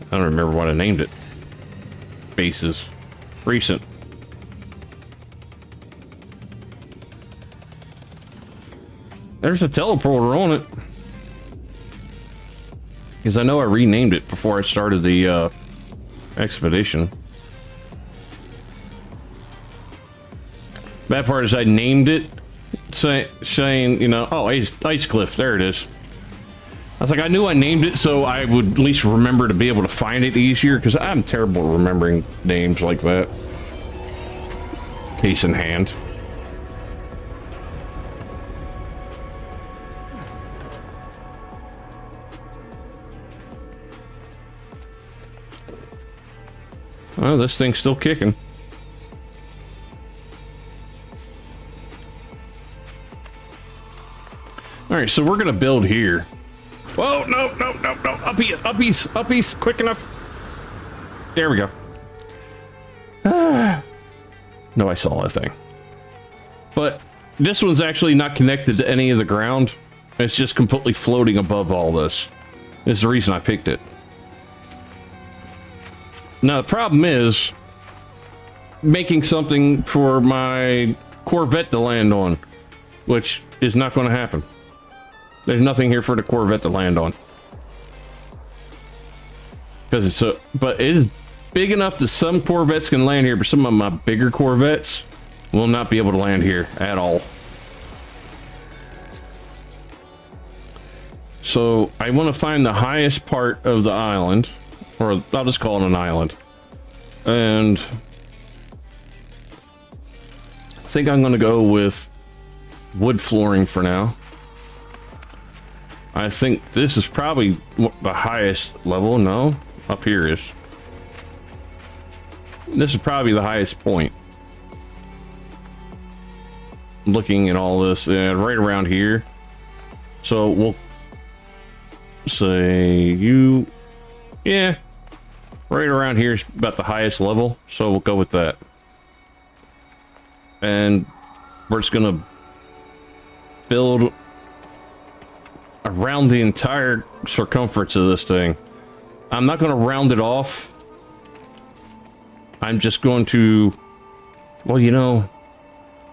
don't remember what I named it. Bases. Recent. There's a teleporter on it. Because I know I renamed it before I started the expedition. Bad part is I named it saying, you know, oh, Ice Cliff, there it is. I was like, I knew I named it so I would at least remember to be able to find it easier, because I'm terrible at remembering names like that. Case in hand. Oh, this thing's still kicking. Alright, so we're gonna build here. Whoa, no. Up east, quick enough. There we go. No, I saw that thing. But this one's actually not connected to any of the ground. It's just completely floating above all this. This is the reason I picked it. Now, the problem is making something for my Corvette to land on, which is not going to happen. There's nothing here for the Corvette to land on. Because it's so, but it is big enough that some Corvettes can land here, but some of my bigger Corvettes will not be able to land here at all. So I want to find the highest part of the island. Or I'll just call it an island. And I think I'm going to go with wood flooring for now. I think this is probably the highest level. No, up here is. This is probably the highest point. Looking at all this, right around here. So we'll say you, yeah. Right around here is about the highest level, so we'll go with that. And we're just gonna build around the entire circumference of this thing. I'm not gonna round it off. I'm just going to, well, you know,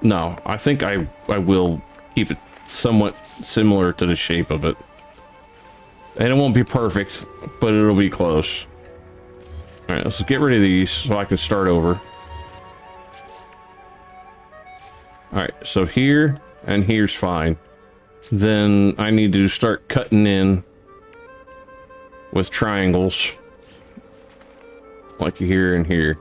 no, I think I will keep it somewhat similar to the shape of it. And it won't be perfect, but it'll be close. Alright, let's get rid of these so I can start over. Alright, so here and here's fine. Then I need to start cutting in with triangles. Like here and here.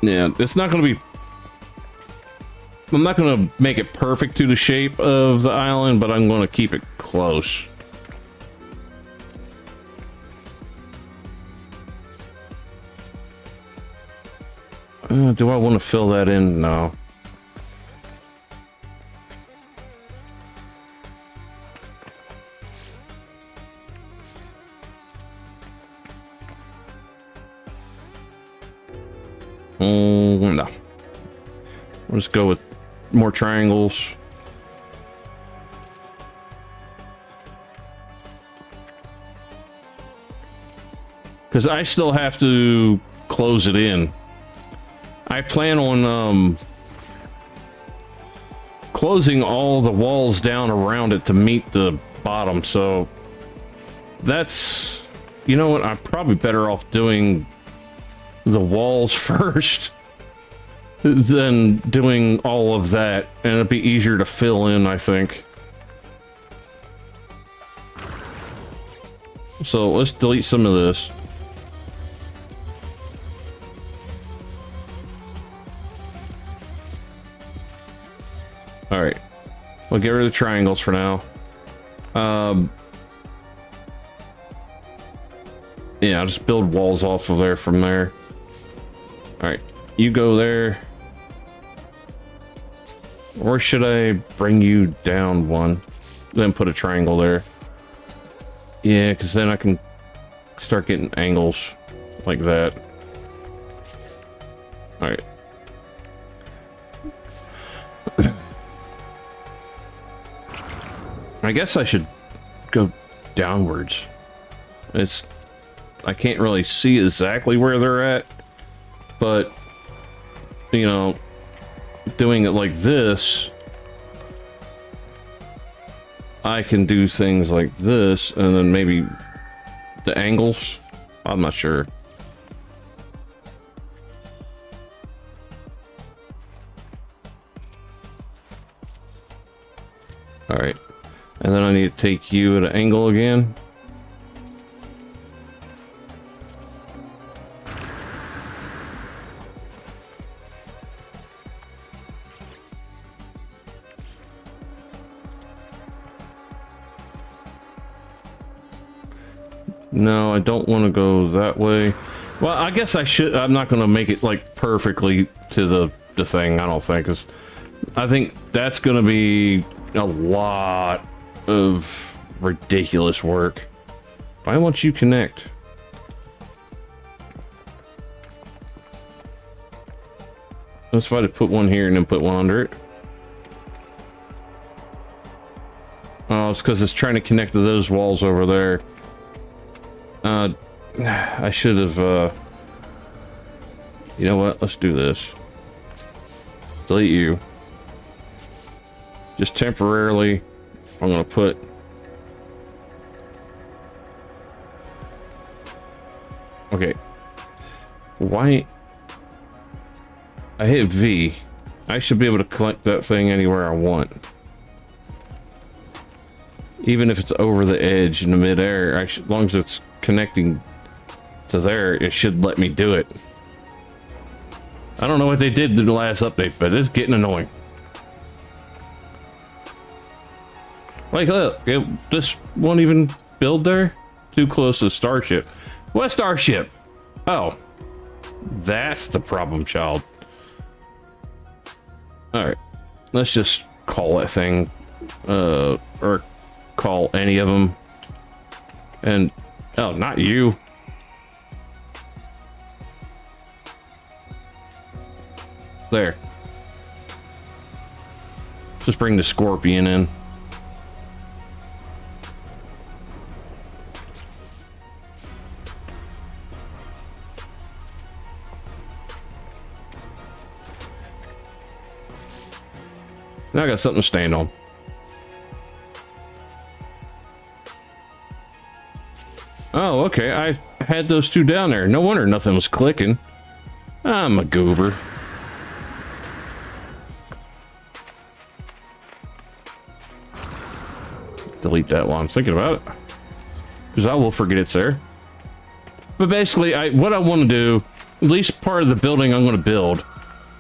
Yeah, it's not going to be... I'm not going to make it perfect to the shape of the island, but I'm going to keep it close. Do I want to fill that in? No. No. We'll just go with more triangles. Because I still have to close it in. I plan on closing all the walls down around it to meet the bottom, so that's, you know what, I'm probably better off doing the walls first than doing all of that, and it'd be easier to fill in, I think. So let's delete some of this. All right, we'll get rid of the triangles for now. Yeah, I'll just build walls off of there from there. All right, you go there. Or should I bring you down one, then put a triangle there? Yeah, because then I can start getting angles like that. All right. I guess I should go downwards. I can't really see exactly where they're at, but you know, doing it like this, I can do things like this, and then maybe the angles. I'm not sure. All right, and then I need to take you at an angle again. No, I don't want to go that way. Well, I guess I should. I'm not going to make it like perfectly to the thing, I don't think, because I think that's going to be a lot of ridiculous work. Why won't you connect? Let's try to put one here and then put one under it. Oh, it's because it's trying to connect to those walls over there. I should have, you know what? Let's do this. Delete you. Just temporarily, I'm gonna put... Okay. Why? I hit V. I should be able to collect that thing anywhere I want. Even if it's over the edge in the midair, as long as it's connecting to there, it should let me do it. I don't know what they did in the last update, but it's getting annoying. Like, look, this won't even build there. Too close to the starship. What starship? Oh, that's the problem, child. All right, let's just call that thing, or call any of them. And oh, not you. There. Just bring the scorpion in. Now I got something to stand on. Oh, okay. I had those two down there. No wonder nothing was clicking. I'm a goober. Delete that while I'm thinking about it, because I will forget it's there. But basically, what I want to do, at least part of the building I'm going to build,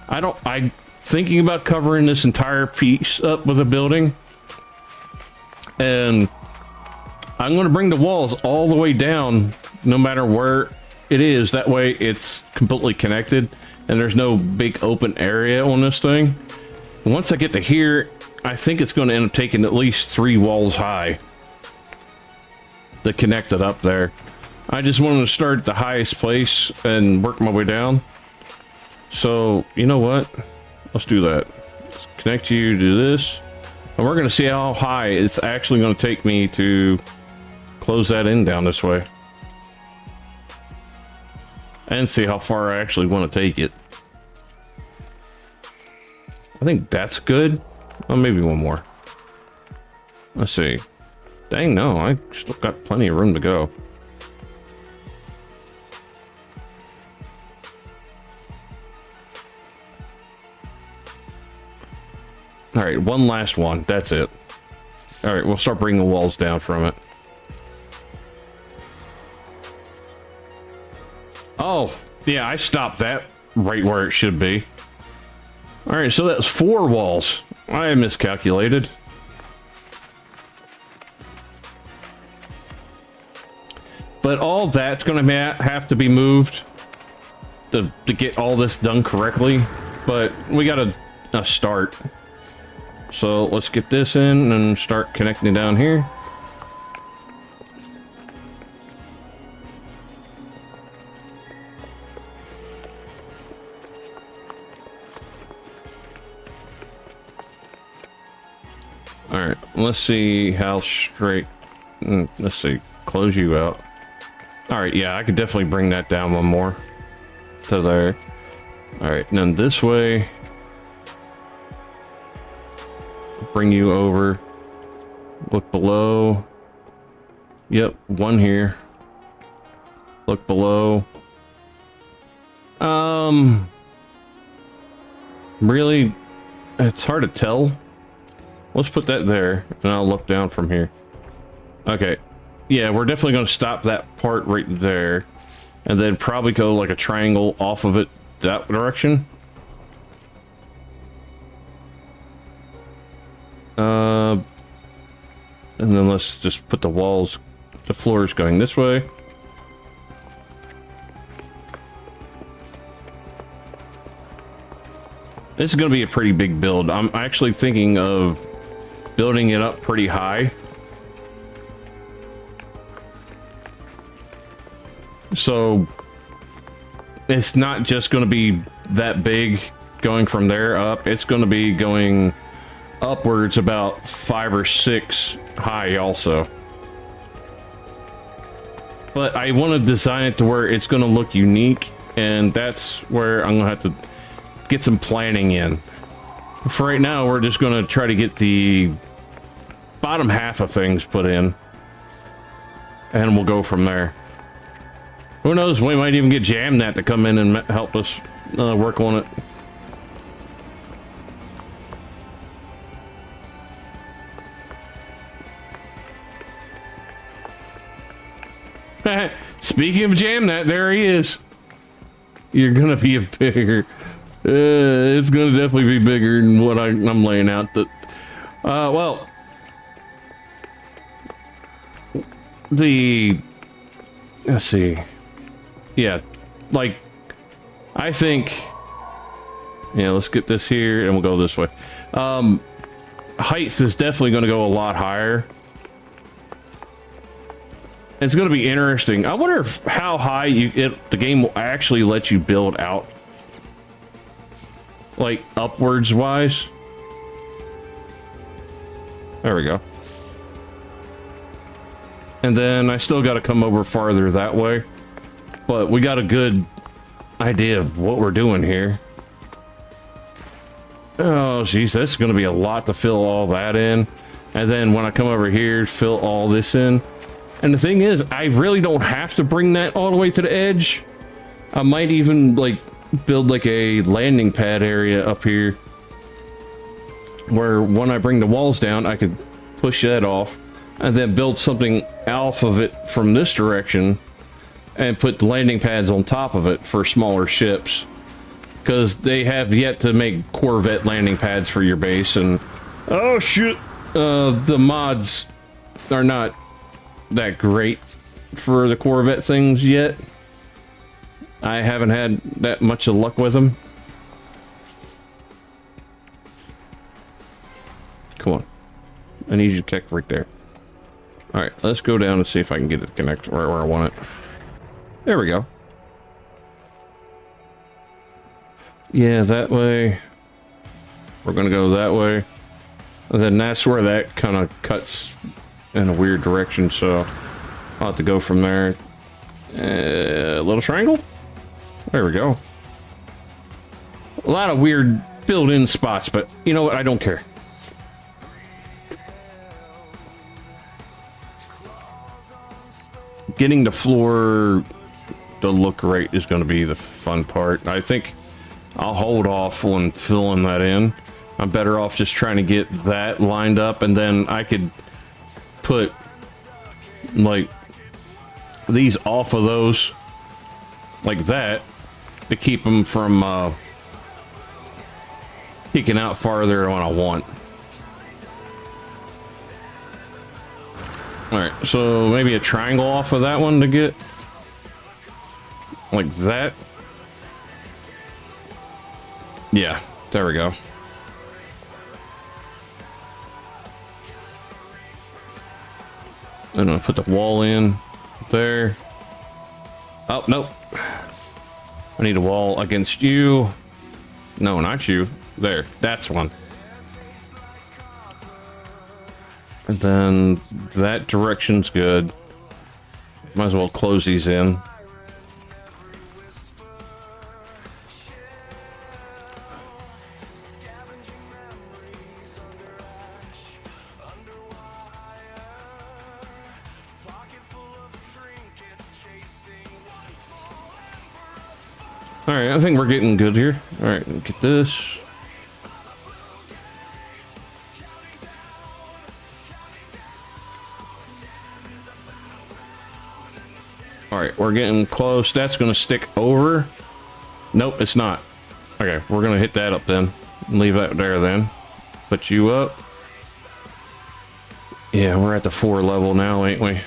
I'm thinking about covering this entire piece up with a building, and I'm going to bring the walls all the way down, no matter where it is. That way it's completely connected, and there's no big open area on this thing. Once I get to here, I think it's going to end up taking at least 3 walls high to connect it up there. I just wanted to start at the highest place and work my way down. So, you know what? Let's do that. Let's connect you to this. And we're going to see how high it's actually going to take me to close that in down this way. And see how far I actually want to take it. I think that's good. Oh, maybe one more. Let's see. Dang, no, I still got plenty of room to go. All right, one last one. That's it. All right, we'll start bringing the walls down from it. Oh, yeah, I stopped that right where it should be. All right, so that's 4 walls. I miscalculated. But all that's going to have to be moved to get all this done correctly. But we got a start. So let's get this in and start connecting down here. All right, let's see how straight. Let's see, close you out. All right, yeah, I could definitely bring that down one more to there. All right, and then this way, bring you over. Look below. Yep, one here. Look below. Really, it's hard to tell. Let's put that there, and I'll look down from here. Okay. Yeah, we're definitely going to stop that part right there. And then probably go like a triangle off of it that direction. And then let's just put the walls, the floors going this way. This is going to be a pretty big build. I'm actually thinking of building it up pretty high. So it's not just going to be that big going from there up. It's going to be going upwards about 5 or 6 high also. But I want to design it to where it's going to look unique, and that's where I'm going to have to get some planning in. For right now, we're just going to try to get the bottom half of things put in, and we'll go from there. Who knows, we might even get Jamnat to come in and help us work on it. Speaking of Jamnat, there he is. You're gonna be a bigger. It's gonna definitely be bigger than what I'm laying out. That, well, let's see. Yeah, like, I think, yeah, let's get this here and we'll go this way. Height is definitely going to go a lot higher. It's going to be interesting. I wonder how high the game will actually let you build out, like upwards wise. There we go. And then I still got to come over farther that way. But we got a good idea of what we're doing here. Oh, geez, that's going to be a lot to fill all that in. And then when I come over here, fill all this in. And the thing is, I really don't have to bring that all the way to the edge. I might even, like, build, like, a landing pad area up here. Where when I bring the walls down, I could push that off. And then build something off of it from this direction. And put the landing pads on top of it for smaller ships, because they have yet to make Corvette landing pads for your base. And oh shit, the mods are not that great for the Corvette things yet. I haven't had that much of luck with them. Come on, I need you to connect right there. All right, let's go down and see if I can get it to connect right where I want it. There we go. Yeah, that way. We're gonna go that way. And then that's where that kind of cuts in a weird direction, so I'll have to go from there. A little triangle? There we go. A lot of weird filled in spots, but you know what? I don't care. getting the floor to look right is going to be the fun part. I think I'll hold off on filling that in. I'm better off just trying to get that lined up, and then I could put like these off of those like that to keep them from kicking out farther when I want. Alright, so maybe a triangle off of that one to get like that. Yeah, there we go. And I'll put the wall in there. Oh, nope. I need a wall against you. No, not you. There, that's one. And then that direction's good. Might as well close these in. Alright, I think we're getting good here. Alright, get this. Alright, we're getting close. That's going to stick over. Nope, it's not. Okay, we're going to hit that up then. Leave that there then. Put you up. Yeah, we're at the 4 level now, ain't we?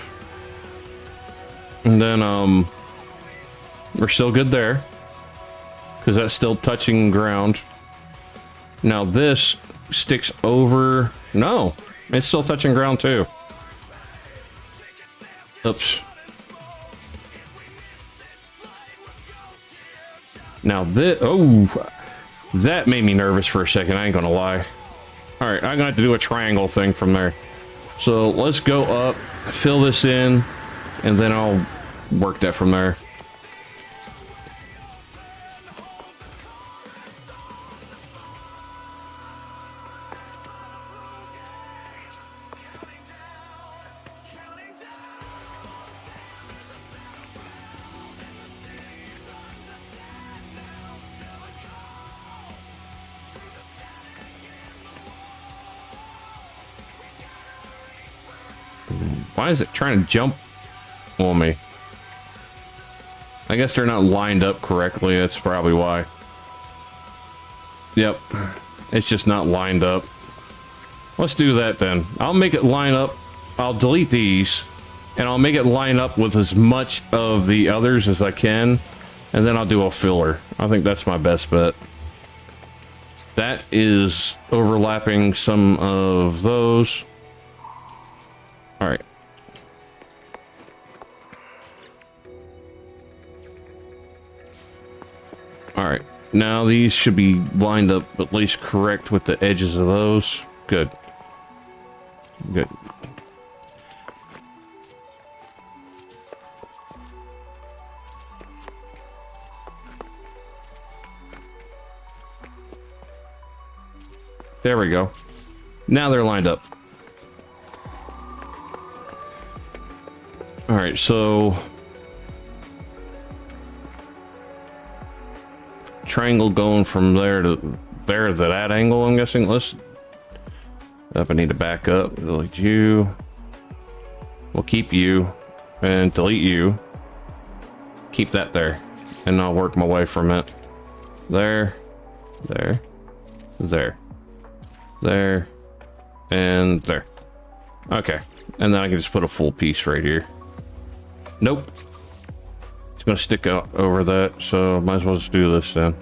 And then, we're still good there. Because that's still touching ground. Now this sticks over. No, it's still touching ground too. Oops. Now this, oh, that made me nervous for a second. I ain't gonna lie. All right, I'm gonna have to do a triangle thing from there. So let's go up, fill this in, and then I'll work that from there. Why is it trying to jump on me? I guess they're not lined up correctly. That's probably why. Yep. It's just not lined up. Let's do that then. I'll make it line up. I'll delete these. And I'll make it line up with as much of the others as I can. And then I'll do a filler. I think that's my best bet. That is overlapping some of those. Alright. Alright, now these should be lined up at least correct with the edges of those. Good. Good. There we go. Now they're lined up. Alright, so triangle going from there to there to that angle, I'm guessing. Let's I need to back up. Delete you. We'll keep you and delete you. Keep that there. And I'll work my way from it. There. There. There. There. And there. Okay. And then I can just put a full piece right here. Nope. It's gonna stick out over that, so might as well just do this then.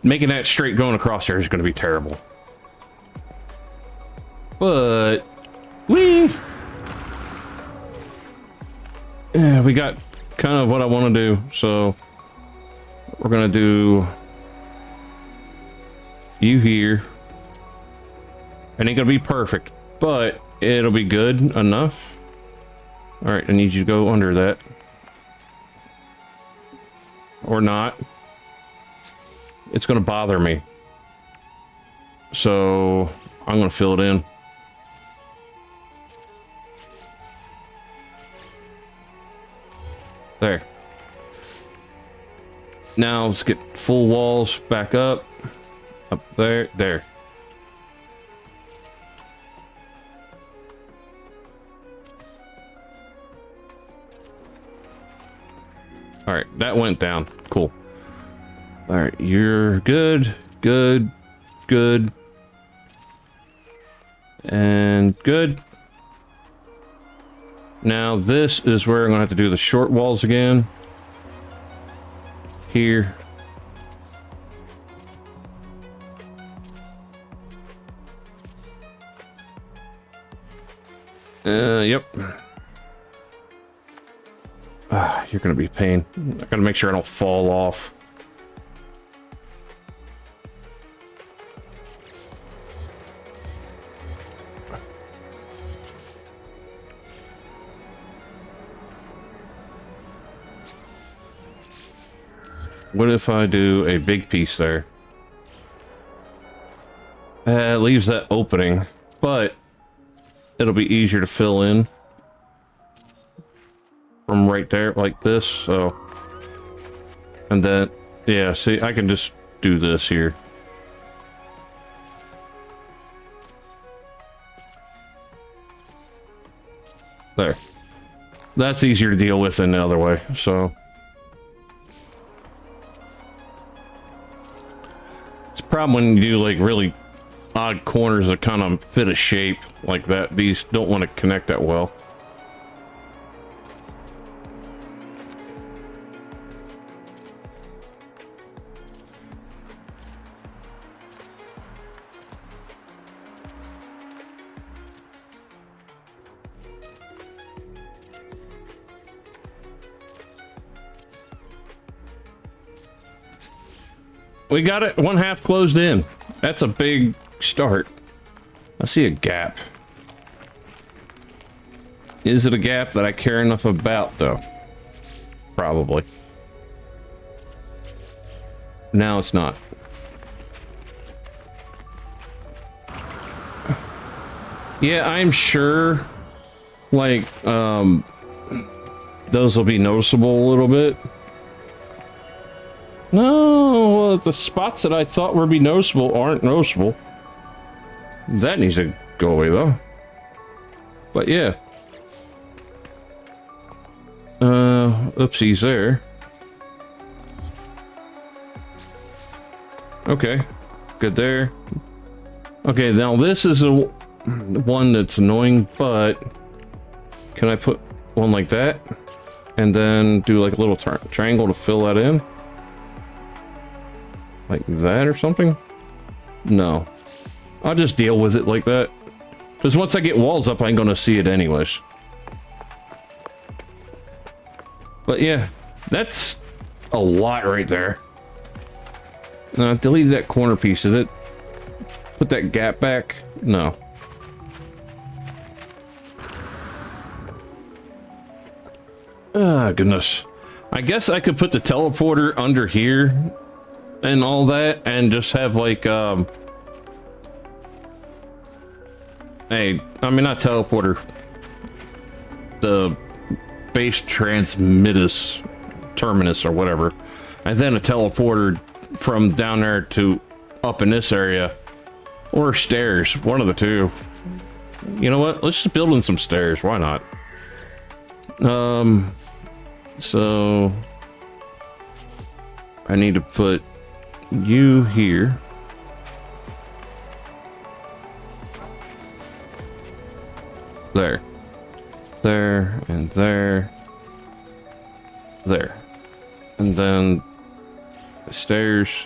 Making that straight going across there is gonna be terrible. But yeah, we got kind of what I want to do, so we're gonna do you here. It ain't gonna be perfect, but it'll be good enough. All right, I need you to go under that. Or not. It's gonna bother me. So I'm gonna fill it in. There. Now let's get full walls back up. Up there. There. Alright, that went down. Cool. Alright, you're good. Good. Good. And good. Now this is where I'm going to have to do the short walls again. Here. Yep. You're gonna be a pain. I gotta make sure I don't fall off. What if I do a big piece there? It leaves that opening, but it'll be easier to fill in from right there like this. So, and then, yeah, see, I can just do this here. There. That's easier to deal with than the other way, so. It's a problem when you do like really odd corners that kind of fit a shape like that. These don't want to connect that well. We got it one half closed in. That's a big start. I see a gap. Is it a gap that I care enough about, though? Probably. Now it's not. Yeah, I'm sure, like, those will be noticeable a little bit. No, well, the spots that I thought would be noticeable aren't noticeable. That needs to go away, though. But yeah. Oopsies there. Okay. Good there. Okay, now this is a one that's annoying, but can I put one like that? And then do like a little triangle to fill that in? Like that or something? No. I'll just deal with it like that. Because once I get walls up, I'm going to see it anyways. But yeah, that's a lot right there. Now, delete that corner piece of it. Put that gap back. No. Ah, goodness. I guess I could put the teleporter under here and all that, and just have like I mean, not teleporter, the base transmittus terminus or whatever, and then a teleporter from down there to up in this area, or stairs, one of the two. You know what, let's just build in some stairs, why not? So I need to put you here. There. There, and there. There. And then the stairs.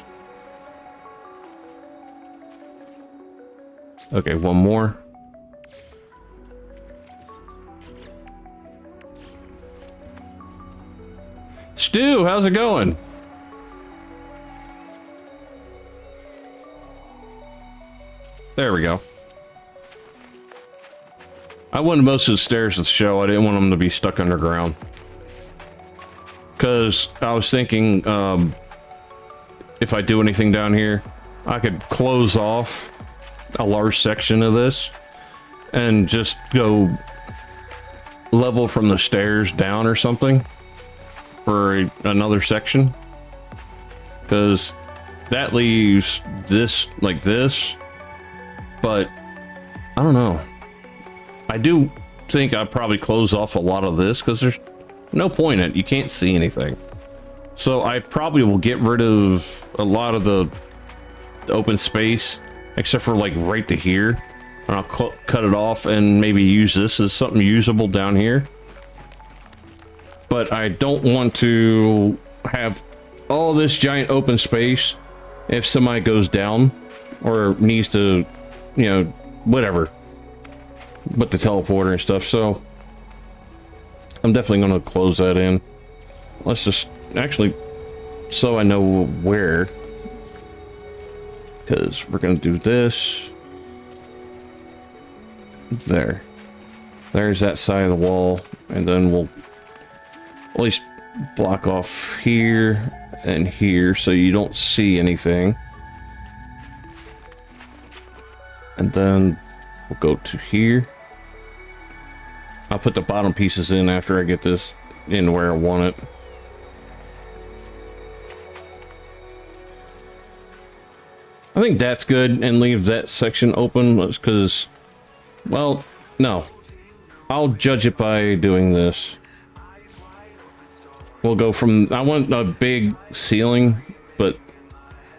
Okay, one more. Stu, how's it going? There we go. I wanted most of the stairs to show. I didn't want them to be stuck underground. Because I was thinking, if I do anything down here, I could close off a large section of this and just go level from the stairs down or something. for another section, because that leaves this like this, but I don't know. I do think I'd probably close off a lot of this because there's no point in it. You can't see anything. So I probably will get rid of a lot of the open space, except for like right to here. And I'll cut it off and maybe use this as something usable down here. But I don't want to have all this giant open space if somebody goes down or needs to, you know, whatever, with the teleporter and stuff. So I'm definitely going to close that in. Let's just actually, so I know where, because we're going to do this. There's that side of the wall, and then we'll at least block off here and here so you don't see anything. And then we'll go to here. I'll put the bottom pieces in after I get this in where I want it. I think that's good, and leave that section open because, well, no. I'll judge it by doing this. We'll go from, I want a big ceiling, but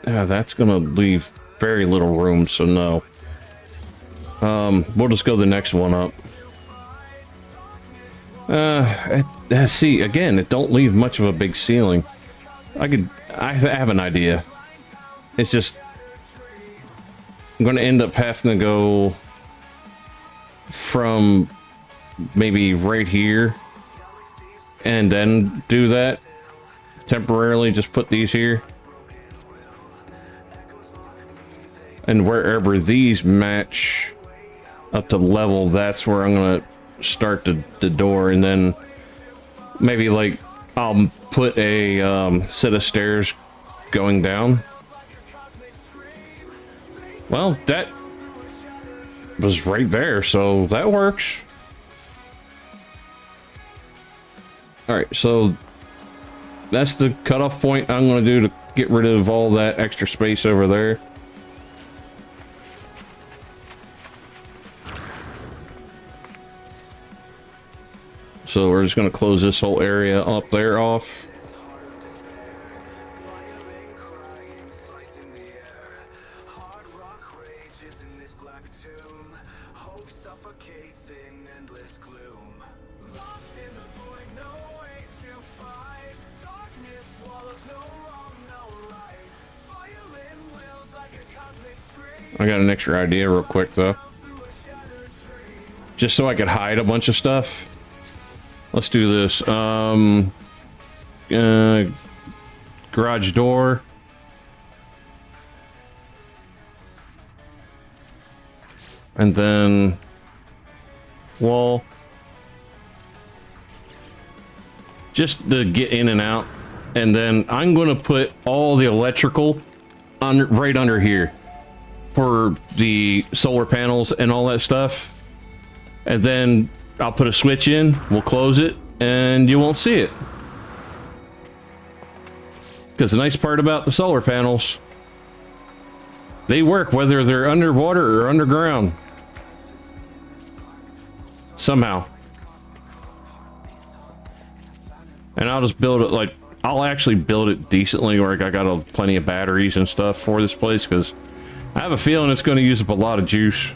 that's gonna leave very little room, so no. We'll just go the next one up. See, again, it don't leave much of a big ceiling. I have an idea. It's just, I'm gonna end up having to go from maybe right here and then do that temporarily. Just put these here, and wherever these match up to level, that's where I'm gonna start the door, and then maybe like I'll put a set of stairs going down. Well, that was right there, so that works. All right, so that's the cutoff point I'm going to do to get rid of all that extra space over there. So we're just going to close this whole area up there off. I got an extra idea real quick though. Just so I could hide a bunch of stuff. Let's do this. Garage door. And then wall. Just to get in and out. And then I'm going to put all the electrical right under here for the solar panels and all that stuff. And then I'll put a switch in, we'll close it, and you won't see it. Because the nice part about the solar panels, they work whether they're underwater or underground. Somehow. And I'll just build it like, I'll actually build it decently where I got plenty of batteries and stuff for this place, because I have a feeling it's going to use up a lot of juice.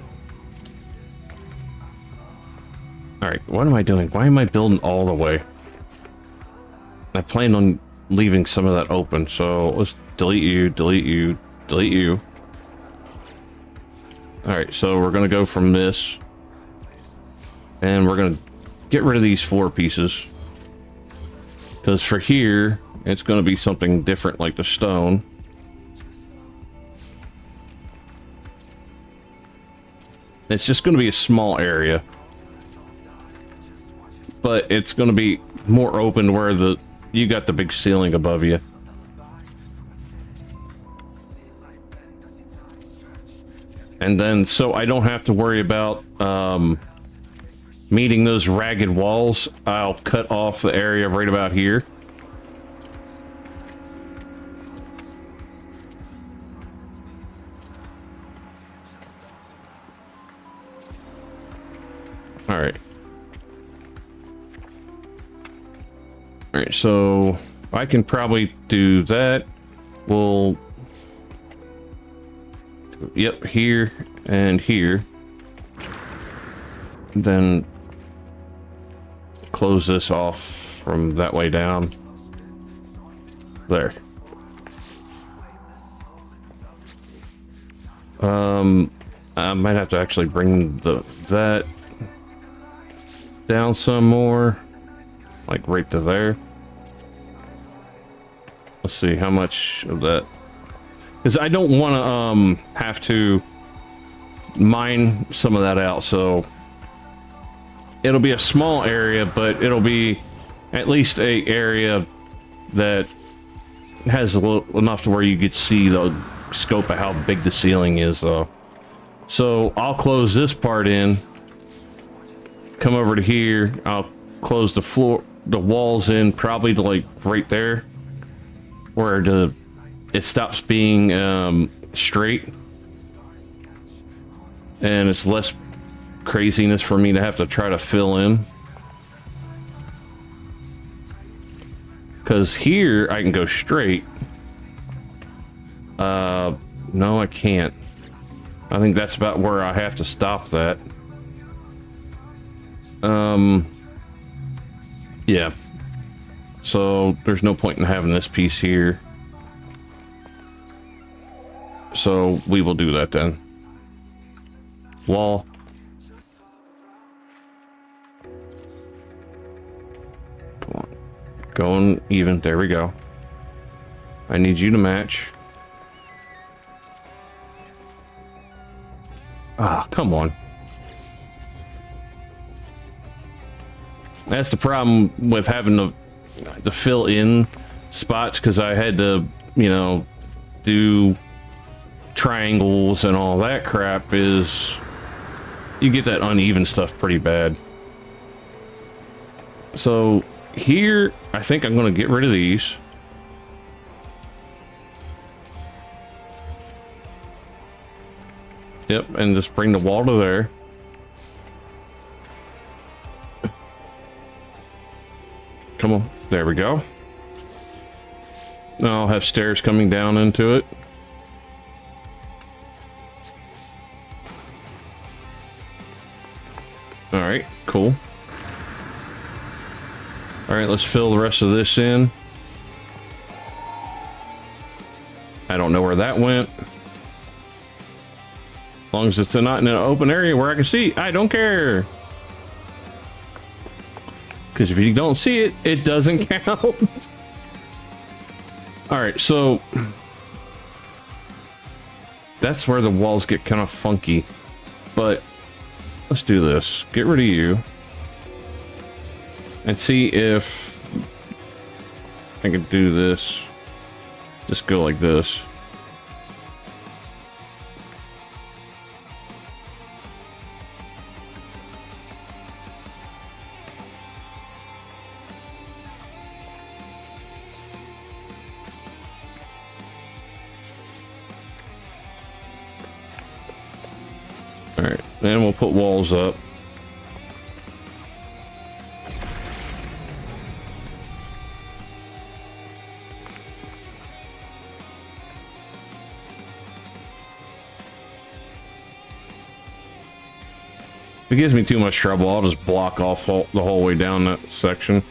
Alright, what am I doing? Why am I building all the way? I planned on leaving some of that open, so let's delete you, delete you, delete you. Alright, so we're going to go from this. And we're going to get rid of these 4 pieces. Because for here, it's going to be something different like the stone. It's just going to be a small area. But it's going to be more open where you got the big ceiling above you. And then, so I don't have to worry about meeting those ragged walls, I'll cut off the area right about here. All right. All right, so I can probably do that. We'll... Yep, here and here. Then close this off from that way down. There. I might have to actually bring that down some more, like right to there. Let's see how much of that, because I don't want to have to mine some of that out. So it'll be a small area, but it'll be at least a area that has a little enough to where you could see the scope of how big the ceiling is, though. So I'll close this part in, come over to here, I'll close the floor, the walls in, probably to like right there, where it stops being straight, and it's less craziness for me to have to try to fill in. Because here I can go straight. No, I can't. I think that's about where I have to stop that. Yeah. So there's no point in having this piece here. So we will do that then. Wall. Come on. Going even. There we go. I need you to match. Ah, come on. That's the problem with having to fill in spots, because I had to, you know, do triangles and all that crap. Is you get that uneven stuff pretty bad. So here, I think I'm going to get rid of these. Yep, and just bring the wall to there. Come on, there we go. Now I'll have stairs coming down into it. All right, cool. All right, let's fill the rest of this in. I don't know where that went. As long as it's not in an open area where I can see, I don't care. Because if you don't see it, it doesn't count. All right, so that's where the walls get kind of funky. But let's do this. Get rid of you. And see if I can do this. Just go like this. Alright, then we'll put walls up. If it gives me too much trouble, I'll just block off the whole way down that section.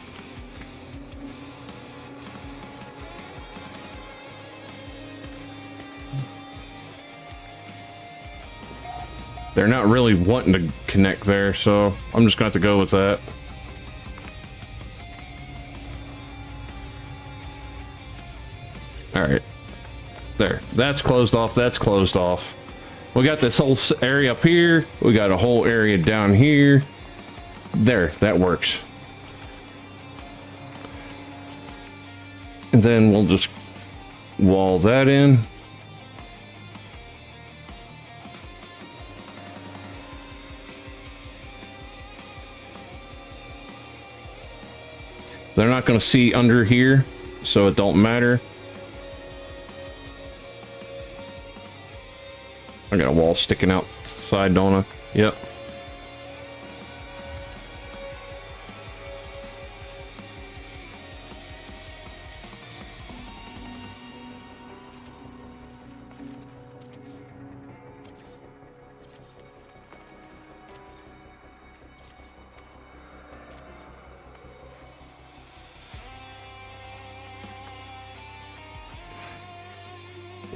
They're not really wanting to connect there, so I'm just going to have to go with that. All right. There. That's closed off. That's closed off. We got this whole area up here. We got a whole area down here. There. That works. And then we'll just wall that in. They're not going to see under here, so it don't matter. I got a wall sticking outside, don't I? Yep.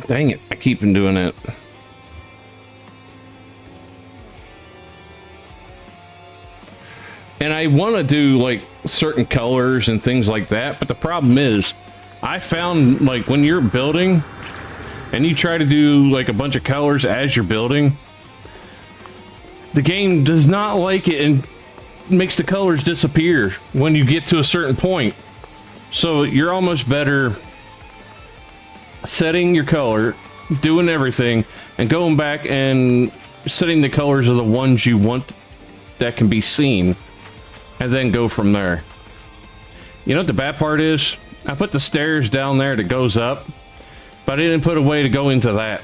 Dang it, I keep on doing it. And I want to do like certain colors and things like that, but the problem is I found like when you're building and you try to do like a bunch of colors as you're building, the game does not like it and makes the colors disappear when you get to a certain point. So you're almost better setting your color, doing everything, and going back and setting the colors of the ones you want that can be seen, and then go from there. You know what the bad part is? I put the stairs down there that goes up, but I didn't put a way to go into that.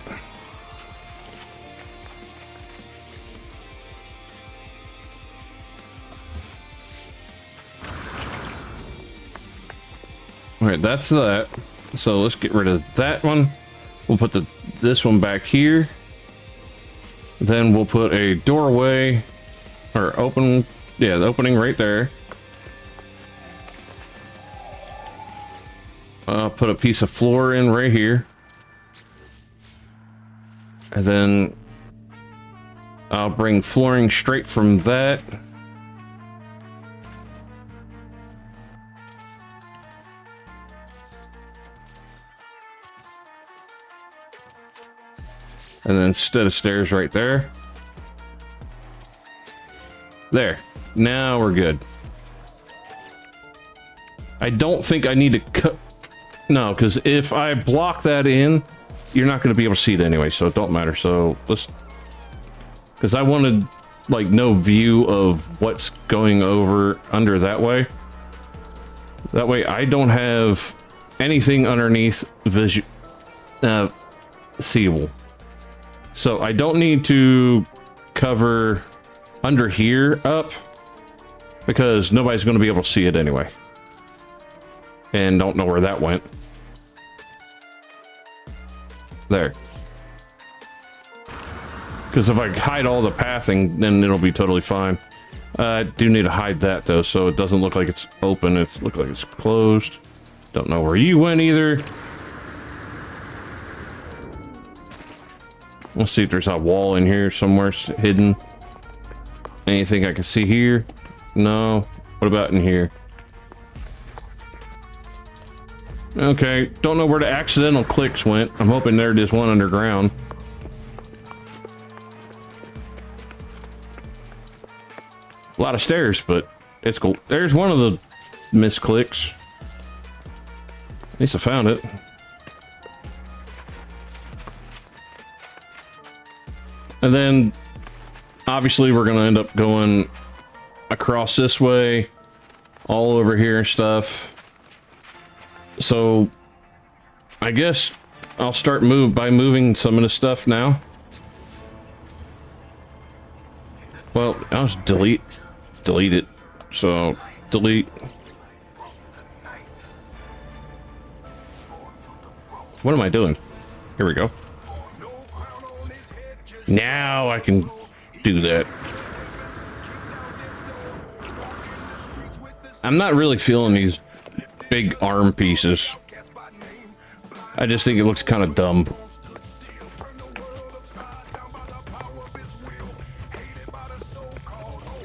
Alright, that's that. So let's get rid of that one. We'll put this one back here. Then we'll put a doorway, or open, yeah, the opening right there. I'll put a piece of floor in right here. And then I'll bring flooring straight from that. And then instead of stairs right there. There. Now we're good. I don't think I need to cut. No, because if I block that in, you're not going to be able to see it anyway, so it don't matter. So let's, because I wanted like no view of what's going over under that way. That way I don't have anything underneath seeable. So I don't need to cover under here up, because nobody's going to be able to see it anyway. And don't know where that went. There. Because if I hide all the pathing, then it'll be totally fine. I do need to hide that though, so it doesn't look like it's open. It looks like it's closed. Don't know where you went either. Let's see if there's a wall in here somewhere hidden. Anything I can see here? No. What about in here? Okay, don't know where the accidental clicks went. I'm hoping there is one underground. A lot of stairs, but it's cool. There's one of the misclicks. At least I found it. And then, obviously, we're going to end up going across this way, all over here and stuff. So, I guess I'll start by moving some of the stuff now. Well, I'll just delete it. So, delete. What am I doing? Here we go. Now I can do that. I'm not really feeling these big arm pieces. I just think it looks kind of dumb.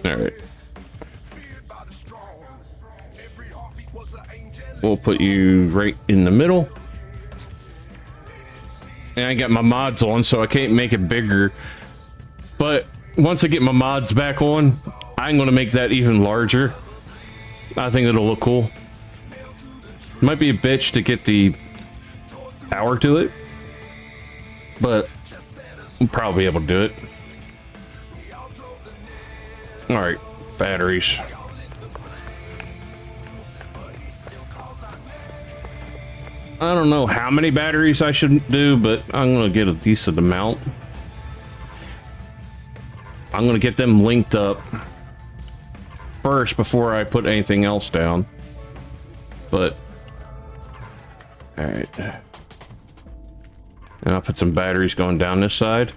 Alright. We'll put you right in the middle. And I got my mods on, so I can't make it bigger. But once I get my mods back on, I'm going to make that even larger. I think it'll look cool. Might be a bitch to get the power to it, but we'll probably be able to do it. Alright, batteries. I don't know how many batteries I should do, but I'm going to get a decent amount. I'm going to get them linked up first before I put anything else down. But, alright. And I'll put some batteries going down this side.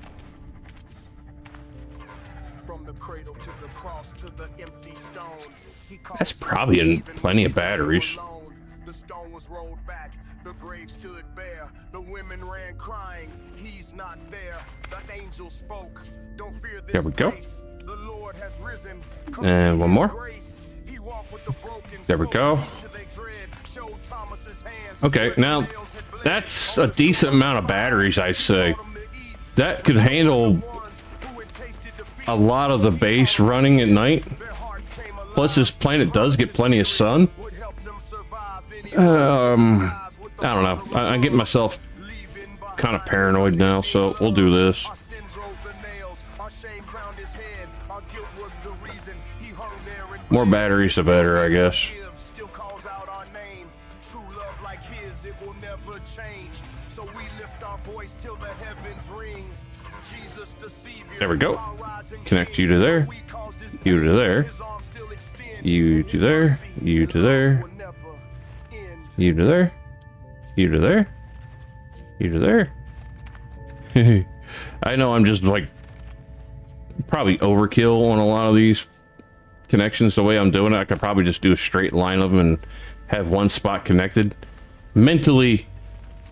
That's probably plenty of batteries. The stone was rolled back, the grave stood bare. The women ran crying, he's not there. The angel spoke, don't fear this There we go. place. The Lord has risen. Come And see one his more. grace. He walked with the broken, There we go. to their dread, showed Thomas's hands. Okay, now that's a decent amount of batteries, I say. That could handle a lot of the base running at night. Plus, this planet does get plenty of sun. I don't know. I get myself kind of paranoid now, so we'll do this. More batteries, the better, I guess. There we go. Connect you to there. You to there. You to there. You to there. You to there. You to there. You to there. I know I'm just like probably overkill on a lot of these connections. The way I'm doing it, I could probably just do a straight line of them and have one spot connected. Mentally,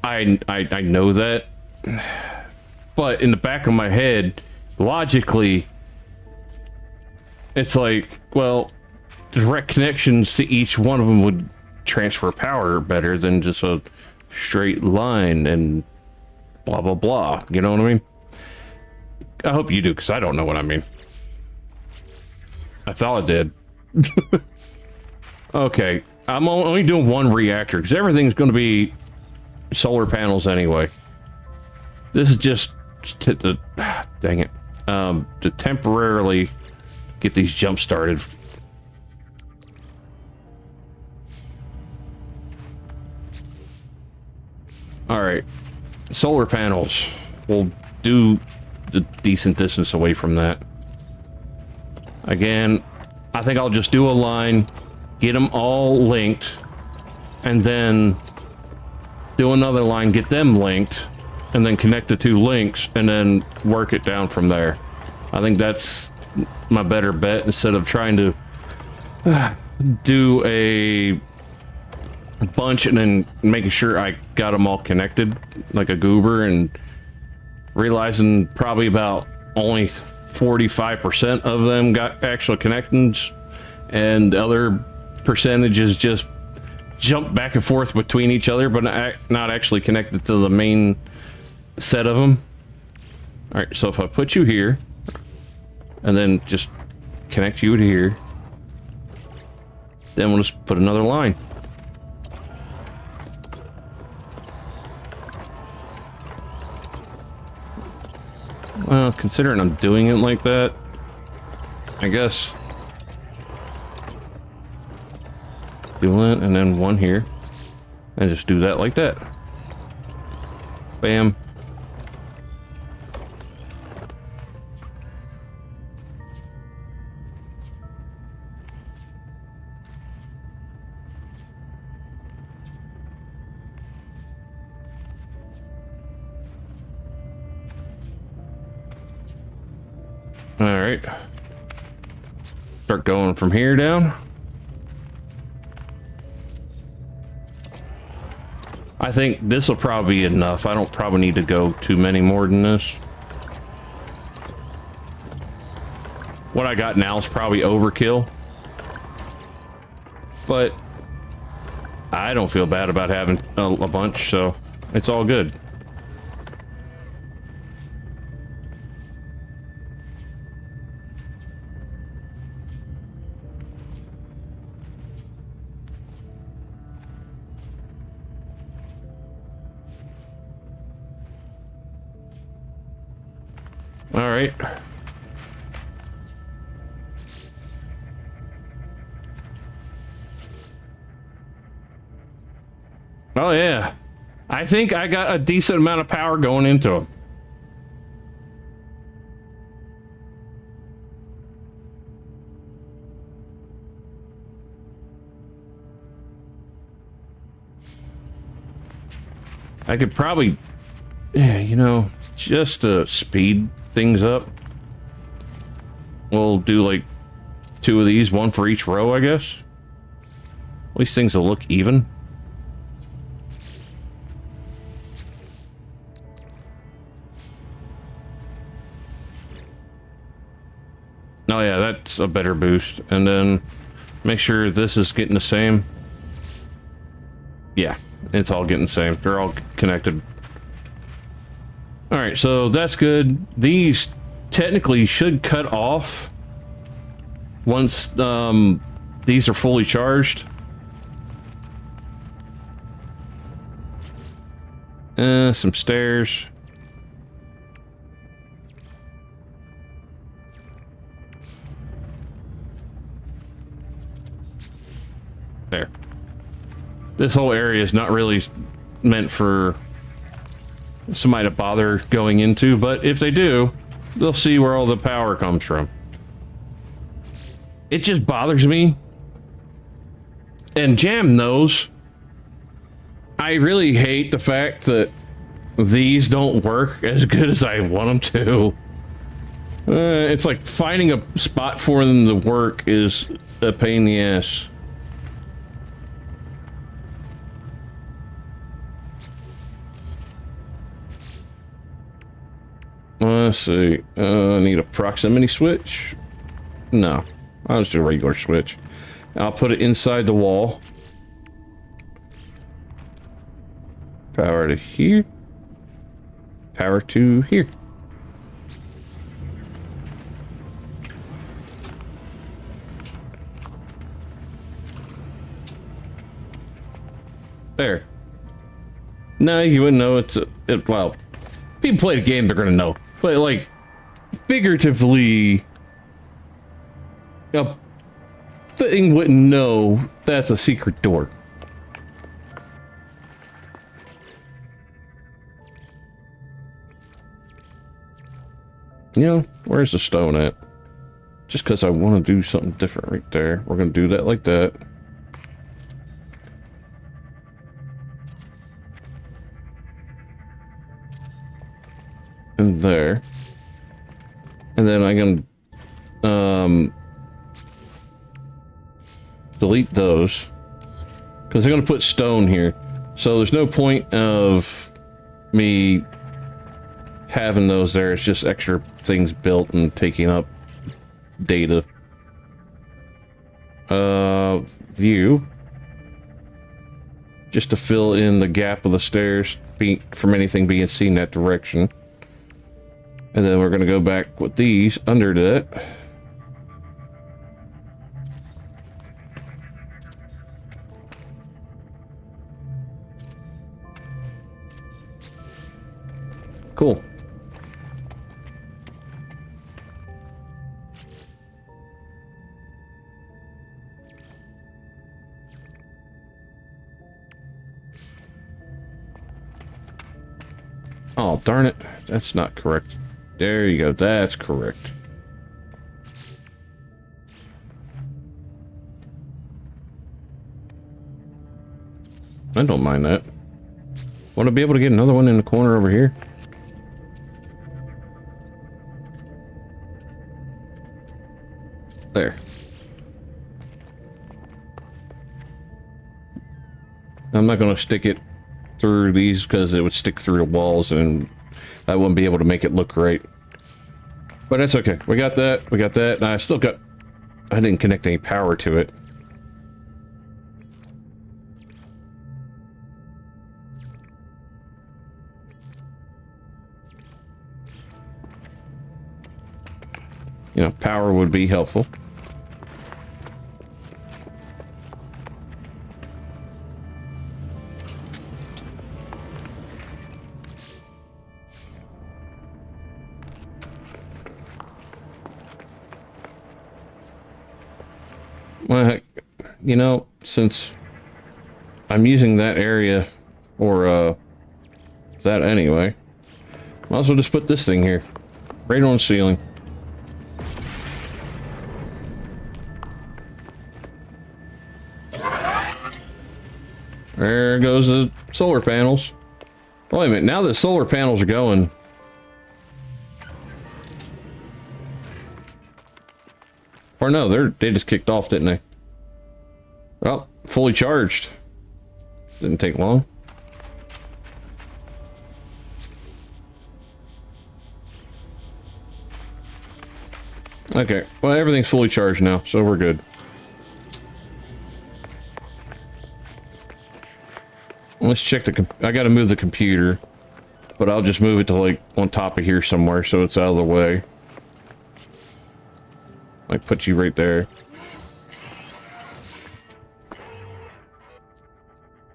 I know that, but in the back of my head, logically, it's like, well, direct connections to each one of them would transfer power better than just a straight line and blah blah blah. You know what I mean? I hope you do, because I don't know what I mean. That's all it did. Okay, I'm only doing one reactor because everything's going to be solar panels anyway. This is just to dang it, to temporarily get these jump started. All right, solar panels. We'll do the decent distance away from that. Again, I think I'll just do a line, get them all linked, and then do another line, get them linked, and then connect the two links, and then work it down from there. I think that's my better bet instead of trying to do a bunch and then making sure I got them all connected like a goober and realizing probably about only 45% of them got actual connections and the other percentages just jump back and forth between each other but not actually connected to the main set of them. All right, so if I put you here and then just connect you to here, then we'll just put another line. Well, considering I'm doing it like that, I guess do it and then one here and just do that like that. Bam. All right, start going from here down. I think this will probably be enough. I don't probably need to go too many more than this. What I got now is probably overkill, but I don't feel bad about having a bunch, so it's all good. All right. Oh yeah. I think I got a decent amount of power going into them. I could probably, yeah, you know, just to speed things up, we'll do like 2 of these, one for each row, I guess. At least things will look even. Oh yeah, that's a better boost. And then make sure this is getting the same. Yeah, it's all getting the same. They're all connected. All right, so that's good. These technically should cut off once these are fully charged. Some stairs. There. This whole area is not really meant for somebody to bother going into, but if they do, they'll see where all the power comes from. It just bothers me. And Jam knows. I really hate the fact that these don't work as good as I want them to. It's like finding a spot for them to work is a pain in the ass. Let's see. I need a proximity switch. No, I'll just do a regular switch. I'll put it inside the wall. Power to here. Power to here. There. No, you wouldn't know well, people play the game, they're gonna know. But like, figuratively, a thing wouldn't know that's a secret door. You know, where's the stone at? Just because I want to do something different right there. We're going to do that like that. And there. And then I can delete those. Because I'm going to put stone here. So there's no point of me having those there. It's just extra things built and taking up data. View. Just to fill in the gap of the stairs from anything being seen that direction. And then we're going to go back with these under that. Cool. Oh, darn it. That's not correct. There you go. That's correct. I don't mind that. Want to be able to get another one in the corner over here? There. I'm not going to stick it through these because it would stick through the walls and I wouldn't be able to make it look right. But that's okay. We got that. We got that. And I still got... I didn't connect any power to it. You know, power would be helpful. Well, heck, you know, since I'm using that area, or, that anyway, might as well just put this thing here, right on the ceiling. There goes the solar panels. Wait a minute, now that solar panels are going... Or no, they just kicked off, didn't they? Well, fully charged. Didn't take long. Okay, well, everything's fully charged now, so we're good. Let's check the... I gotta move the computer. But I'll just move it to, like, on top of here somewhere so it's out of the way. Like, put you right there.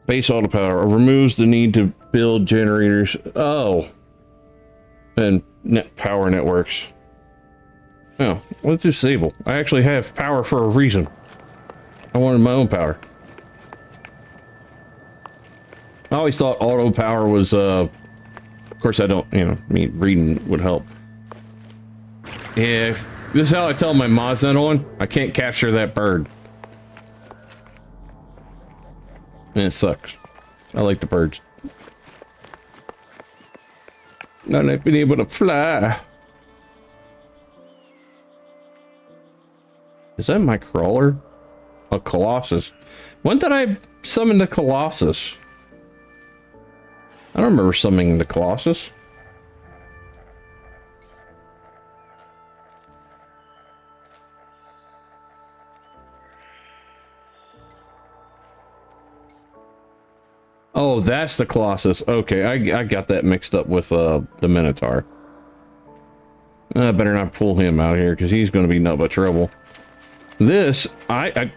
Base auto power removes the need to build generators. Oh. And net power networks. Oh, let's disable. I actually have power for a reason. I wanted my own power. I always thought auto power was, of course I don't, you know, reading would help. Yeah, this is how I tell my mod's not on. I can't capture that bird. And it sucks. I like the birds. Not like being able to fly. Is that my crawler? A Colossus. When did I summon the Colossus? I don't remember summoning the Colossus. Oh, that's the Colossus. Okay, I got that mixed up with the Minotaur. I better not pull him out here because he's going to be nothing but trouble. This, I'm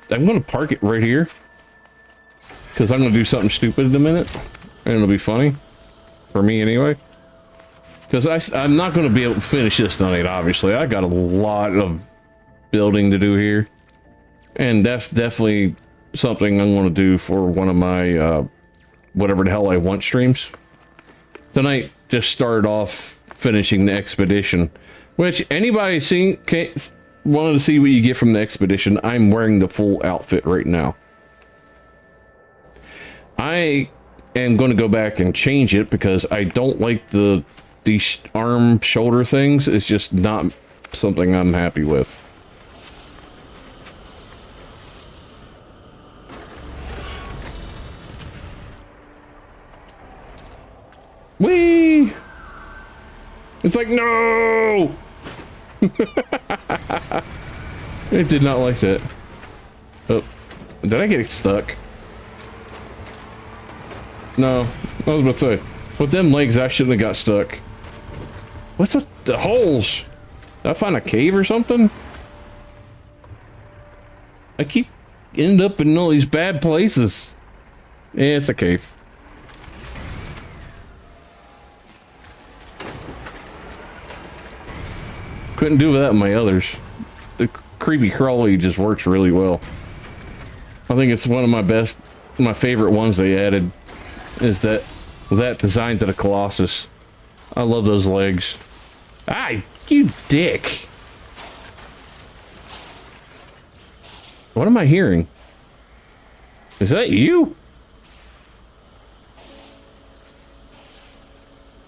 going to park it right here because I'm going to do something stupid in a minute. And it'll be funny. For me, anyway. Because I'm not going to be able to finish this tonight, obviously. I got a lot of building to do here. And that's definitely something I'm going to do for one of my, whatever the hell I want streams. Tonight, just started off finishing the expedition. Which, anybody wanted to see what you get from the expedition, I'm wearing the full outfit right now. I am going to go back and change it because I don't like these arm shoulder things. It's just not something I'm happy with. Whee! It's like, no! It did not like that. Oh, did I get stuck? No, I was about to say, with them legs, I shouldn't have got stuck. What's with the holes? Did I find a cave or something? I keep ending up in all these bad places. Yeah, it's a cave. Couldn't do without my others. The creepy crawly just works really well. I think it's one of my favorite ones they added. Is that design to the Colossus. I love those legs. Ah, you dick. What am I hearing? Is that you?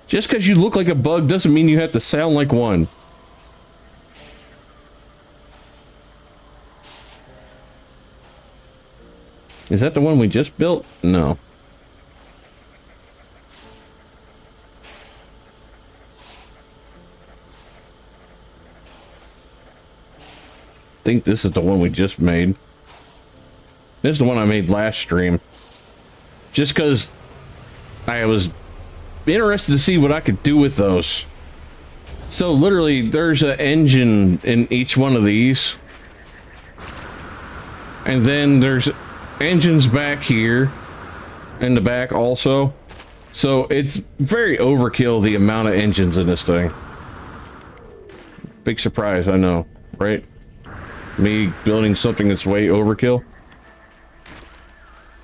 Just because you look like a bug doesn't mean you have to sound like one. Is that the one we just built? No. I think this is the one we just made. This is the one I made last stream. Just because I was interested to see what I could do with those. So literally, there's an engine in each one of these. And then there's engines back here. In the back also. So it's very overkill, the amount of engines in this thing. Big surprise, I know, right? Me building something that's way overkill.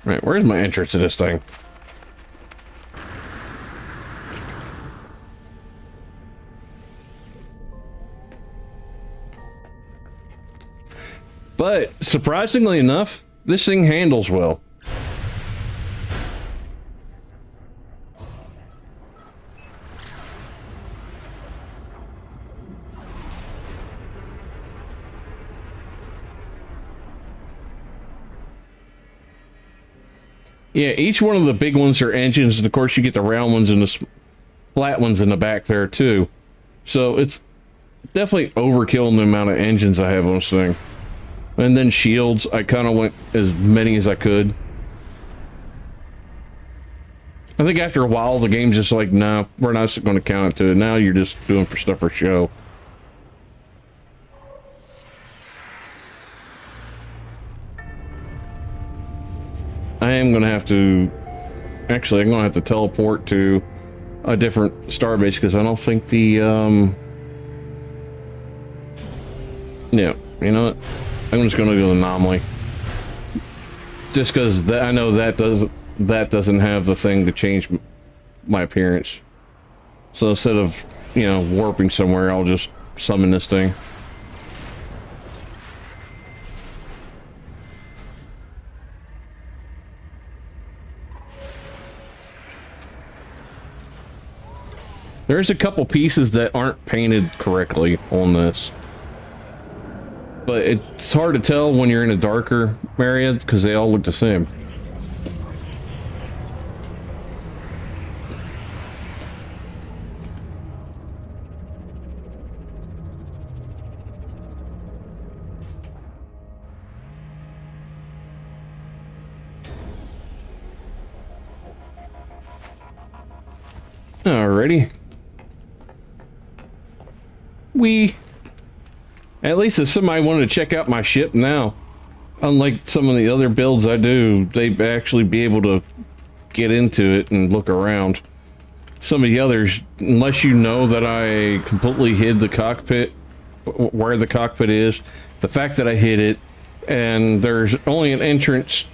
Right, where's my entrance to this thing? But surprisingly enough, this thing handles well. Yeah, each one of the big ones are engines, and of course you get the round ones and the flat ones in the back there too. So it's definitely overkill in the amount of engines I have on this thing. And then shields, I kind of went as many as I could. I think after a while, the game's just like, nah, we're not going to count it to it. Now you're just doing for stuff for show. I am going to have to... Actually, I'm going to have to teleport to a different starbase because I don't think the... Yeah, you know what? I'm just going to do an anomaly. Just because I know that doesn't have the thing to change my appearance. So instead of, you know, warping somewhere, I'll just summon this thing. There's a couple pieces that aren't painted correctly on this. But it's hard to tell when you're in a darker area because they all look the same. Alrighty. At least if somebody wanted to check out my ship now, unlike some of the other builds I do, they'd actually be able to get into it and look around. Some of the others, unless you know that I completely hid the cockpit, where the cockpit is, the fact that I hid it, and there's only an entrance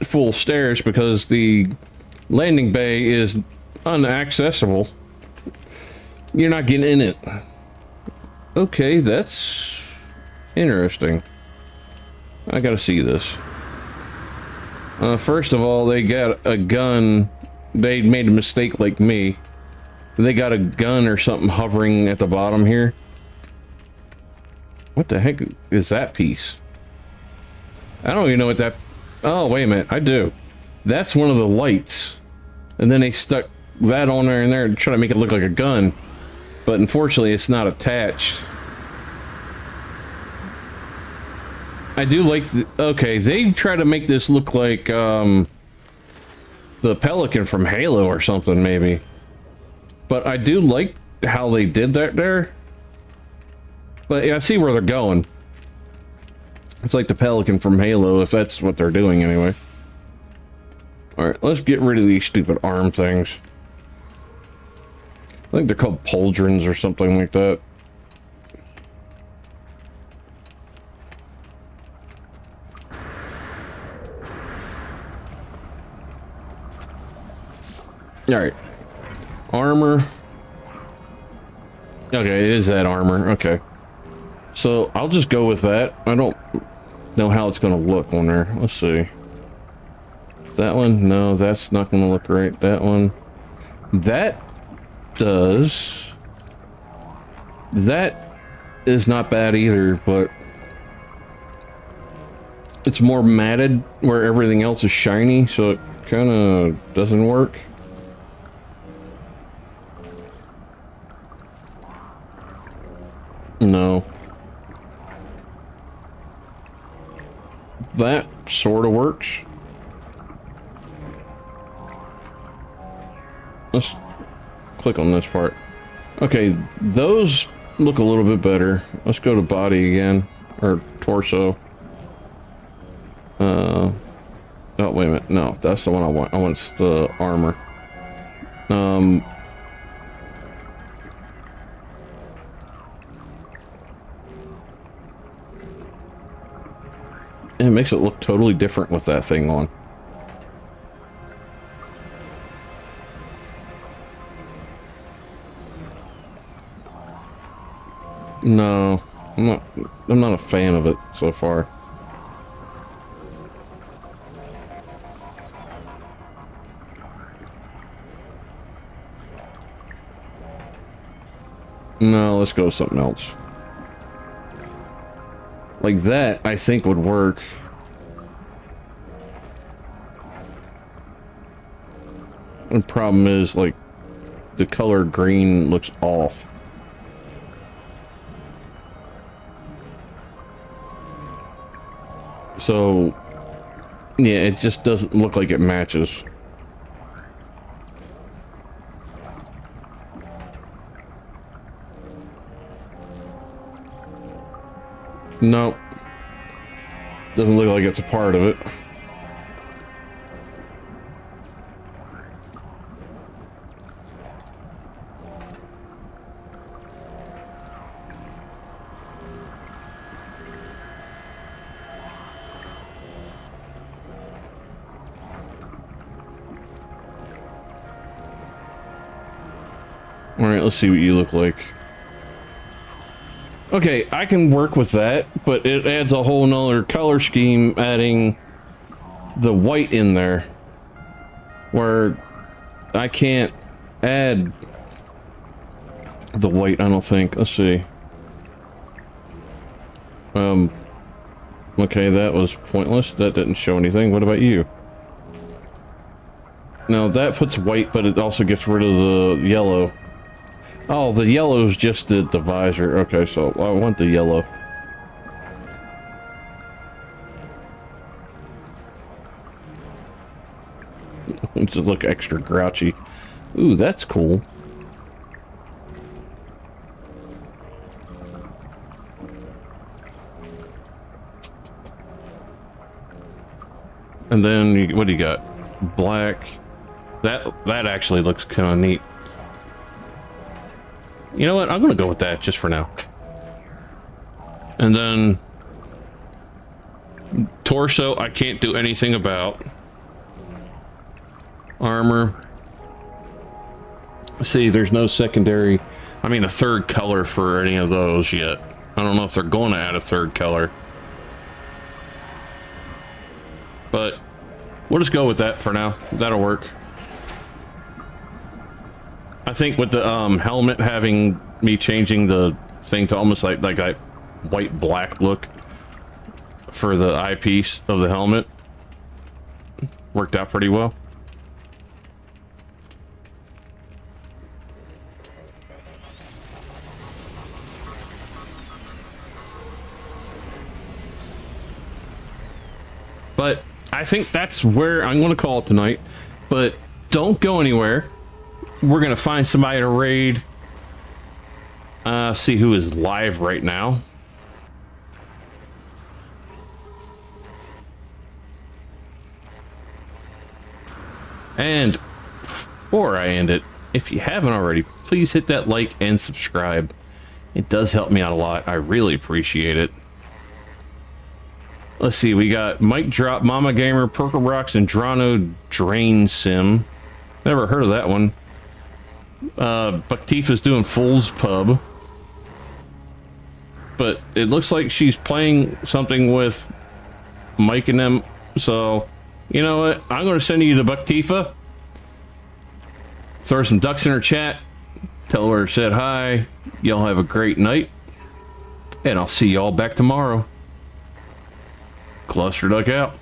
full stairs because the landing bay is unaccessible, you're not getting in it. Okay, that's interesting. I gotta see this. First of all, they got a gun. They made a mistake like me. They got a gun or something hovering at the bottom here. What the heck is that piece? I don't even know what that... Oh, wait a minute. I do. That's one of the lights. And then they stuck that on there and there to try to make it look like a gun. But unfortunately, it's not attached. I do like okay, they try to make this look like the Pelican from Halo or something, maybe. But I do like how they did that there. But yeah, I see where they're going. It's like the Pelican from Halo, if that's what they're doing anyway. Alright, let's get rid of these stupid arm things. I think they're called pauldrons or something like that. Alright. Armor. Okay, it is that armor. Okay. So, I'll just go with that. I don't know how it's going to look on there. Let's see. That one? No, that's not going to look right. That one. That does. That is not bad either, but it's more matted where everything else is shiny, so it kind of doesn't work. No. That sort of works. Let's click on this part. Okay, those look a little bit better. Let's go to body again, or torso. Oh, wait a minute. No, that's the one I want. I want the armor. It makes it look totally different with that thing on. No, I'm not a fan of it so far. No, let's go with something else. Like that, I think would work. The problem is, like, the color green looks off. So, yeah, it just doesn't look like it matches. Nope. Doesn't look like it's a part of it. All right, let's see what you look like. Okay, I can work with that, but it adds a whole nother color scheme, adding the white in there, where I can't add the white, I don't think. Let's see. Okay, that was pointless. That didn't show anything. What about you? No, that puts white, but it also gets rid of the yellow. Oh, the yellow's just the visor. Okay, so I want the yellow. To look extra grouchy. Ooh, that's cool. And then, what do you got? Black. That actually looks kind of neat. You know what? I'm going to go with that just for now. And then torso, I can't do anything about. Armor. See, there's no secondary, I mean a third color for any of those yet. I don't know if they're going to add a third color. But we'll just go with that for now. That'll work. I think with the helmet having me changing the thing to almost like a white black look for the eyepiece of the helmet worked out pretty well. But I think that's where I'm going to call it tonight. But don't go anywhere. We're going to find somebody to raid. See who is live right now. And before I end it, if you haven't already, please hit that like and subscribe. It does help me out a lot. I really appreciate it. Let's see, we got Mike Drop, Mama Gamer, Purple Rocks, and Drano Drain Sim. Never heard of that one. Baktifa's doing Fool's Pub. But it looks like she's playing something with Mike and them. So, you know what? I'm going to send you to Baktifa. Throw some ducks in her chat. Tell her I said hi. Y'all have a great night. And I'll see y'all back tomorrow. Cluster Duck out.